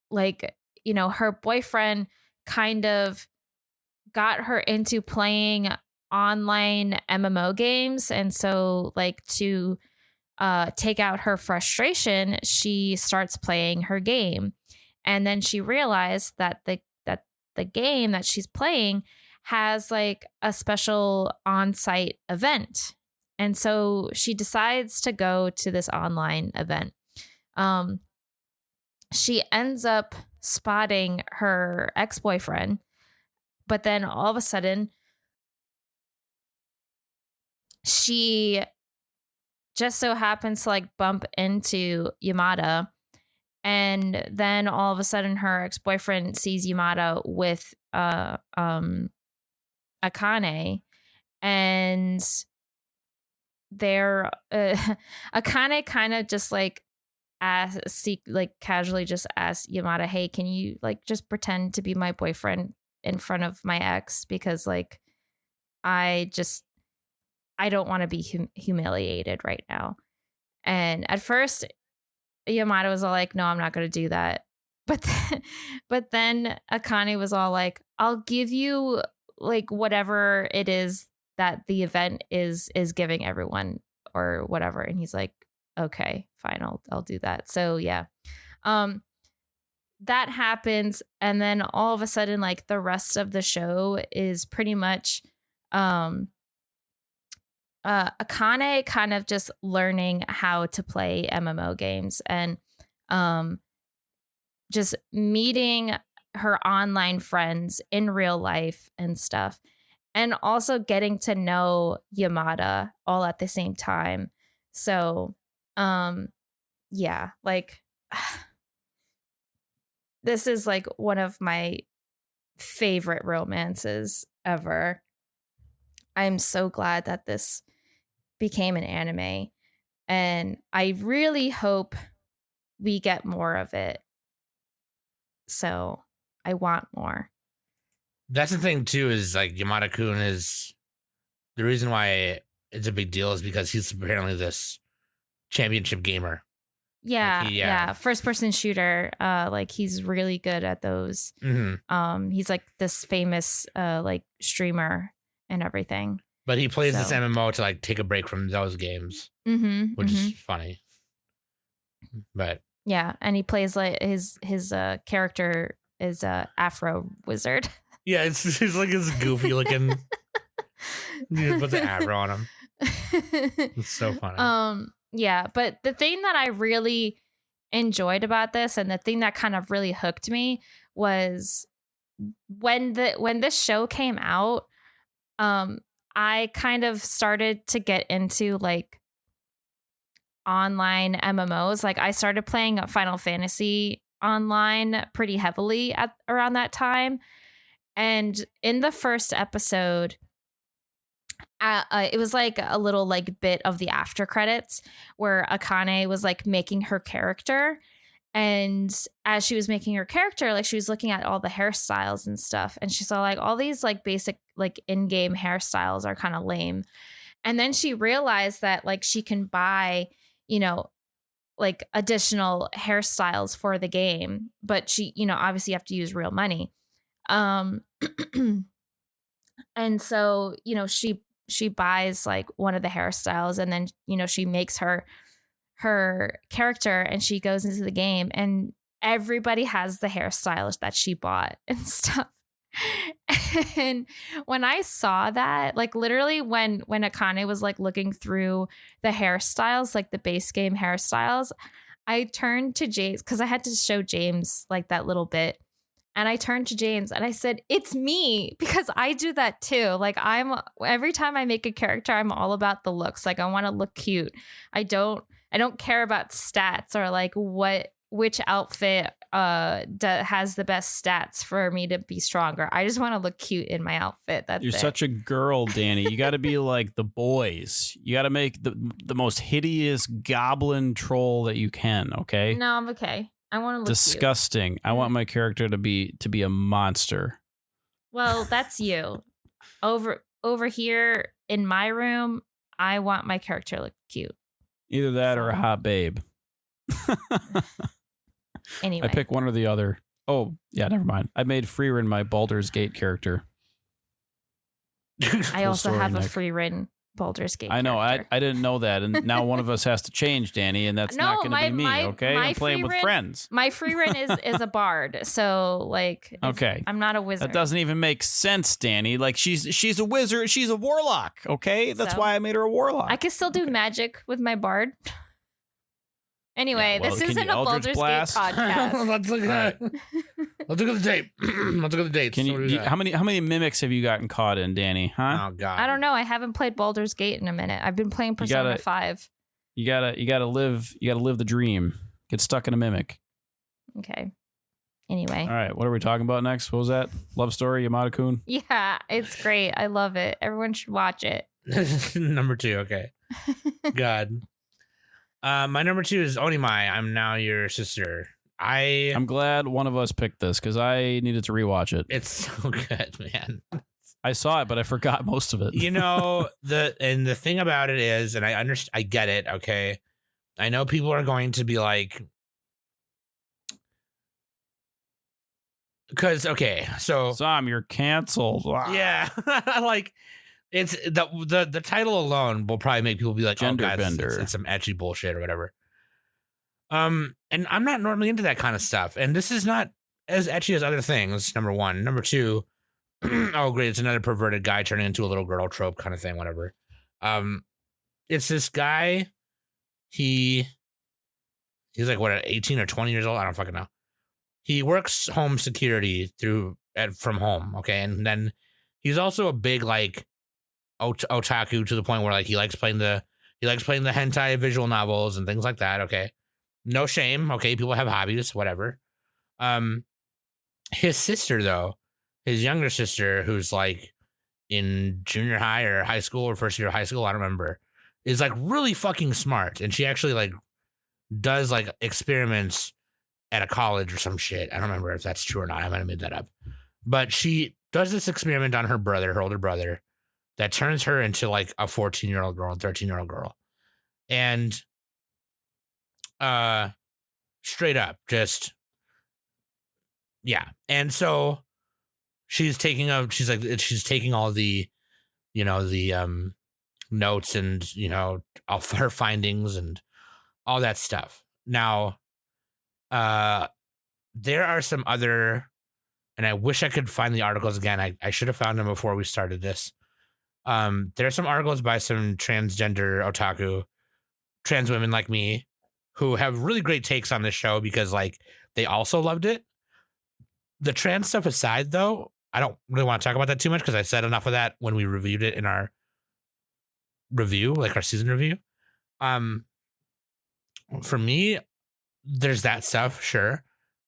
S3: like, you know, her boyfriend kind of got her into playing online MMO games. And so like to take out her frustration, she starts playing her game. And then she realized that the game that she's playing has like a special on-site event. And so she decides to go to this online event. She ends up spotting her ex-boyfriend, but then all of a sudden she just so happens to like bump into Yamada, and then all of a sudden her ex-boyfriend sees Yamada with Akane, and they're Akane kind of just like casually just asked Yamada, hey, can you like just pretend to be my boyfriend in front of my ex because like I don't want to be humiliated right now. And at first Yamada was all like, no, I'm not going to do that. But then Akane was all like, I'll give you like whatever it is that the event is giving everyone or whatever. And he's like, okay, fine, I'll do that. So yeah. That happens, and then all of a sudden like the rest of the show is pretty much Akane kind of just learning how to play MMO games and just meeting her online friends in real life and stuff, and also getting to know Yamada all at the same time. So yeah, like this is like one of my favorite romances ever. I'm so glad that this became an anime, and I really hope we get more of it. So I want more.
S1: That's the thing too, is like Yamada-kun is the reason why it's a big deal is because he's apparently this championship gamer.
S3: Yeah,
S1: Like
S3: yeah. First person shooter. Like he's really good at those.
S1: Mm-hmm.
S3: He's like this famous like streamer and everything.
S1: But he plays this MMO to like take a break from those games, which is funny. But
S3: yeah, and he plays like his character is a Afro wizard.
S1: Yeah, he's like this goofy looking. You put the Afro on him. It's so funny.
S3: Yeah, but the thing that I really enjoyed about this, and the thing that kind of really hooked me, was when this show came out. I kind of started to get into like online MMOs. Like I started playing Final Fantasy online pretty heavily at around that time, and in the first episode. It was like a little like bit of the after credits where Akane was like making her character, and as she was making her character, like she was looking at all the hairstyles and stuff, and she saw like all these like basic like in-game hairstyles are kind of lame, and then she realized that like she can buy, you know, like additional hairstyles for the game, but she, you know, obviously you have to use real money. And so, you know, she buys like one of the hairstyles, and then, you know, she makes her character, and she goes into the game, and everybody has the hairstyles that she bought and stuff. And when I saw that, like literally when Akane was like looking through the hairstyles, like the base game hairstyles, I turned to James because I had to show James like that little bit. And I turned to James and I said, it's me, because I do that too. Like every time I make a character, I'm all about the looks. Like I want to look cute. I don't care about stats or like which outfit has the best stats for me to be stronger. I just want to look cute in my outfit. You're
S4: such a girl, Danny. You got to be like the boys. You got to make the most hideous goblin troll that you can. Okay.
S3: No, I'm okay. I want to look
S4: disgusting. Cute. I want my character to be a monster.
S3: Well, that's you. Over here in my room, I want my character to look cute.
S4: Either that or a hot babe.
S3: Anyway.
S4: I pick one or the other. Oh, yeah, never mind. I made Freerin my Baldur's Gate character.
S3: I also have a Freerin Baldur's Gate
S4: I know.
S3: character.
S4: I didn't know that. And now one of us has to change, Danny, and that's not going to be me, okay? I'm playing with friends.
S3: My Freerin is a bard, so like
S4: okay.
S3: I'm not a wizard.
S4: That doesn't even make sense, Danny. Like she's a wizard, she's a warlock, okay? That's why I made her a warlock.
S3: I can still do magic with my bard. Anyway, yeah, well, this isn't a Baldur's Gate podcast.
S1: Let's look at the tape. Let's look at the dates.
S4: How many mimics have you gotten caught in, Danny? Huh?
S1: Oh God,
S3: I don't know. I haven't played Baldur's Gate in a minute. I've been playing Persona 5.
S4: You gotta live the dream. Get stuck in a mimic.
S3: Okay. Anyway.
S4: All right. What are we talking about next? What was that? Love story, Yamada-kun?
S3: Yeah, it's great. I love it. Everyone should watch it.
S1: Number 2. Okay. God. My number 2 is Onimai. I'm Now Your Sister.
S4: I'm glad one of us picked this because I needed to rewatch it.
S1: It's so good, man.
S4: I saw it, but I forgot most of it.
S1: You know, the thing about it is, and I get it, okay? I know people are going to be like, because, okay, so
S4: Sam, you're canceled.
S1: yeah, like it's the title alone will probably make people be like,
S4: Gender
S1: oh, God,
S4: bender.
S1: it's some edgy bullshit or whatever. And I'm not normally into that kind of stuff, and this is not as edgy as other things. Number one, number two. Oh, great! It's another perverted guy turning into a little girl trope kind of thing. Whatever. It's this guy. He's like what, 18 or 20 years old. I don't fucking know. He works home security from home. Okay, and then he's also a big like otaku to the point where like he likes playing the hentai visual novels and things like that. Okay, no shame. Okay, people have hobbies. Whatever. His sister though. His younger sister, who's like in junior high or high school or first year of high school, I don't remember, is like really fucking smart. And she actually like does like experiments at a college or some shit. I don't remember if that's true or not. I might have made that up. But she does this experiment on her brother, her older brother, that turns her into like a 14-year-old girl, 13-year-old girl. And straight up, just, yeah. And so she's taking all the, you know, the notes and, you know, all her findings and all that stuff. Now, there are some other, and I wish I could find the articles again. I should have found them before we started this. There are some articles by some transgender otaku, trans women like me, who have really great takes on this show because like they also loved it. The trans stuff aside, though, I don't really want to talk about that too much because I said enough of that when we reviewed it in our review, like our season review. For me, there's that stuff, sure.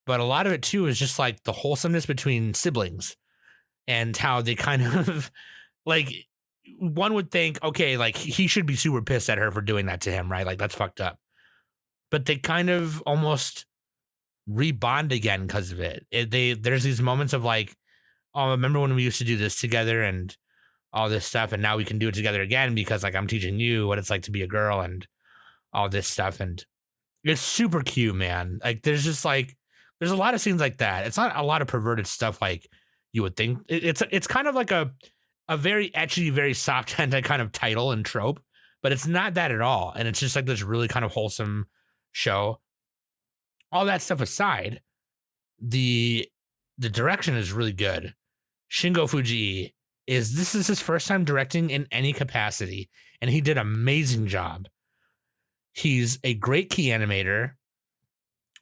S1: But a lot of it too is just like the wholesomeness between siblings and how they kind of like, one would think, okay, like he should be super pissed at her for doing that to him, right? Like that's fucked up. But they kind of almost rebond again because of it. There's these moments of like, oh, remember when we used to do this together and all this stuff, and now we can do it together again because like I'm teaching you what it's like to be a girl and all this stuff. And it's super cute, man. Like there's a lot of scenes like that. It's not a lot of perverted stuff like you would think. It's kind of like a very ecchi, very soft hentai kind of title and trope, but it's not that at all. And it's just like this really kind of wholesome show. All that stuff aside, the direction is really good. Shingo Fujii this is his first time directing in any capacity, and he did an amazing job. He's a great key animator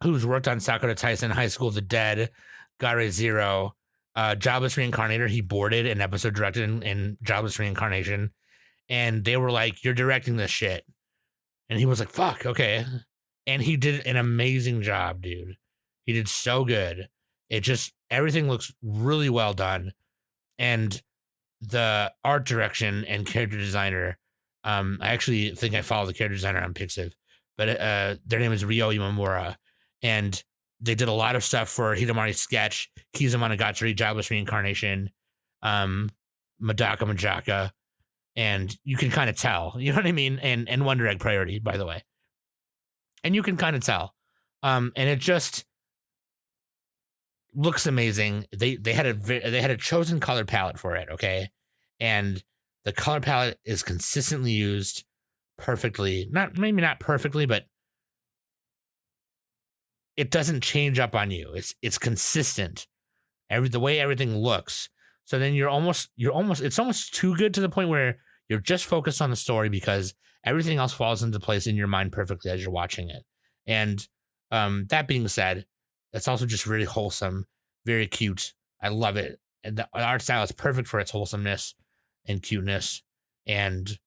S1: who's worked on Sakura Taisen, High School of the Dead, Gare Zero, Jobless Reincarnator. He boarded an episode directed in Jobless Reincarnation, and they were like, "You're directing this shit," and he was like, "Fuck, okay." And he did an amazing job, dude. He did so good. Everything looks really well done. And the art direction and character designer, I actually think I follow the character designer on Pixiv, but their name is Ryo Imamura. And they did a lot of stuff for Hidamari's Sketch, Kizumonogatari, Jobless Reincarnation, Madaka Majaka. And you can kind of tell, you know what I mean? And Wonder Egg Priority, by the way. And you can kind of tell. And it just looks amazing. They had a chosen color palette for it, okay? And the color palette is consistently used perfectly. Maybe not perfectly, but it doesn't change up on you. It's consistent. The way everything looks. So then it's almost too good to the point where you're just focused on the story because everything else falls into place in your mind perfectly as you're watching it. And that being said, it's also just really wholesome, very cute. I love it. And the art style is perfect for its wholesomeness and cuteness. And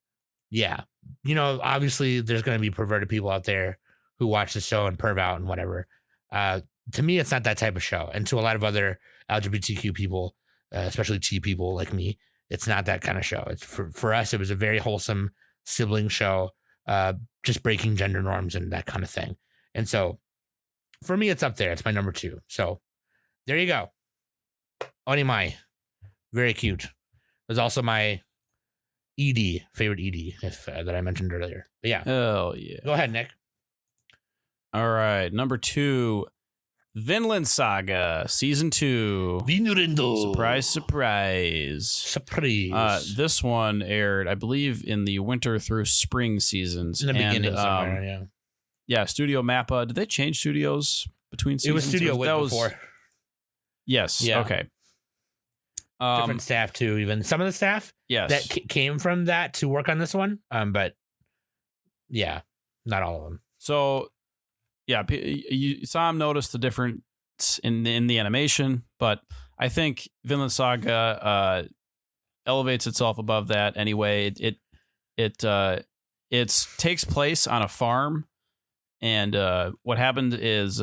S1: yeah, you know, obviously there's going to be perverted people out there who watch the show and perv out and whatever. To me, it's not that type of show. And to a lot of other LGBTQ people, especially T people like me, it's not that kind of show. It's for us, it was a very wholesome sibling show, just breaking gender norms and that kind of thing. And so for me, it's up there. It's my number 2. So there you go. Onimai. Very cute. It was also my ED, favorite ED, that I mentioned earlier. But yeah.
S4: Hell yeah.
S1: Go ahead, Nick.
S4: All right. Number 2, Vinland Saga, Season 2.
S1: Vinland.
S4: Surprise. This one aired, I believe, in the winter through spring seasons.
S1: In the beginning somewhere, yeah.
S4: Yeah, Studio Mappa. Did they change studios between seasons?
S1: It was Studio Wit before.
S4: Yes.
S1: Yeah.
S4: Okay.
S1: Different staff too. Even some of the staff that came from that to work on this one. But yeah, not all of them.
S4: So yeah, Sam noticed the difference in the animation, but I think Vinland Saga elevates itself above that anyway. It takes place on a farm, and what happened is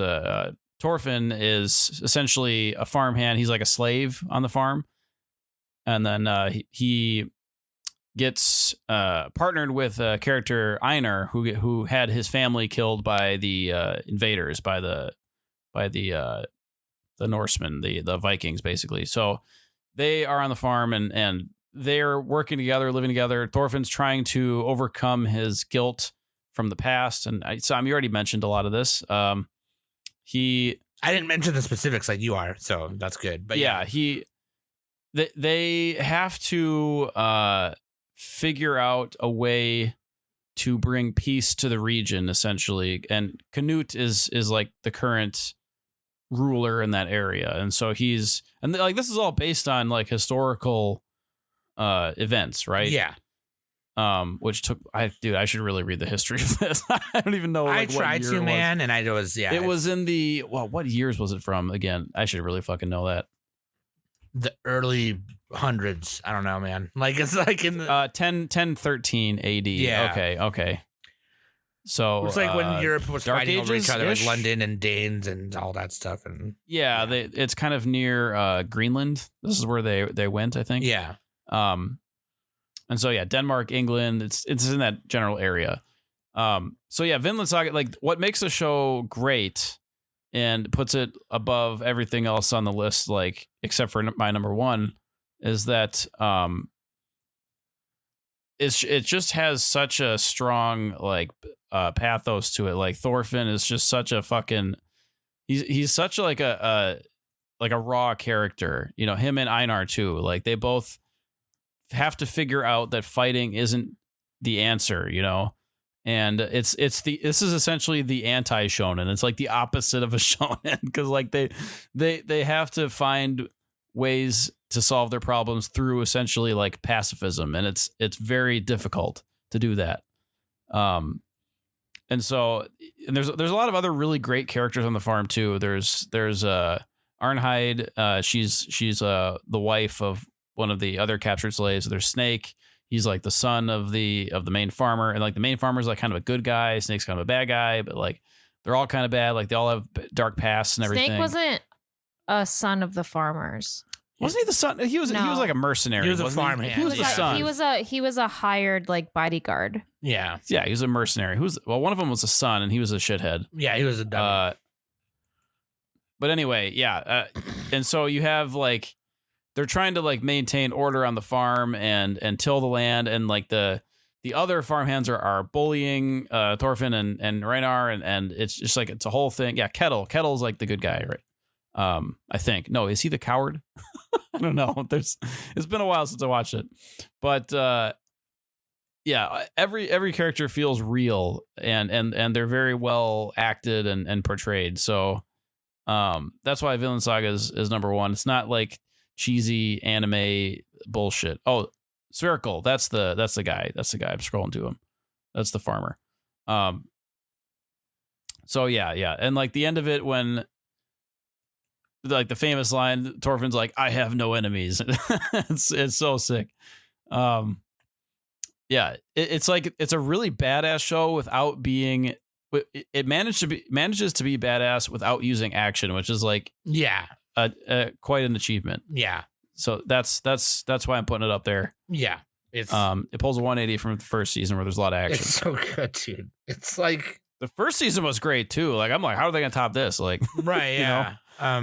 S4: Thorfinn is essentially a farmhand. He's like a slave on the farm. And then he gets partnered with a character Einar, who had his family killed by the invaders, by the Norsemen, the Vikings, basically. So they are on the farm and they're working together, living together. Thorfinn's trying to overcome his guilt from the past, and Sam, you already mentioned a lot of this. I
S1: didn't mention the specifics like you are, so that's good. But
S4: yeah. They have to figure out a way to bring peace to the region, essentially. And Canute is like the current ruler in that area, and so this is all based on like historical events, right?
S1: Yeah.
S4: Which took I should really read the history of this. I don't even know.
S1: Like, I tried to, man, and it was
S4: in the what years was it from? Again, I should really fucking know that.
S1: The early hundreds. I don't know, man. Like it's like in the
S4: 1013 AD.
S1: Yeah.
S4: Okay. So
S1: it's like when Europe was
S4: Dark
S1: fighting over each other, like
S4: Ages-ish?
S1: London and Danes and all that stuff. And
S4: it's kind of near Greenland. This is where they went, I think.
S1: yeah.
S4: And so yeah, Denmark, England. It's in that general area. So yeah, Vinland Saga. Like what makes the show great and puts it above everything else on the list, like except for my number 1, is that it just has such a strong like pathos to it. Like Thorfinn is just such a fucking he's such like a raw character. You know, him and Einar too. Like they both have to figure out that fighting isn't the answer. You know. And this is essentially the anti-shonen. It's like the opposite of a shonen because like they have to find ways to solve their problems through essentially like pacifism, and it's very difficult to do that. And there's a lot of other really great characters on the farm too. There's Arnheid. She's the wife of one of the other captured slaves. There's Snake. He's like the son of the main farmer, and like the main farmer's like kind of a good guy. Snake's kind of a bad guy, but like they're all kind of bad. Like they all have dark pasts and everything.
S3: Snake wasn't a son of the farmers.
S4: Wasn't he the son? He was like a mercenary.
S1: He was a
S4: wasn't
S1: farmhand.
S4: He was the son.
S3: He was a hired like bodyguard.
S1: Yeah.
S4: Yeah, he was a mercenary. One of them was a son, and he was a shithead.
S1: Yeah, he was a dummy.
S4: But anyway, yeah, and so you have like. They're trying to like maintain order on the farm and till the land, and like the other farmhands are bullying Thorfinn and Reinar, and it's just like it's a whole thing. Yeah, Kettle's like the good guy, right? I think. No, is he the coward? I don't know. It's been a while since I watched it, but yeah, every character feels real and they're very well acted and portrayed. So that's why Vinland Saga is number 1. It's not like cheesy anime bullshit. Oh, Spherical. That's the guy. That's the guy. I'm scrolling to him. That's the farmer. So yeah. And like the end of it when like the famous line, Thorfinn's like, I have no enemies. it's so sick. Yeah, it's like it's a really badass show without being it manages to be badass without using action, which is like quite an achievement.
S1: Yeah.
S4: So that's why I'm putting it up there.
S1: Yeah. It's
S4: it pulls a 180 from the first season where there's a lot of action.
S1: It's so good, dude. It's like
S4: The first season was great too. Like I'm like, how are they gonna top this? Like,
S1: Right,
S4: you know?
S1: yeah.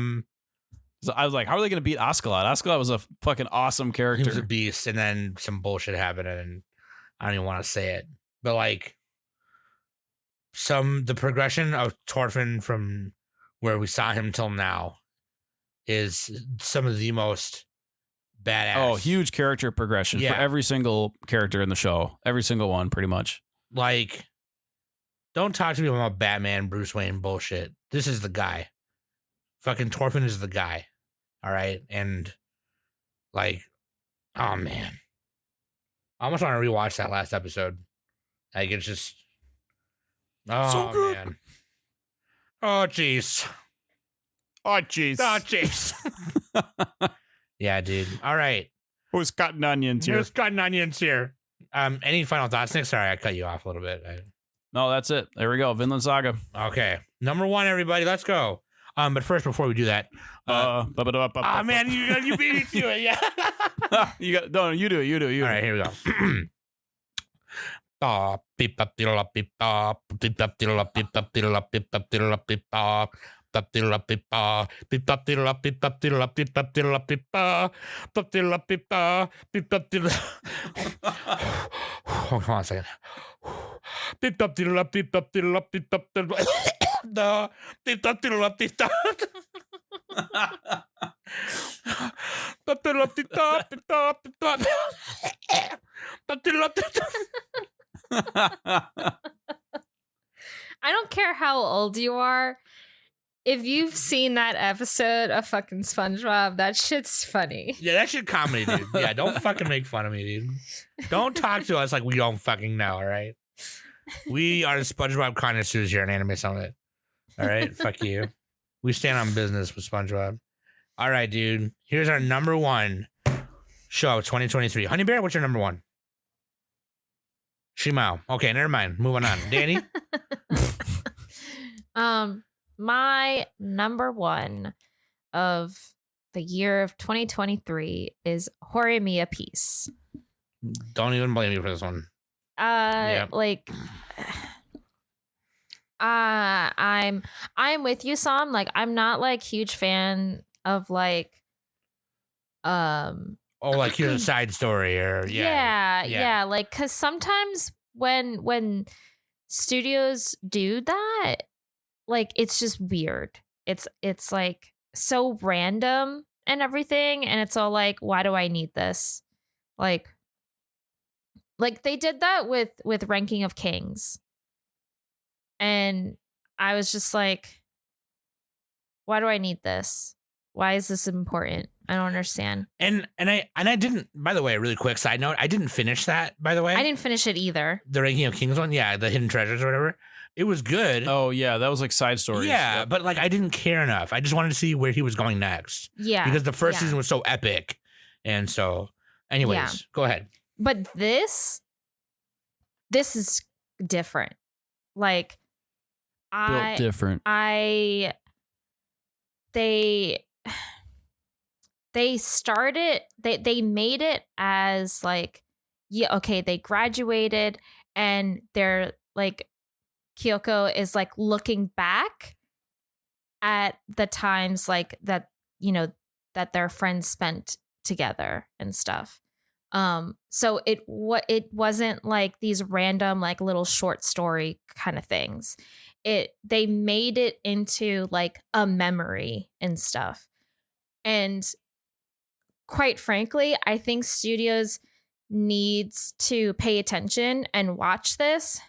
S4: So I was like, how are they gonna beat Askeladd? Askeladd was a fucking awesome
S1: He was a
S4: character.
S1: beast, and then some bullshit happened, and I don't even want to say it, but like the progression of Torfin from where we saw him till now is some of the most badass.
S4: Oh, huge character progression for every single character in the show. Every single one, pretty much.
S1: Like, don't talk to me about Batman, Bruce Wayne bullshit. This is the guy. Fucking Torfin is the guy. All right. And like, oh man. I almost want to rewatch that last episode. Like, it's just, oh
S4: So good.
S1: man. Oh jeez.
S4: Oh, jeez.
S1: Oh jeez. Yeah, dude. All right.
S4: Who's cutting onions here?
S1: Who's cutting onions here? Any final thoughts, Nick? Sorry, I cut you off a little bit.
S4: No, that's it. There we go. Vinland Saga.
S1: Okay. Number 1, everybody. Let's go. But first, before we do that, man, you beat me to it. Yeah.
S4: You got no. You do it. You do it. You.
S1: All right, here we go. Beep up diddle up beep up beep up diddle up beep up diddle up beep up diddle up beep up diddle up beep up beep up diddle up beep up diddle up beep up diddle up beep up diddle up beep up diddle. Hold on a second. Beep up diddle up beep up diddle up beep up diddle up beep up diddle up beep up.
S3: I don't care how old you are. If you've seen that episode of fucking SpongeBob, that shit's funny.
S1: Yeah, that shit comedy, dude. Yeah, don't fucking make fun of me, dude. Don't talk to us like we don't fucking know, all right? We are the SpongeBob connoisseurs here in Anime Summit. All right? Fuck you. We stand on business with SpongeBob. All right, dude. Here's our number 1 show of 2023. Honey Bear, what's your number 1? Shimao. Okay, never mind. Moving on. Danny?
S3: My number 1 of the year of 2023 is Horimiya Peace.
S1: Don't even blame me for this one.
S3: Like I'm with you, Sam. Like, I'm not like huge fan of like
S1: like here's a side story or
S3: yeah, like, because sometimes when studios do that, like, it's just weird. It's like so random and everything, and it's all like, why do I need this? Like they did that with Ranking of Kings, and I was just like, why do I need this? Why is this important? I don't understand.
S1: And I didn't, by the way, really quick side note, I didn't finish that, by the way.
S3: I didn't finish it either.
S1: The Ranking of Kings one, yeah, the Hidden Treasures or whatever. It was good.
S4: Oh yeah, that was like side stories.
S1: Yeah,
S4: Yep.
S1: but like I didn't care enough. I just wanted to see where he was going next.
S3: Yeah.
S1: Because the first season was so epic. And so, anyways, go ahead.
S3: But this is different. Like,
S4: Built different.
S3: They started, they made it as like, yeah, okay, they graduated and they're like, Kyoko is like looking back at the times like that, you know, that their friends spent together and stuff. So it wasn't like these random like little short story kind of things. They made it into like a memory and stuff. And quite frankly, I think studios needs to pay attention and watch this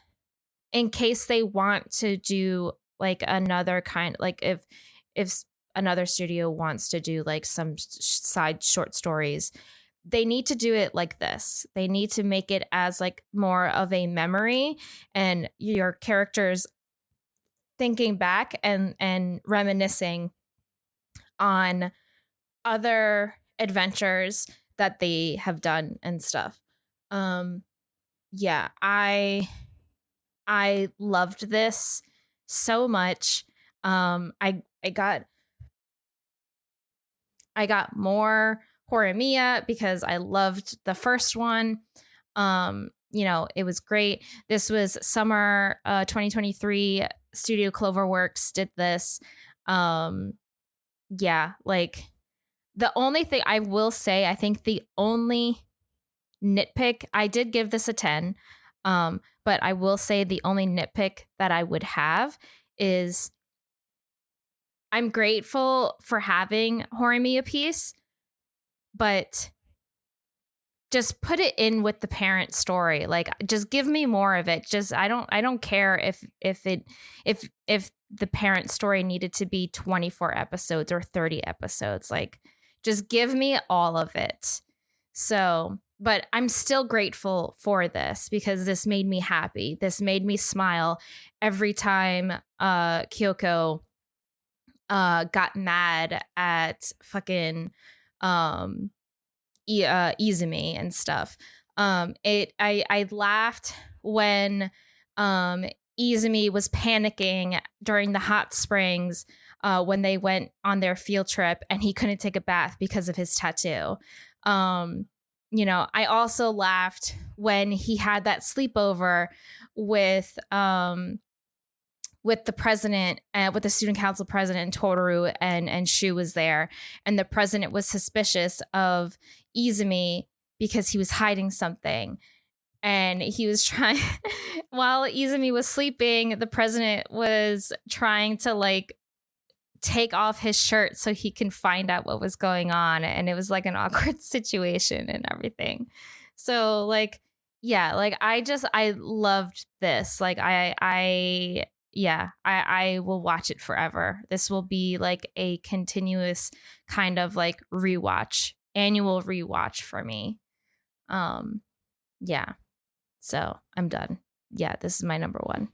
S3: in case they want to do like another kind, like if another studio wants to do like some side short stories, they need to do it like this. They need to make it as like more of a memory and your characters thinking back and reminiscing on other adventures that they have done and stuff. Yeah, I loved this so much. I got more Horimiya because I loved the first one. it was great. This was summer 2023. Studio Cloverworks did this. Yeah, like the only thing I will say, I think the only nitpick, I did give this a 10, but I will say the only nitpick that I would have is I'm grateful for having Horimiya piece, but just put it in with the parent story. Like, just give me more of it. Just I don't care if the parent story needed to be 24 episodes or 30 episodes. Like, just give me all of it. So, but I'm still grateful for this because this made me happy. This made me smile every time Kyoko got mad at fucking Izumi and stuff. I laughed when Izumi was panicking during the hot springs when they went on their field trip and he couldn't take a bath because of his tattoo. I also laughed when he had that sleepover with the president, with the student council president, Toru, and Shu was there. And the president was suspicious of Izumi because he was hiding something. And he was trying, while Izumi was sleeping, the president was trying to like take off his shirt so he can find out what was going on. And it was like an awkward situation and everything. So like, yeah, like I loved this. Like I will watch it forever. This will be like a continuous kind of like annual rewatch for me. Yeah. So I'm done. Yeah, this is my number one.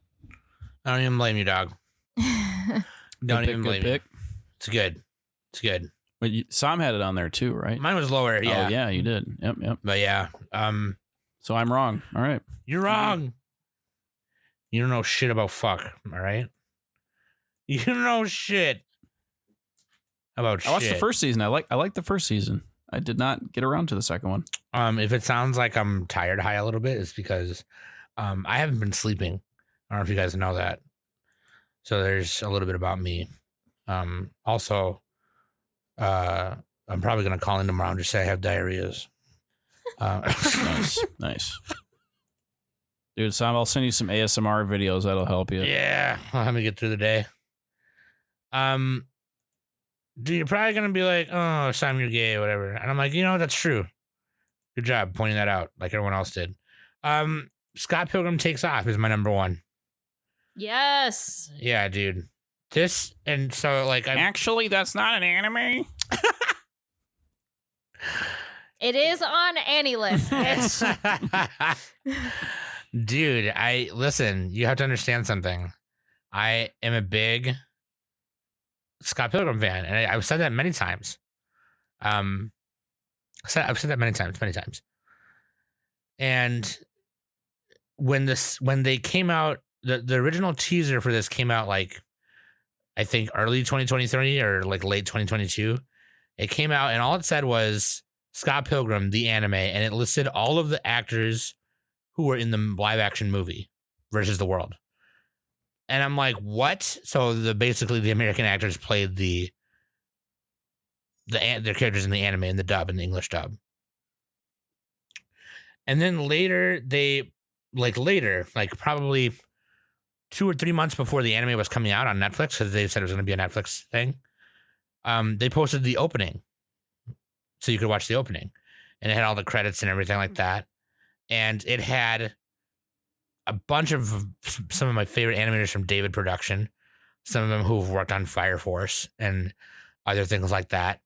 S1: I don't even blame you, dog. Don't even blame you. It's good. It's good.
S4: But Sam had it on there too, right?
S1: Mine was lower. Yeah.
S4: Oh, yeah, you did. Yep.
S1: But yeah.
S4: So I'm wrong. All right.
S1: You're wrong. You don't know shit about fuck. All right. You don't know shit about shit.
S4: I watched the first season. I like the first season. I did not get around to the second one.
S1: If it sounds like I'm tired high a little bit, it's because I haven't been sleeping. I don't know if you guys know that. So there's a little bit about me. Also, I'm probably gonna call in tomorrow and just say I have diarrheas.
S4: Nice. Dude, Sam, I'll send you some ASMR videos. That'll help you.
S1: Yeah, I'll have me get through the day. Dude, you're probably gonna be like, "Oh, Sam, you're gay," or whatever. And I'm like, that's true. Good job pointing that out, like everyone else did. Scott Pilgrim Takes Off is my number one.
S3: Yes.
S1: Yeah, dude. This and so like
S4: actually, that's not an anime.
S3: It is on Annie list.
S1: Dude, listen, you have to understand something. I am a big Scott Pilgrim fan, and I've said that many times. I've said that many times. And when they came out, the original teaser for this came out like I think early 2023 or like late 2022. It came out and all it said was Scott Pilgrim, the anime, and it listed all of the actors who were in the live action movie versus the world. And I'm like, what? So basically the American actors played their characters in the anime in the dub, in the English dub. And then later, like probably 2 or 3 months before the anime was coming out on Netflix, because they said it was going to be a Netflix thing, they posted the opening. So you could watch the opening. And it had all the credits and everything like that. And it had a bunch of some of my favorite animators from David Production, some of them who've worked on Fire Force and other things like that.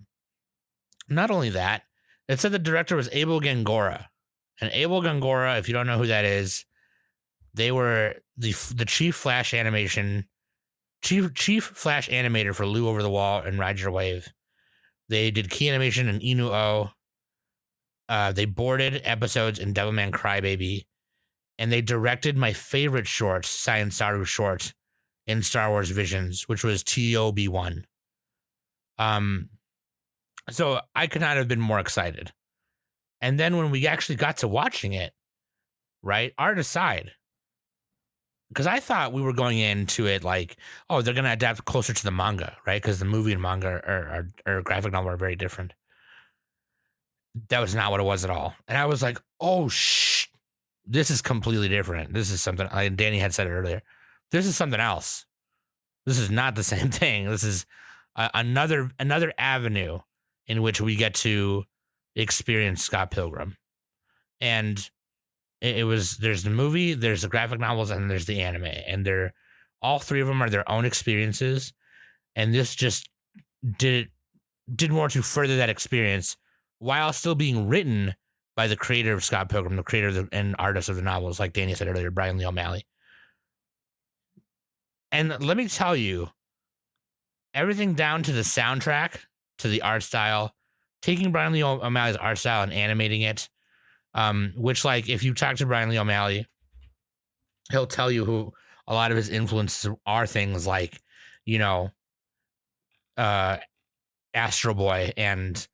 S1: Not only that, it said the director was Abel Gangora. And Abel Gangora, if you don't know who that is, they were the chief Flash animator for Lou Over the Wall and Ride Your Wave. They did key animation in Inu-Oh. They boarded episodes in Devilman Crybaby. And they directed my favorite shorts, Science Saru short, in Star Wars Visions, which was TOB1. So I could not have been more excited. And then when we actually got to watching it, right? Art aside. Because I thought we were going into it like, oh, they're going to adapt closer to the manga, right? Because the movie and manga or graphic novel are very different. That was not what it was at all. And I was like, oh, this is completely different. This is something, like Danny had said it earlier. This is something else. This is not the same thing. This is another avenue in which we get to experience Scott Pilgrim. And there's the movie, there's the graphic novels, and there's the anime. And all three of them are their own experiences. And this just did more to further that experience while still being written by the creator of Scott Pilgrim, the creator and artist of the novels, like Danny said earlier, Brian Lee O'Malley. And let me tell you, everything down to the soundtrack, to the art style, taking Brian Lee O'Malley's art style and animating it, which, like, if you talk to Brian Lee O'Malley, he'll tell you who a lot of his influences are things like, Astro Boy and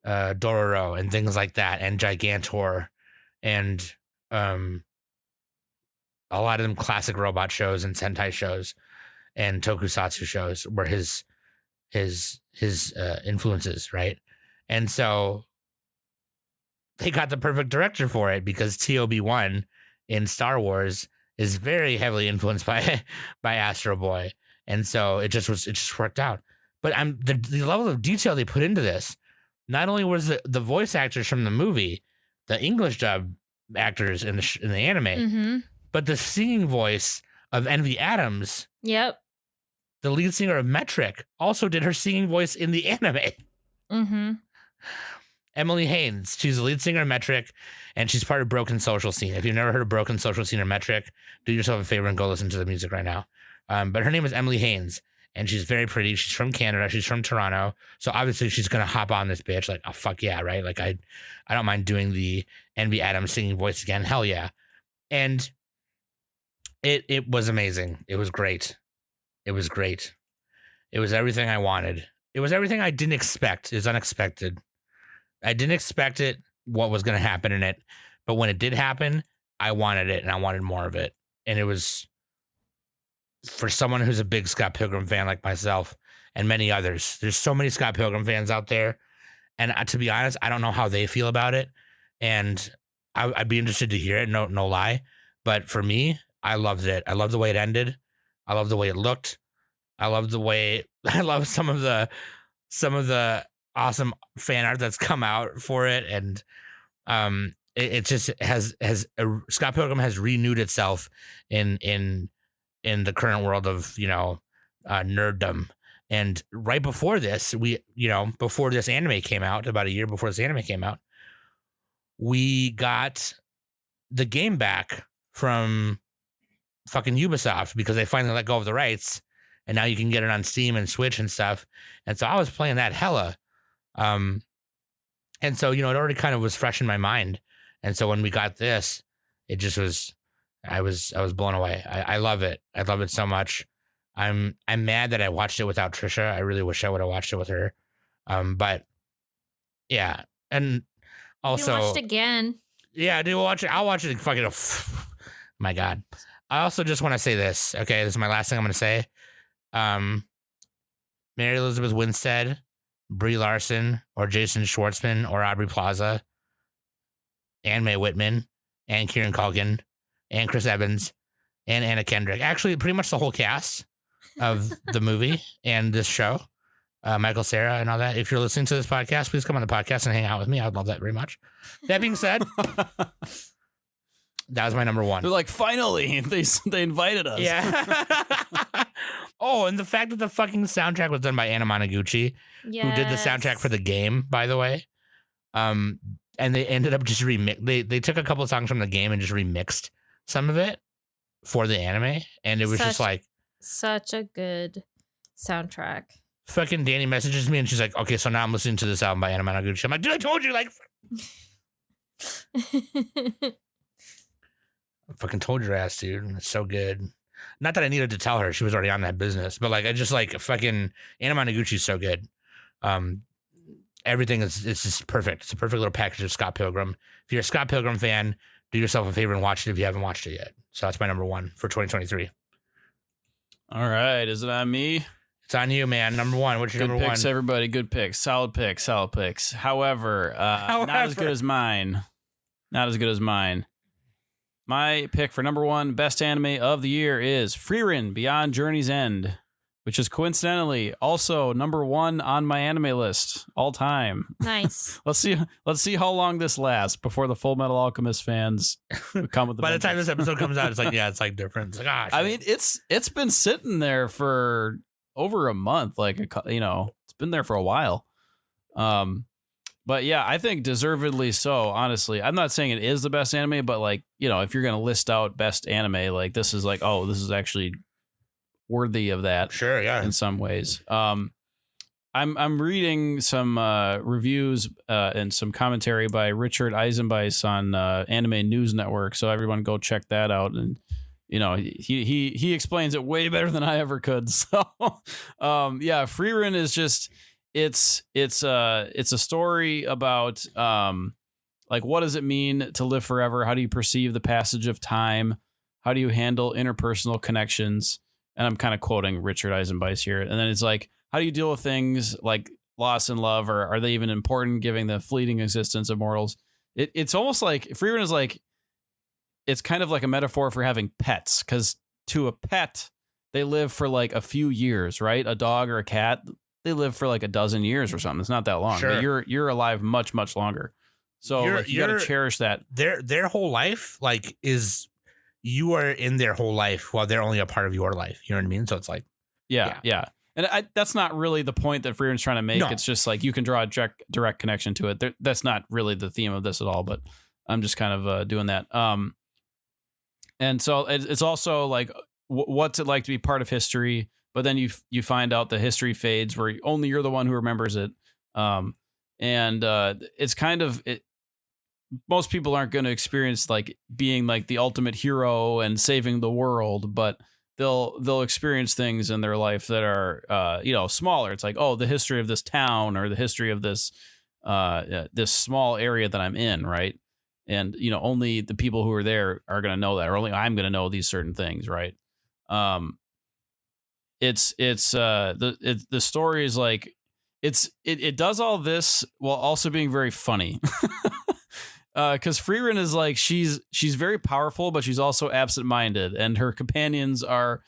S1: Dororo and things like that, and Gigantor, and a lot of them classic robot shows and Sentai shows and tokusatsu shows were his influences, right? And so they got the perfect director for it, because TOB1 in Star Wars is very heavily influenced by Astro Boy, and so it just worked out. But the level of detail they put into this. Not only was the voice actors from the movie, the English dub actors in the anime, but the singing voice of Envy Adams,
S3: yep,
S1: the lead singer of Metric, also did her singing voice in the anime. Emily Haynes, she's the lead singer of Metric, and she's part of Broken Social Scene. If you've never heard of Broken Social Scene or Metric, do yourself a favor and go listen to the music right now. But her name is Emily Haynes. And she's very pretty. She's from Canada. She's from Toronto. So obviously she's going to hop on this bitch like, oh, fuck yeah, right? Like, I don't mind doing the Envy Adams singing voice again. Hell yeah. And it was amazing. It was great. It was great. It was everything I wanted. It was everything I didn't expect. It's unexpected. I didn't expect it, what was going to happen in it. But when it did happen, I wanted it, and I wanted more of it. And it was... for someone who's a big Scott Pilgrim fan like myself and many others, there's so many Scott Pilgrim fans out there. And to be honest, I don't know how they feel about it. And I'd be interested to hear it. No lie. But for me, I loved it. I loved the way it ended. I loved the way it looked. I love some of the awesome fan art that's come out for it. And it just has Scott Pilgrim has renewed itself in the current world of, nerddom. And right before this, before this anime came out, about a year before this anime came out, we got the game back from fucking Ubisoft, because they finally let go of the rights, and now you can get it on Steam and Switch and stuff. And so I was playing that hella. And so, it already kind of was fresh in my mind. And so when we got this, it just was... I was blown away. I love it. I love it so much. I'm mad that I watched it without Trisha. I really wish I would have watched it with her. But yeah, and also
S3: you watched again.
S1: Yeah, I do watch it. I'll watch it. Fucking my God. I also just want to say this. Okay, this is my last thing I'm going to say. Mary Elizabeth Winstead, Brie Larson, or Jason Schwartzman, or Aubrey Plaza, and Mae Whitman, and Kieran Culkin, and Chris Evans, and Anna Kendrick. Actually, pretty much the whole cast of the movie and this show. Michael Cera and all that. If you're listening to this podcast, please come on the podcast and hang out with me. I would love that very much. That being said, that was my number one.
S4: They're like, finally, they invited us.
S1: Yeah. Oh, and the fact that the fucking soundtrack was done by Anna Monoguchi, who did the soundtrack for the game, by the way. And they ended up just they took a couple of songs from the game and just remixed some of it for the anime, and it was just like
S3: such a good soundtrack.
S1: Fucking Danny messages me and she's like, okay, so now I'm listening to this album by Anna Monoguchi. I'm like, dude, I told you, like I fucking told your ass, dude. It's so good. Not that I needed to tell her, she was already on that business, but like I just like fucking Anna Monoguchi's so good. Everything it's just perfect. It's a perfect little package of Scott Pilgrim. If you're a Scott Pilgrim fan, do yourself a favor and watch it if you haven't watched it yet. So that's my number one for 2023.
S4: All right. Is it on me?
S1: It's on you, man. Number one. What's your
S4: Good
S1: number
S4: picks,
S1: one?
S4: everybody. Good picks. Solid picks. Solid picks. However, not as good as mine. Not as good as mine. My pick for number one best anime of the year is Frieren Beyond Journey's End, which is coincidentally also number one on my anime list all time.
S3: Nice.
S4: Let's see how long this lasts before the Full Metal Alchemist fans come with the
S1: By the time
S4: vengeance.
S1: this episode comes out, it's like, yeah, it's like different. It's like, ah,
S4: I
S1: shit.
S4: mean, it's been sitting there for over a month. Like, it's been there for a while. But yeah, I think deservedly so, honestly. I'm not saying it is the best anime, but like, if you're going to list out best anime, like this is like, oh, this is actually worthy of that
S1: Sure, yeah.
S4: in some ways. I'm reading some reviews and some commentary by Richard Eisenbeis on Anime News Network. So everyone go check that out. And he explains it way better than I ever could. So yeah, Frieren is just it's a story about like what does it mean to live forever? How do you perceive the passage of time? How do you handle interpersonal connections? And I'm kind of quoting Richard Eisenbeis here. And then it's like, how do you deal with things like loss and love, or are they even important given the fleeting existence of mortals? It's almost like Frieren is like, it's kind of like a metaphor for having pets, because to a pet, they live for like a few years, right? A dog or a cat, they live for like a dozen years or something. It's not that long.
S1: Sure.
S4: But you're alive much, much longer. So like, you got to cherish that.
S1: Their whole life, like, is you are in their whole life while they're only a part of your life. You know what I mean? So it's like,
S4: Yeah. And that's not really the point that Frieren's trying to make.
S1: No.
S4: It's just like you can draw a direct connection to it. That's not really the theme of this at all, but I'm just kind of doing that. And so it's also like, what's it like to be part of history? But then you find out the history fades where only you're the one who remembers it. And it's kind of it. Most people aren't going to experience like being like the ultimate hero and saving the world, but they'll experience things in their life that are smaller. It's like, oh, the history of this town or the history of this this small area that I'm in, right? And only the people who are there are going to know that, or only I'm going to know these certain things, right? The story is like it does all this while also being very funny. Because Frieren is like she's very powerful, but she's also absent-minded, and her companions are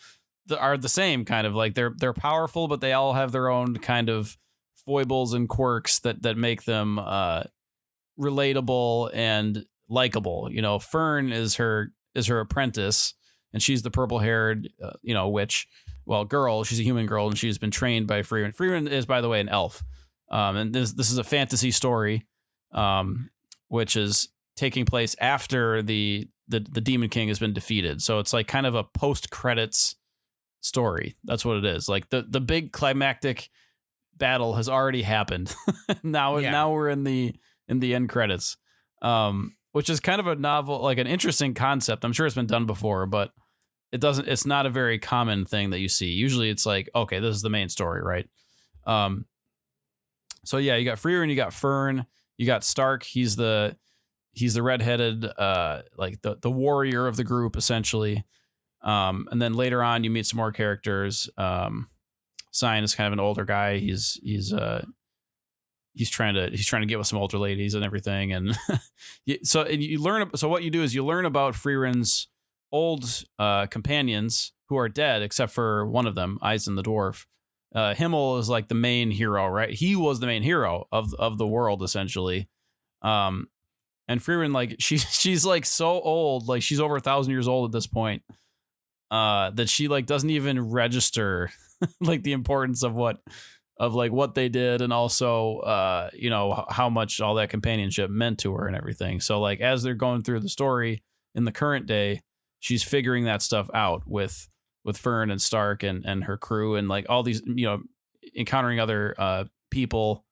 S4: the same kind of like they're powerful, but they all have their own kind of foibles and quirks that make them relatable and likable. Fern is her apprentice, and she's the purple-haired witch. Well, girl, she's a human girl, and she's been trained by Frieren. Frieren is, by the way, an elf. And this is a fantasy story. Which is taking place after the Demon King has been defeated. So it's like kind of a post-credits story. That's what it is. Like the big climactic battle has already happened. Now we're in the end credits. Which is kind of a novel, like an interesting concept. I'm sure it's been done before, but it's not a very common thing that you see. Usually it's like, okay, this is the main story, right? So yeah, you got Frieren, you got Fern, you got Stark. He's the redheaded, like the warrior of the group, essentially. And then later on, you meet some more characters. Sign is kind of an older guy. He's trying to get with some older ladies and everything. And so you learn. So what you do is you learn about Frieren's old companions who are dead, except for one of them, Eisen the dwarf. Himmel is like the main hero, right? He was the main hero of the world, essentially. And Frieren, like she's like so old, like she's over 1,000 years old at this point, that she like doesn't even register like the importance of what they did, and also how much all that companionship meant to her and everything. So like as they're going through the story in the current day, she's figuring that stuff out with Fern and Stark and her crew, and like all these, encountering other people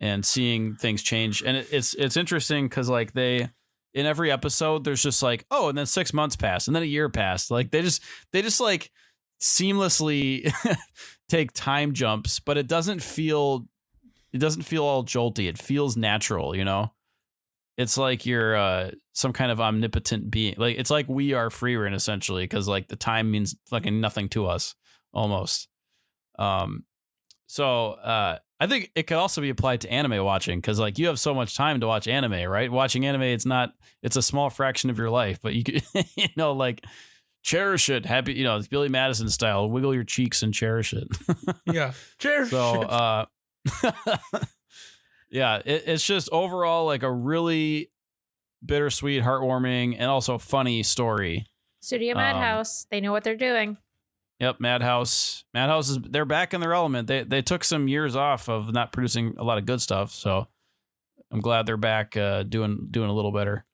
S4: and seeing things change. And it's interesting because like in every episode, there's just like, oh, and then 6 months passed and then a year passed. Like they just like seamlessly take time jumps, but it doesn't feel all jolty. It feels natural, it's like you're some kind of omnipotent being. Like it's like we are Freerin essentially, because like the time means fucking nothing to us almost. So I think it could also be applied to anime watching, because like you have so much time to watch anime, right? Watching anime, it's a small fraction of your life, but you could like cherish it. Happy, it's Billy Madison style. Wiggle your cheeks and cherish it.
S1: Yeah, cherish.
S4: So yeah, it's just overall like a really bittersweet, heartwarming, and also funny story.
S3: Studio Madhouse, they know what they're doing.
S4: Yep, Madhouse they're back in their element. They took some years off of not producing a lot of good stuff, so I'm glad they're back doing a little better.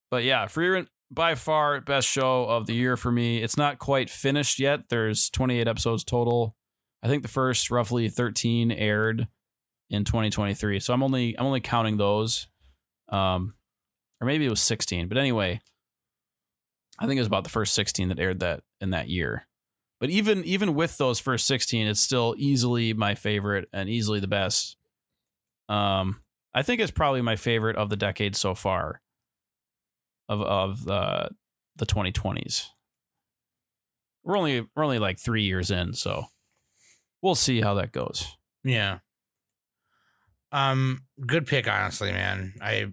S4: But yeah, Freerin, by far best show of the year for me. It's not quite finished yet. There's 28 episodes total. I think the first roughly 13 aired in 2023. So I'm only counting those. Or maybe it was 16. But anyway, I think it was about the first 16 that aired that in that year. But even with those first 16, it's still easily my favorite and easily the best. I think it's probably my favorite of the decade so far. Of the 2020s. We're only like 3 years in, so we'll see how that goes.
S1: Yeah. Good pick, honestly, man. I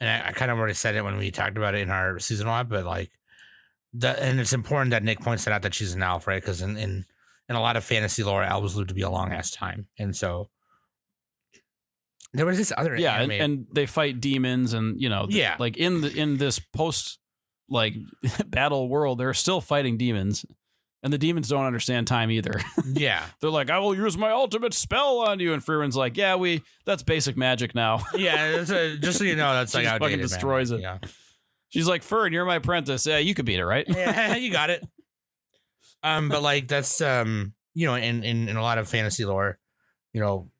S1: kind of already said it when we talked about it in our seasonal app, but like and it's important that Nick points that out, that she's an elf, right? Because in a lot of fantasy lore, elves live to be a long ass time, and so there was this other anime.
S4: and they fight demons, and like in this post like battle world, they're still fighting demons. And the demons don't understand time either.
S1: Yeah.
S4: They're like, I will use my ultimate spell on you. And Freerin's like, yeah, that's basic magic now.
S1: Yeah, just so you know, that's like
S4: outdated. Fucking destroys it.
S1: Yeah.
S4: She's like, Fern, you're my apprentice. Yeah, you could beat it, right?
S1: Yeah, you got it. But like that's in a lot of fantasy lore, World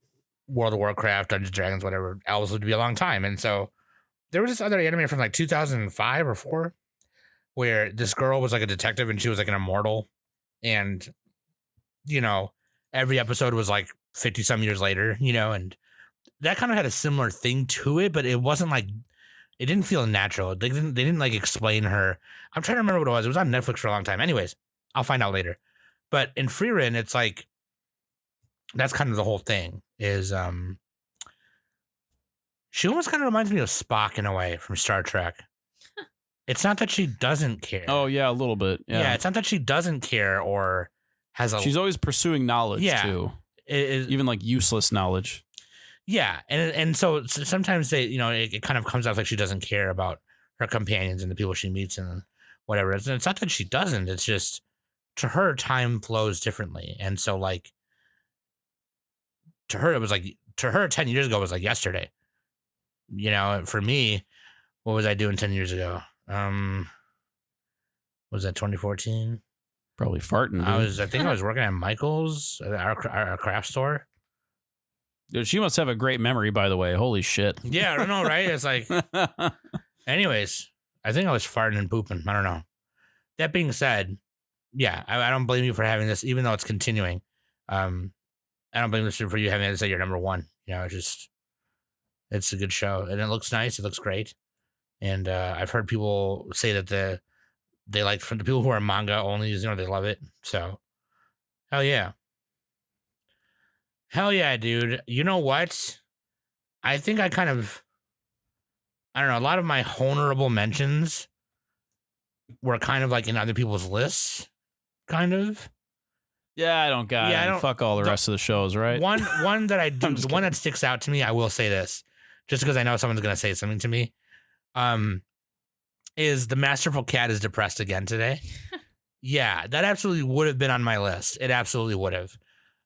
S1: of Warcraft, Dungeons and Dragons, whatever, elves lived to be a long time. And so there was this other anime from like 2005 or 4 where this girl was like a detective and she was like an immortal. And, every episode was like 50 some years later, and that kind of had a similar thing to it, but it wasn't like, it didn't feel natural. They didn't like explain her. I'm trying to remember what it was. It was on Netflix for a long time. Anyways, I'll find out later. But in Freerin, it's like, that's kind of the whole thing is, she almost kind of reminds me of Spock in a way from Star Trek. It's not that she doesn't care.
S4: Oh, yeah, a little bit. Yeah,
S1: it's not that she doesn't care or has a...
S4: She's always pursuing knowledge, too. Even, like, useless knowledge.
S1: Yeah, and so sometimes they, it kind of comes off like she doesn't care about her companions and the people she meets and whatever. And it's not that she doesn't. It's just, to her, time flows differently. And so, like, to her, it was like... To her, 10 years ago was like yesterday. For me, what was I doing 10 years ago? Was that 2014?
S4: Probably farting. Dude.
S1: I think I was working at Michael's, our craft store.
S4: Dude, she must have a great memory, by the way. Holy shit.
S1: Yeah, I don't know, right? It's like, anyways, I think I was farting and pooping. I don't know. That being said, yeah, I don't blame you for having this, even though it's continuing. I don't blame this for you having this at your number one. It's a good show and it looks nice. It looks great. And I've heard people say that they like, from the people who are manga only, they love it. So, hell yeah. Hell yeah, dude. You know what? I think I don't know, a lot of my honorable mentions were kind of like in other people's lists, kind of.
S4: Yeah, I don't got it. Fuck all the rest of the shows, right?
S1: One that I do, the one that sticks out to me, I will say this, just because I know someone's going to say something to me. Is the Masterful Cat is depressed again today. Yeah, that absolutely would have been on my list. It absolutely would have.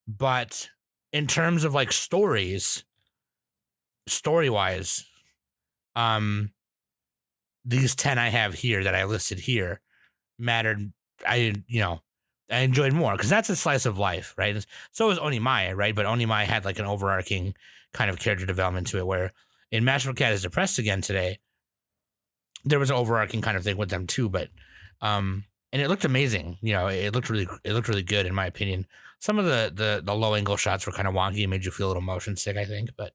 S1: But in terms of like story-wise, these 10 I have here that I listed here mattered. I enjoyed more because that's a slice of life, right? So was Onimai, right? But Onimai had like an overarching kind of character development to it, where in Masterful Cat is depressed again today, there was an overarching kind of thing with them too, but and it looked amazing. It looked really good in my opinion. Some of the low angle shots were kind of wonky and made you feel a little motion sick, I think, but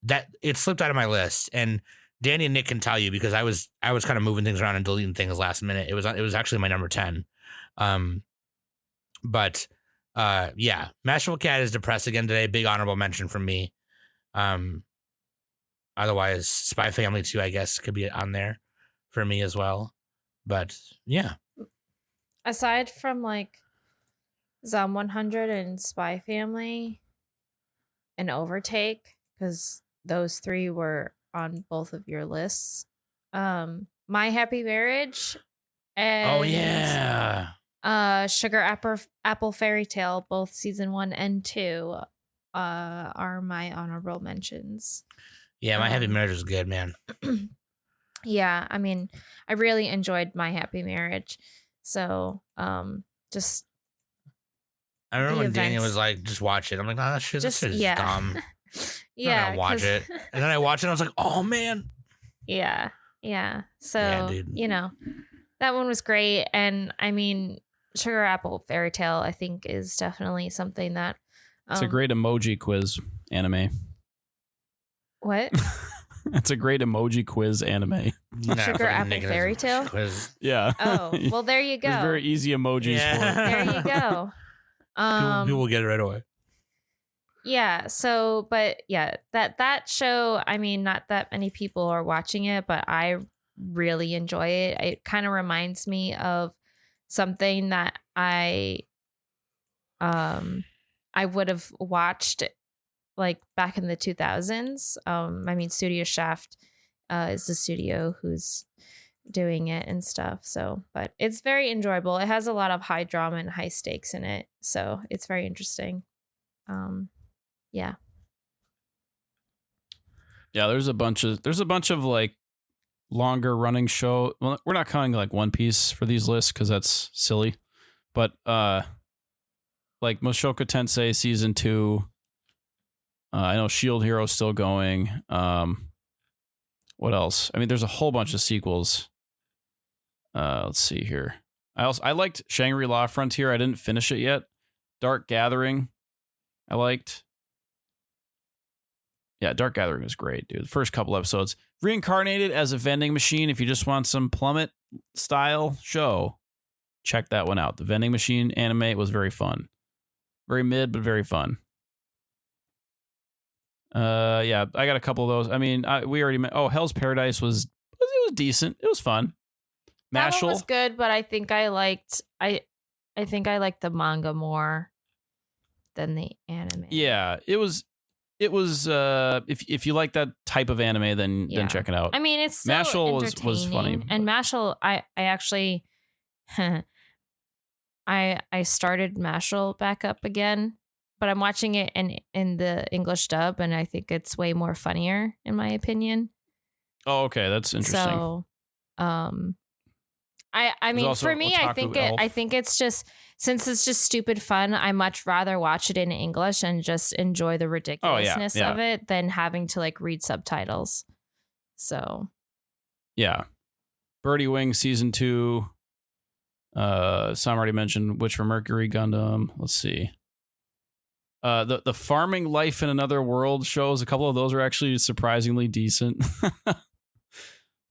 S1: that it slipped out of my list, and Danny and Nick can tell you because I was kind of moving things around and deleting things last minute. It was actually my number 10. But yeah, Masterful Cat is depressed again today. Big honorable mention from me. Otherwise, Spy Family 2, I guess, could be on there for me as well. But yeah.
S3: Aside from like Zom 100 and Spy Family and Overtake, because those 3 were on both of your lists. My Happy Marriage and Sugar Apple Fairy Tale, both season 1 and 2, are my honorable mentions.
S1: Yeah, My Happy Marriage is good, man.
S3: Yeah, I mean, I really enjoyed My Happy Marriage. So, just
S1: I remember when Danny was like, just watch it. I'm like, no, that shit is dumb.
S3: Yeah.
S1: I'm gonna watch it. And then I watched it and I was like, oh man.
S3: Yeah. So, you know, that one was great. And I mean, Sugar Apple Fairy Tale, I think, is definitely something that
S4: it's a great emoji quiz anime.
S3: What?
S4: It's a great emoji quiz anime.
S3: Sugar Apple Fairy Tale?
S4: Yeah.
S3: Oh, well, there you go.
S4: There's very easy emojis for it.
S3: There you go.
S1: People will get it right away.
S3: Yeah. So, but yeah, that show, I mean, not that many people are watching it, but I really enjoy it. It kind of reminds me of something that I would have watched like back in the 2000s. I mean, Studio Shaft is the studio who's doing it and stuff. So, but it's very enjoyable. It has a lot of high drama and high stakes in it. So it's very interesting. Yeah.
S4: Yeah, there's a bunch of like longer running show. Well, we're not counting like One Piece for these lists because that's silly. But like Mushoku Tensei season 2. I know Shield Hero's still going. What else? I mean, there's a whole bunch of sequels. Let's see here. I liked Shangri-La Frontier. I didn't finish it yet. Dark Gathering, I liked. Yeah, Dark Gathering was great, dude. The first couple episodes. Reincarnated as a vending machine. If you just want some Plummet style show, check that one out. The vending machine anime was very fun. Very mid, but very fun. Yeah, I got a couple of those. I mean, we already met. Oh, Hell's Paradise was decent. It was fun.
S3: That one was good, but I think I liked the manga more than the anime.
S4: Yeah, it was. If you like that type of anime, then check it out.
S3: I mean, it's so
S4: Mashal was funny.
S3: And Mashal, I actually, I started Mashal back up again. But I'm watching it in the English dub, and I think it's way more funnier, in my opinion.
S4: Oh, okay, that's interesting.
S3: So, I mean, for me, I think it's just, since it's just stupid fun, I much rather watch it in English and just enjoy the ridiculousness of it than having to like read subtitles. So,
S4: yeah, Birdie Wing season 2. Sam already mentioned Witch from Mercury Gundam. Let's see. The Farming Life in Another World shows, a couple of those are actually surprisingly decent.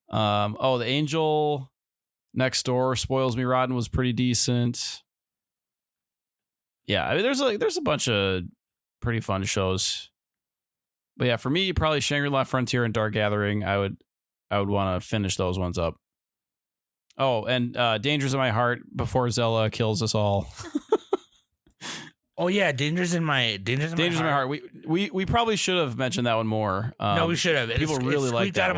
S4: The Angel Next Door Spoils Me Rotten was pretty decent. Yeah, I mean there's a bunch of pretty fun shows. But yeah, for me, probably Shangri-La Frontier and Dark Gathering. I would want to finish those ones up. Oh, and Dangers in My Heart before Zella kills us all.
S1: Oh yeah, Dangers in My Heart.
S4: We probably should have mentioned that one more.
S1: No, we should have.
S4: People really like that.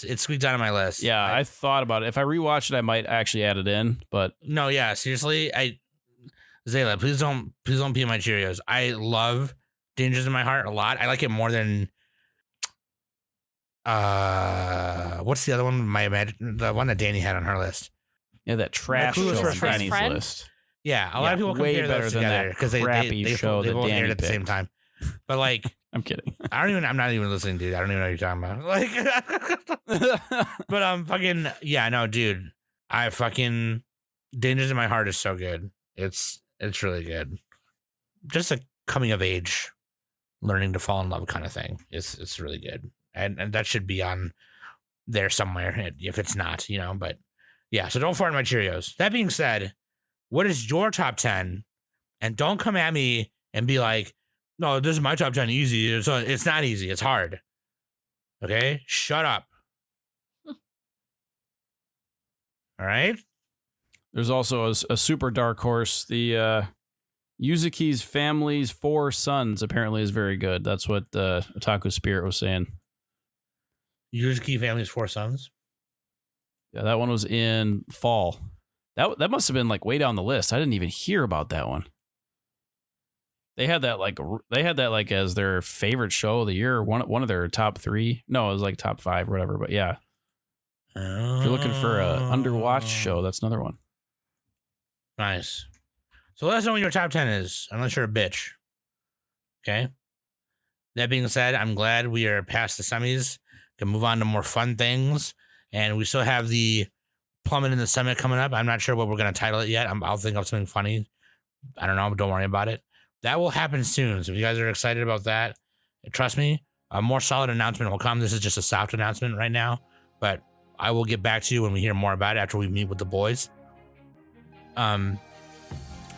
S1: It squeaked out of my list.
S4: Yeah, I thought about it. If I rewatch it, I might actually add it in. But
S1: no, yeah, seriously, Zayla, please don't pee my Cheerios. I love Dangers in My Heart a lot. I like it more than what's the other one? The one that Danny had on her list.
S4: Yeah, that trash show on Danny's list.
S1: Yeah, a lot of people compare those together because they both aired at the same time. But like,
S4: I'm kidding.
S1: I'm not even listening, dude. I don't even know what you're talking about. Like, but fucking yeah, no, dude. I fucking Dangers in My Heart is so good. It's really good. Just a coming of age learning to fall in love kind of thing. It's really good, and that should be on there somewhere if it's not, But yeah, so don't fart in my Cheerios. That being said, what is your top 10? And don't come at me and be like, no, this is my top 10 easy. It's not easy. It's hard. Okay? Shut up. All right?
S4: There's also a super dark horse. The Yuzuki's family's 4 sons apparently is very good. That's what Otaku Spirit was saying.
S1: Yuzuki family's 4 sons?
S4: Yeah, that one was in fall. That must have been like way down the list. I didn't even hear about that one. They had that like as their favorite show of the year, one of their top 3. No, it was like top 5 or whatever. But yeah, if you're looking for a underwatched show, that's another one.
S1: Nice. So let us know what your top 10 is, unless you're a bitch. Okay. That being said, I'm glad we are past the Summies. Can move on to more fun things, and we still have the Plummet in the Summit coming up. I'm not sure what we're going to title it yet. I'll think of something funny. I don't know. Don't worry about it. That will happen soon. So if you guys are excited about that, trust me, a more solid announcement will come. This is just a soft announcement right now, but I will get back to you when we hear more about it after we meet with the boys.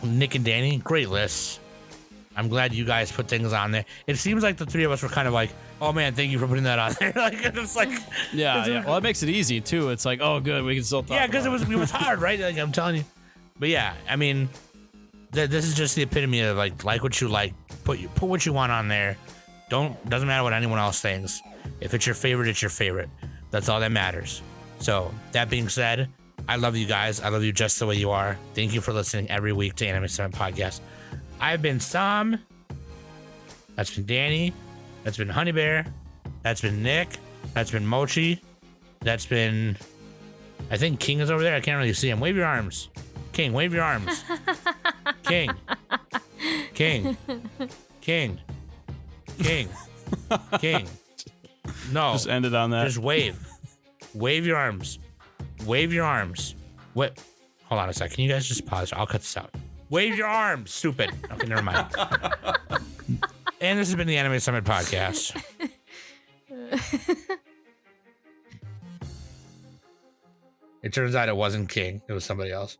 S1: Nick and Danny, great lists. I'm glad you guys put things on there. It seems like the 3 of us were kind of like, oh man, thank you for putting that on there. It's like,
S4: yeah. Well, it makes it easy too. It's like, oh good, we can still talk.
S1: Yeah, because it was hard, right? Like I'm telling you. But yeah, I mean, this is just the epitome of like what you like, put what you want on there. Doesn't matter what anyone else thinks. If it's your favorite, it's your favorite. That's all that matters. So that being said, I love you guys. I love you just the way you are. Thank you for listening every week to Anime Summit Podcast. I've been Sam. That's been Danny. That's been Honey Bear. That's been Nick. That's been Mochi. That's been, I think King is over there. I can't really see him. Wave your arms. King, wave your arms. King. King. King. King. King. No.
S4: Just ended on that.
S1: Just wave. Wave your arms. Wave your arms. What? Hold on a second. Can you guys just pause? I'll cut this out. Wave your arms, stupid. Okay, never mind. And this has been the Anime Summit Podcast. It turns out it wasn't King. It was somebody else.